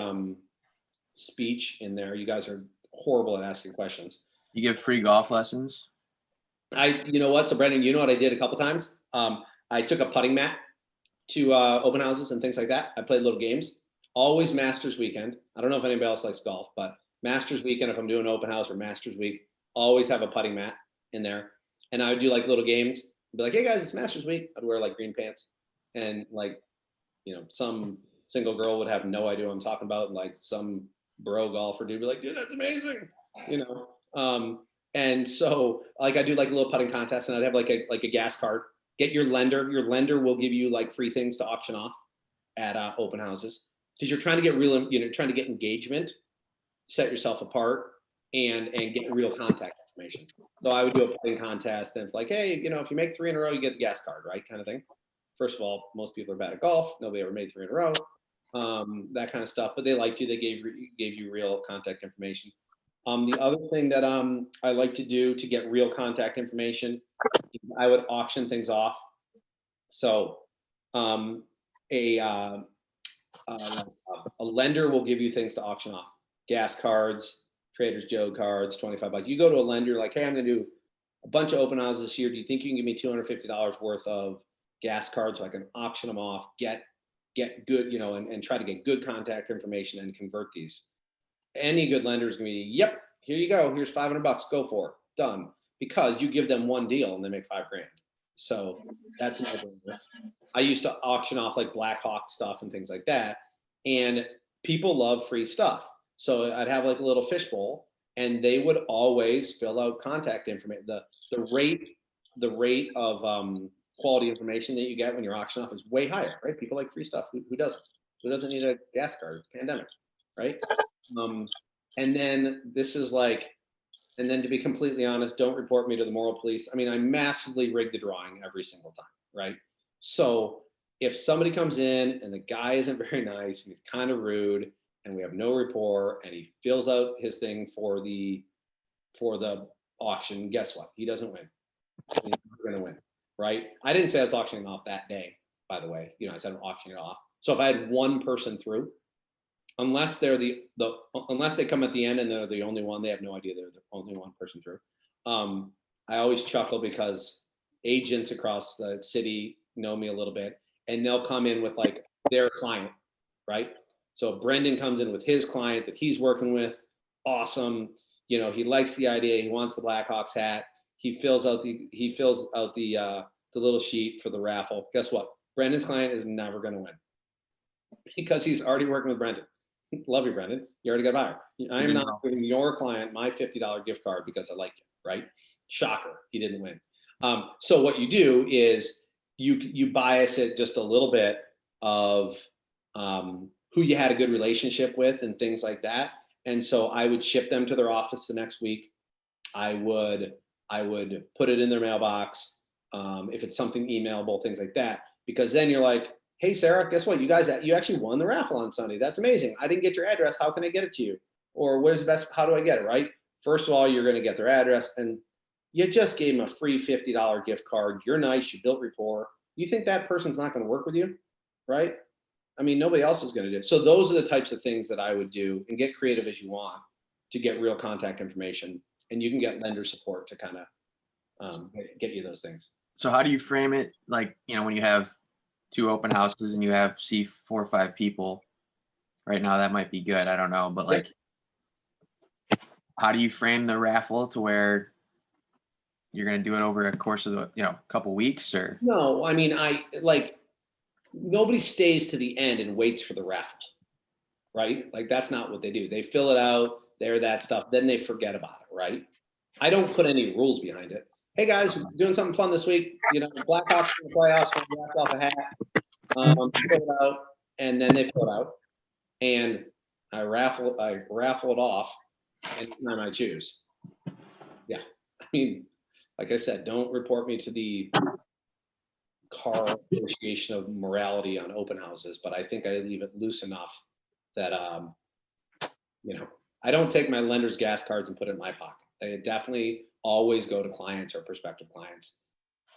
speech in there. You guys are horrible at asking questions. You give free golf lessons? You know what? So Brendan, you know what I did a couple times? I took a putting mat to open houses and things like that. I played little games. Always Masters weekend. I don't know if anybody else likes golf, but Masters weekend, if I'm doing open house or Masters week, always have a putting mat in there. And I would do like little games. I'd be like, hey guys, it's Masters week. I'd wear like green pants. And like, some single girl would have no idea what I'm talking about. And like some bro golfer dude would be like, dude, that's amazing. And so like I do like a little putting contest, and I'd have like a gas card. Get your lender. Your lender will give you like free things to auction off at open houses, because you're trying to get real, trying to get engagement, set yourself apart, and get real contact information. So I would do a putting contest, and it's like, hey, if you make 3 in a row, you get the gas card, right? Kind of thing. First of all, most people are bad at golf. Nobody ever made 3 in a row. That kind of stuff. But they liked you. They gave you real contact information. The other thing that I like to do to get real contact information, I would auction things off. So a lender will give you things to auction off. Gas cards, Trader's Joe cards, $25. You go to a lender like, hey, I'm going to do a bunch of open houses this year. Do you think you can give me $250 worth of gas cards so I can auction them off, get good, and try to get good contact information and convert these. Any good lender is going to be, yep, here you go. Here's $500. Go for it. Done. Because you give them one deal and they make $5,000. So that's a no-brainer. I used to auction off like Black Hawk stuff and things like that. And people love free stuff. So I'd have like a little fishbowl and they would always fill out contact information. The rate of quality information that you get when you're auctioning off is way higher, right? People like free stuff. Who doesn't? Who doesn't need a gas card? It's a pandemic, right? And then this is like, and then to be completely honest, don't report me to the moral police. I mean, I massively rig the drawing every single time, right? So if somebody comes in and the guy isn't very nice and he's kind of rude and we have no rapport and he fills out his thing for the auction, guess what? He doesn't win. He's not going to win, right? I didn't say I was auctioning off that day, by the way. I said I'm auctioning it off. So if I had one person through, unless they're unless they come at the end and they're the only one, they have no idea they're the only one person through. I always chuckle because agents across the city know me a little bit and they'll come in with like their client, right? So Brendan comes in with his client that he's working with. Awesome. He likes the idea. He wants the Blackhawks hat. He fills out the little sheet for the raffle. Guess what? Brendan's client is never going to win because he's already working with Brendan. Love you, Brendan. You already got a buyer. I am not giving your client my $50 gift card because I like you, right? Shocker, he didn't win. So what you do is you bias it just a little bit of who you had a good relationship with and things like that. And so I would ship them to their office the next week. I would put it in their mailbox. If it's something emailable, things like that, because then you're like, hey, Sarah, guess what? You actually won the raffle on Sunday. That's amazing. I didn't get your address. How can I get it to you? Or where's the best? How do I get it? Right. First of all, you're going to get their address and you just gave them a free $50 gift card. You're nice. You built rapport. You think that person's not going to work with you? Right. I mean, nobody else is going to do it. So those are the types of things that I would do and get creative as you want to get real contact information. And you can get lender support to kind of get you those things. So how do you frame it? Like, when you have 2 open houses and you have 4 or 5 people right now, that might be good. I don't know. But like, how do you frame the raffle to where you're going to do it over a course of a couple weeks or? No, I mean, nobody stays to the end and waits for the raffle, right? Like that's not what they do. They fill it out, that stuff, then they forget about it, right? I don't put any rules behind it. Hey guys, we're doing something fun this week. Blackhawks in the playoffs, we wrapped off a hat, fill it out, and then they fill it out, and I raffle it off anytime I choose. Yeah, I mean, like I said, don't report me to the car association of morality on open houses, but I think I leave it loose enough that I don't take my lender's gas cards and put it in my pocket. They definitely always go to clients or prospective clients,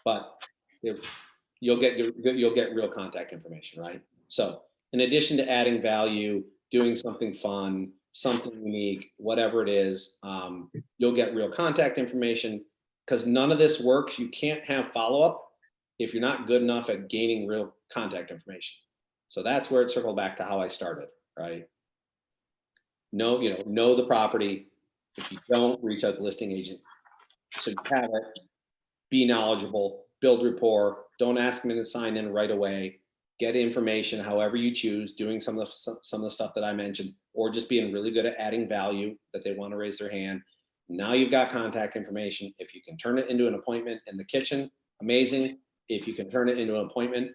but you'll get real contact information, right? So in addition to adding value, doing something fun, something unique, whatever it is, you'll get real contact information because none of this works. You can't have follow-up if you're not good enough at gaining real contact information. So that's where it circled back to how I started, right? Know the property. If you don't, reach out to the listing agent. So you have it, be knowledgeable, build rapport. Don't ask them to sign in right away. Get information however you choose, doing some of the stuff that I mentioned, or just being really good at adding value that they want to raise their hand. Now you've got contact information. If you can turn it into an appointment in the kitchen, amazing. If you can turn it into an appointment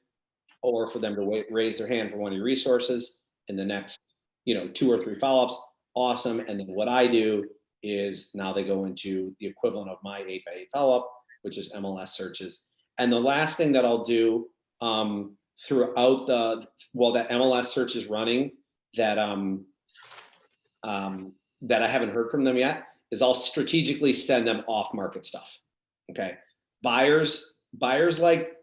or for them to raise their hand for one of your resources in the next 2 or 3 follow-ups, awesome. And then what I do is now they go into the equivalent of my 8x8 follow-up, which is MLS searches. And the last thing that I'll do throughout that MLS search is running that that I haven't heard from them yet is I'll strategically send them off-market stuff. Okay, buyers like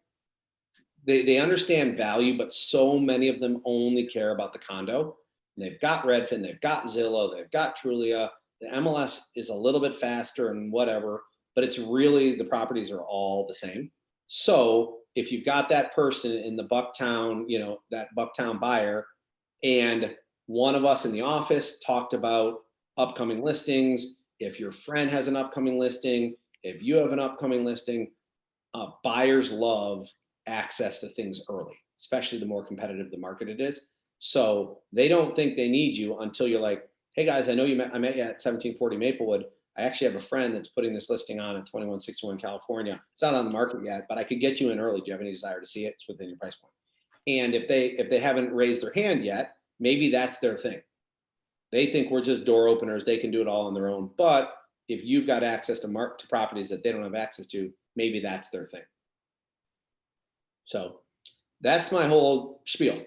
they understand value, but so many of them only care about the condo. And they've got Redfin, they've got Zillow, they've got Trulia. The MLS is a little bit faster and whatever, but it's really the properties are all the same. So if you've got that person in the Bucktown, that Bucktown buyer, and one of us in the office talked about upcoming listings, if your friend has an upcoming listing, if you have an upcoming listing, buyers love access to things early, especially the more competitive the market it is. So they don't think they need you until you're like, hey guys, I know I met you at 1740 Maplewood. I actually have a friend that's putting this listing on at 2161 California. It's not on the market yet, but I could get you in early. Do you have any desire to see it? It's within your price point. And if they haven't raised their hand yet, maybe that's their thing. They think we're just door openers. They can do it all on their own. But if you've got access to properties that they don't have access to, maybe that's their thing. So that's my whole spiel.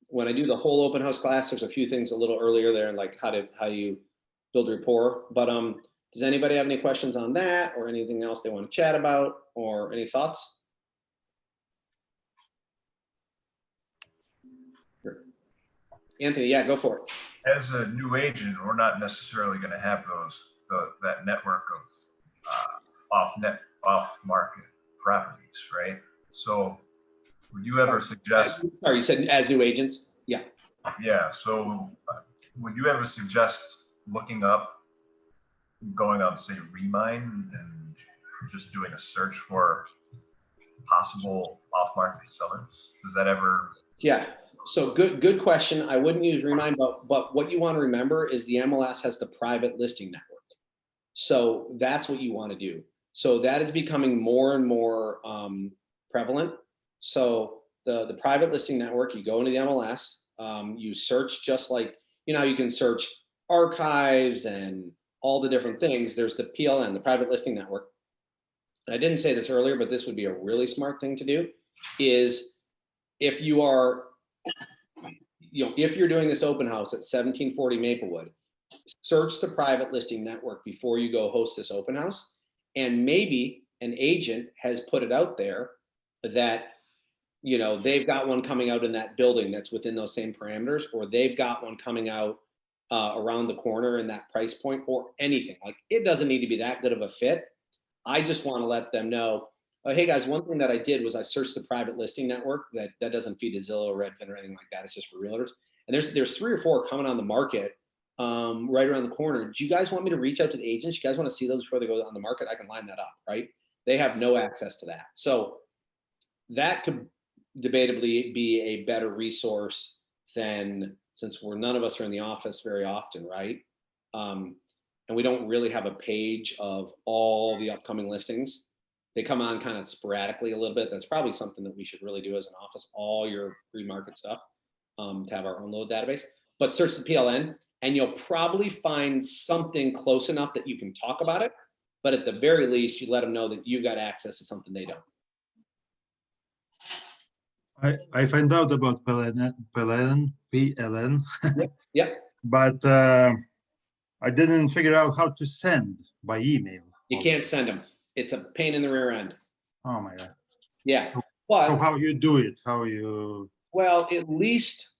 When I do the whole open house class, there's a few things a little earlier there, like how you build rapport. But does anybody have any questions on that or anything else they want to chat about or any thoughts? Sure. Anthony, yeah, go for it. As a new agent, we're not necessarily going to have that network of off-market properties, right? So would you ever suggest? Sorry, you said as new agents? Yeah. Yeah. So would you ever suggest looking up, going on, say, Remine and just doing a search for possible off-market sellers? Does that ever? Yeah. So good question. I wouldn't use Remine, but what you want to remember is the MLS has the private listing network. So that's what you want to do. So that is becoming more and more prevalent. So the private listing network, you go into the MLS, you search just like, how you can search archives and all the different things. There's the PLN, the private listing network. I didn't say this earlier, but this would be a really smart thing to do, is if you are, if you're doing this open house at 1740 Maplewood, search the private listing network before you go host this open house. And maybe an agent has put it out there that, they've got one coming out in that building that's within those same parameters, or they've got one coming out around the corner in that price point, or anything. Like, it doesn't need to be that good of a fit. I just want to let them know, hey guys, one thing that I did was I searched the private listing network that doesn't feed to Zillow, Redfin, or anything like that. It's just for realtors. And there's 3 or 4 coming on the market right around the corner. Do you guys want me to reach out to the agents? You guys want to see those before they go on the market? I can line that up, right? They have no access to that. So that could debatably be a better resource than, since none of us are in the office very often, right? And we don't really have a page of all the upcoming listings. They come on kind of sporadically a little bit. That's probably something that we should really do as an office, all your pre-market stuff, to have our own little database. But search the PLN and you'll probably find something close enough that you can talk about it. But at the very least, you let them know that you've got access to something they don't. I find out about PLN. Yeah. But I didn't figure out how to send by email. You can't send them. It's a pain in the rear end. Oh my God. Yeah. So But how you do it? How you? well, at least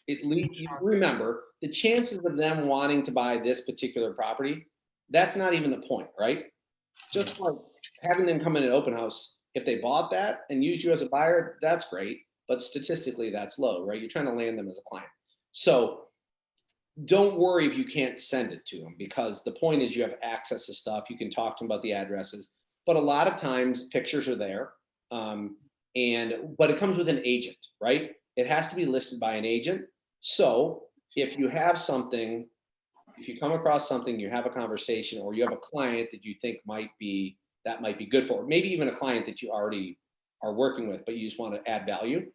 you remember the chances of them wanting to buy this particular property, that's not even the point, right? Just like having them come in an open house, if they bought that and used you as a buyer, that's great. But statistically, that's low, right? You're trying to land them as a client. So don't worry if you can't send it to them, because the point is you have access to stuff. You can talk to them about the addresses, but a lot of times pictures are there. But it comes with an agent, right? It has to be listed by an agent. So if you have something, if you come across something, you have a conversation, or you have a client that you think might be good for, maybe even a client that you already are working with, but you just want to add value,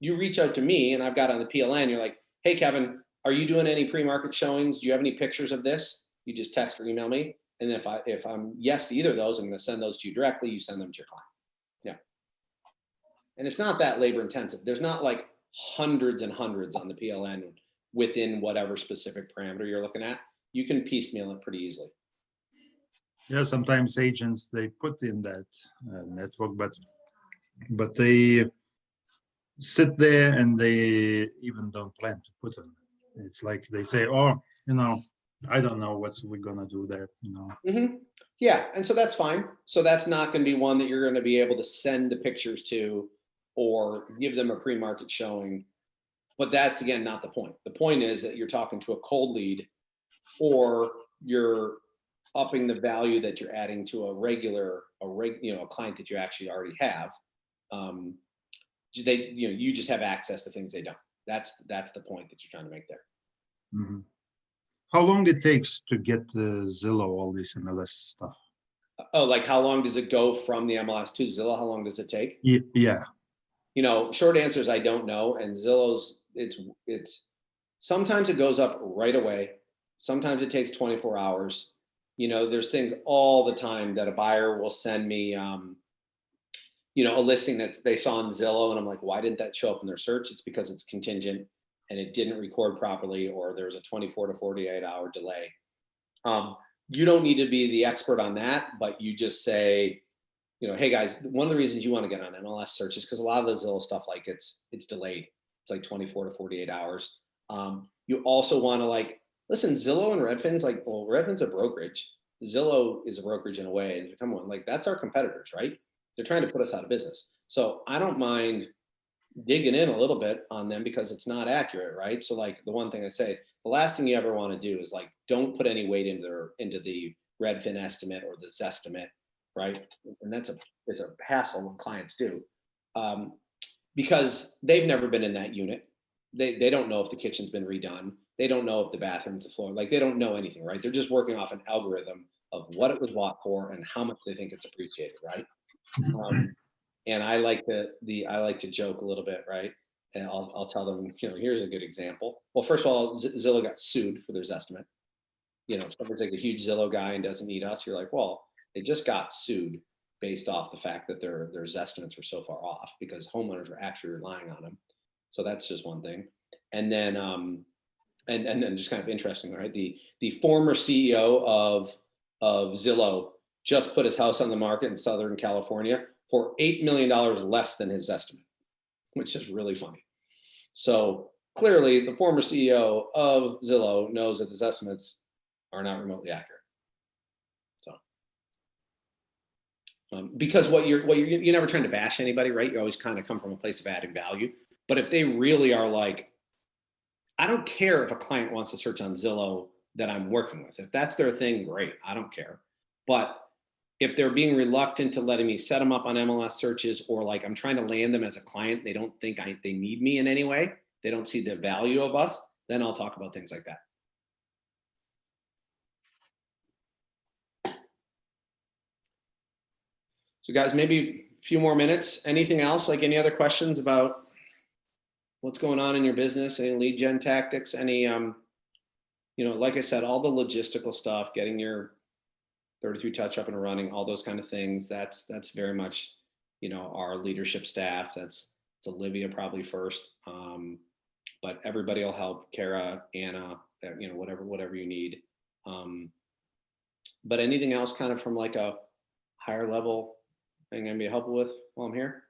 you reach out to me, and I've got on the PLN, you're like, hey, Kevin, are you doing any pre-market showings? Do you have any pictures of this? You just text or email me. And if I'm yes to either of those, I'm going to send those to you directly. You send them to your client. Yeah. And it's not that labor intensive. There's not like hundreds and hundreds on the PLN within whatever specific parameter you're looking at. You can piecemeal it pretty easily. Yeah, sometimes agents, they put in that network, but they sit there and they even don't plan to put them. It's like they say, oh, I don't know we're gonna do that, Mm-hmm. Yeah, and so that's fine. So that's not going to be one that you're going to be able to send the pictures to or give them a pre-market showing. But that's again not the point. The point is that you're talking to a cold lead, or you're upping the value that you're adding to a client that you actually already have. You just have access to things they don't. That's the point that you're trying to make there. Mhm. How long it takes to get Zillow, all this MLS stuff? Oh, like how long does it go from the MLS to Zillow? How long does it take? Yeah. Short answer is I don't know. And Zillow's, it's sometimes it goes up right away. Sometimes it takes 24 hours. There's things all the time that a buyer will send me, a listing that they saw on Zillow, and I'm like, why didn't that show up in their search? It's because it's contingent and it didn't record properly, or there's a 24 to 48 hour delay. You don't need to be the expert on that, but you just say, hey guys, one of the reasons you want to get on MLS search is because a lot of the Zillow stuff, like it's delayed. It's like 24 to 48 hours. You also want to listen, Zillow and Redfin's Redfin's a brokerage. Zillow is a brokerage in a way. Come on, that's our competitors, right? They're trying to put us out of business. So I don't mind digging in a little bit on them because it's not accurate, right? So the one thing I say, the last thing you ever want to do is don't put any weight into the Redfin estimate or the Zestimate, right? And it's a hassle when clients do, because they've never been in that unit. They don't know if the kitchen's been redone. They don't know if the bathroom's the floor. They don't know anything, right? They're just working off an algorithm of what it was bought for and how much they think it's appreciated, right? And I like to joke a little bit, right? And I'll tell them, here's a good example. Well, first of all, Zillow got sued for their estimate. If somebody's like a huge Zillow guy and doesn't need us, you're like, well, they just got sued based off the fact that their estimates were so far off because homeowners were actually relying on them. So that's just one thing. And then and then just kind of interesting, right? The former CEO of Zillow just put his house on the market in Southern California for $8 million less than his estimate, which is really funny. So clearly the former CEO of Zillow knows that his estimates are not remotely accurate. So because you're never trying to bash anybody, right? You always kind of come from a place of adding value. But if they really are I don't care if a client wants to search on Zillow that I'm working with. If that's their thing, great. I don't care. But if they're being reluctant to letting me set them up on MLS searches, or I'm trying to land them as a client, they don't think they need me in any way, they don't see the value of us, then I'll talk about things like that. So guys, maybe a few more minutes. Anything else? Any other questions about what's going on in your business? Any lead gen tactics? Any, like I said, all the logistical stuff, getting your 33 touch up and running, all those kind of things. That's very much, our leadership staff. It's Olivia probably first, but everybody will help. Kara, Anna, whatever you need. But anything else kind of from a higher level thing I can be helpful with while I'm here?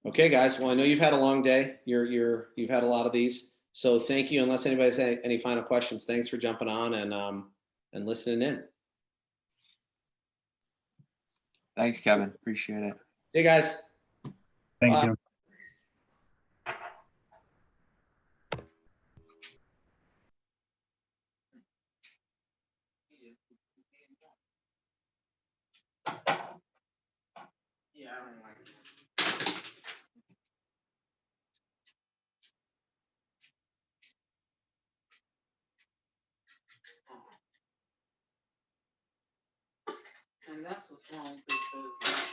Okay, guys. Well, I know you've had a long day. You've had a lot of these. So thank you. Unless anybody has any final questions, thanks for jumping on and listening in. Thanks, Kevin. Appreciate it. See you guys. Thank Bye. you. Yeah, I don't like it. And that's what's wrong with this business.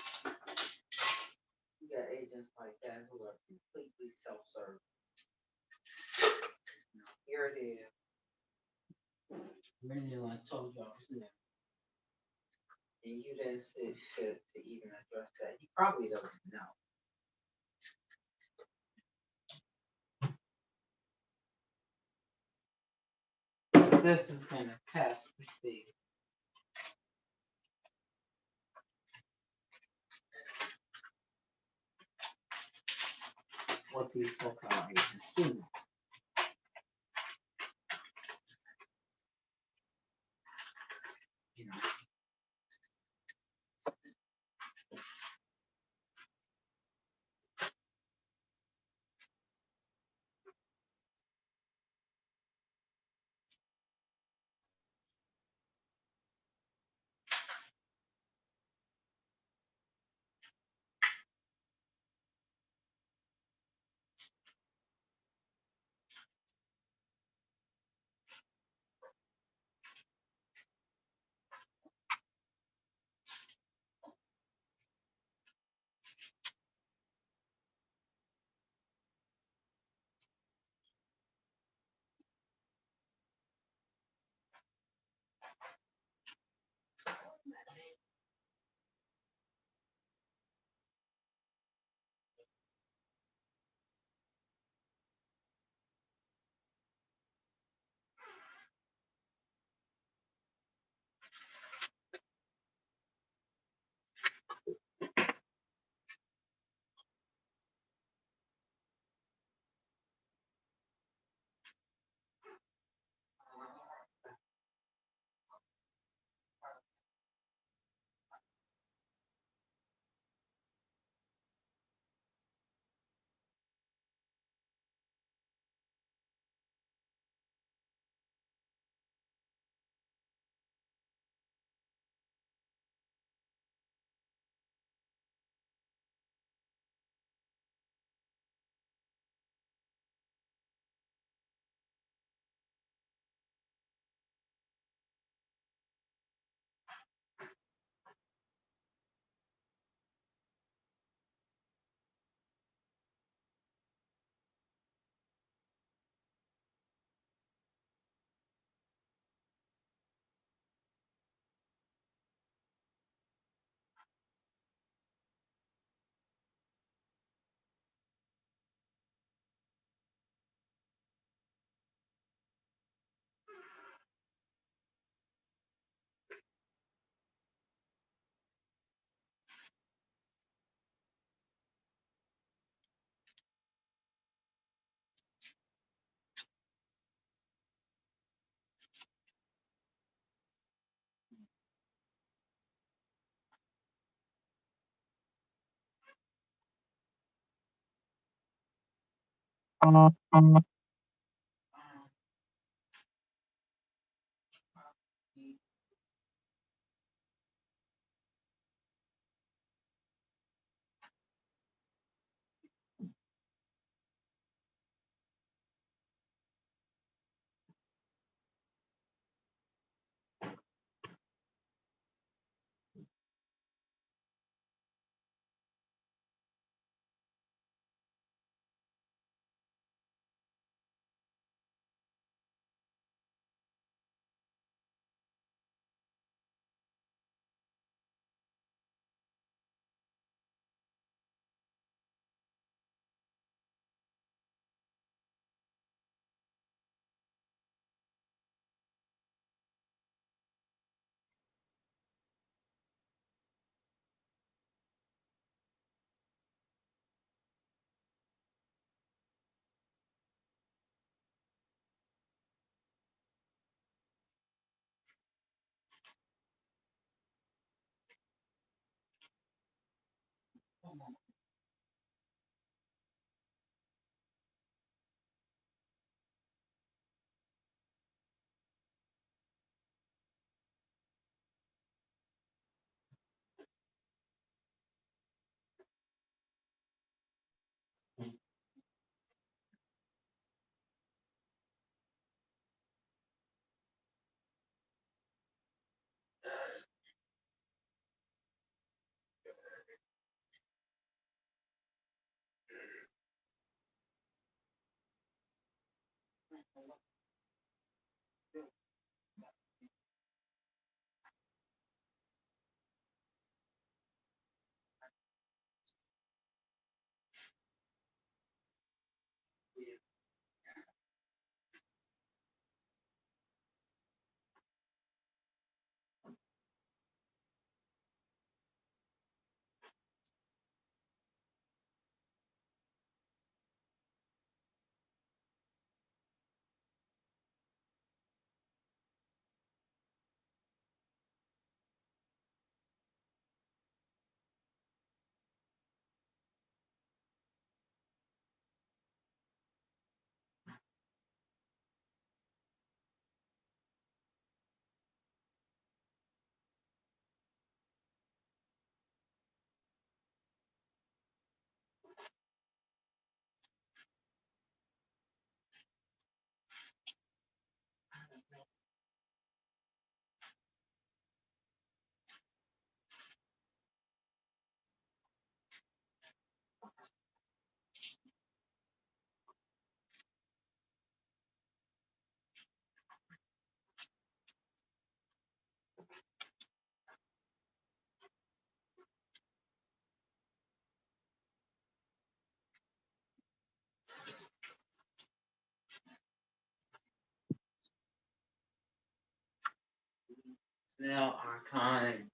You got agents like that who are completely self-serve. Here it is. Many I told y'all, and you didn't see fit to even address that. He probably doesn't know. This has been a test to see what these so-called agents do. Now iconic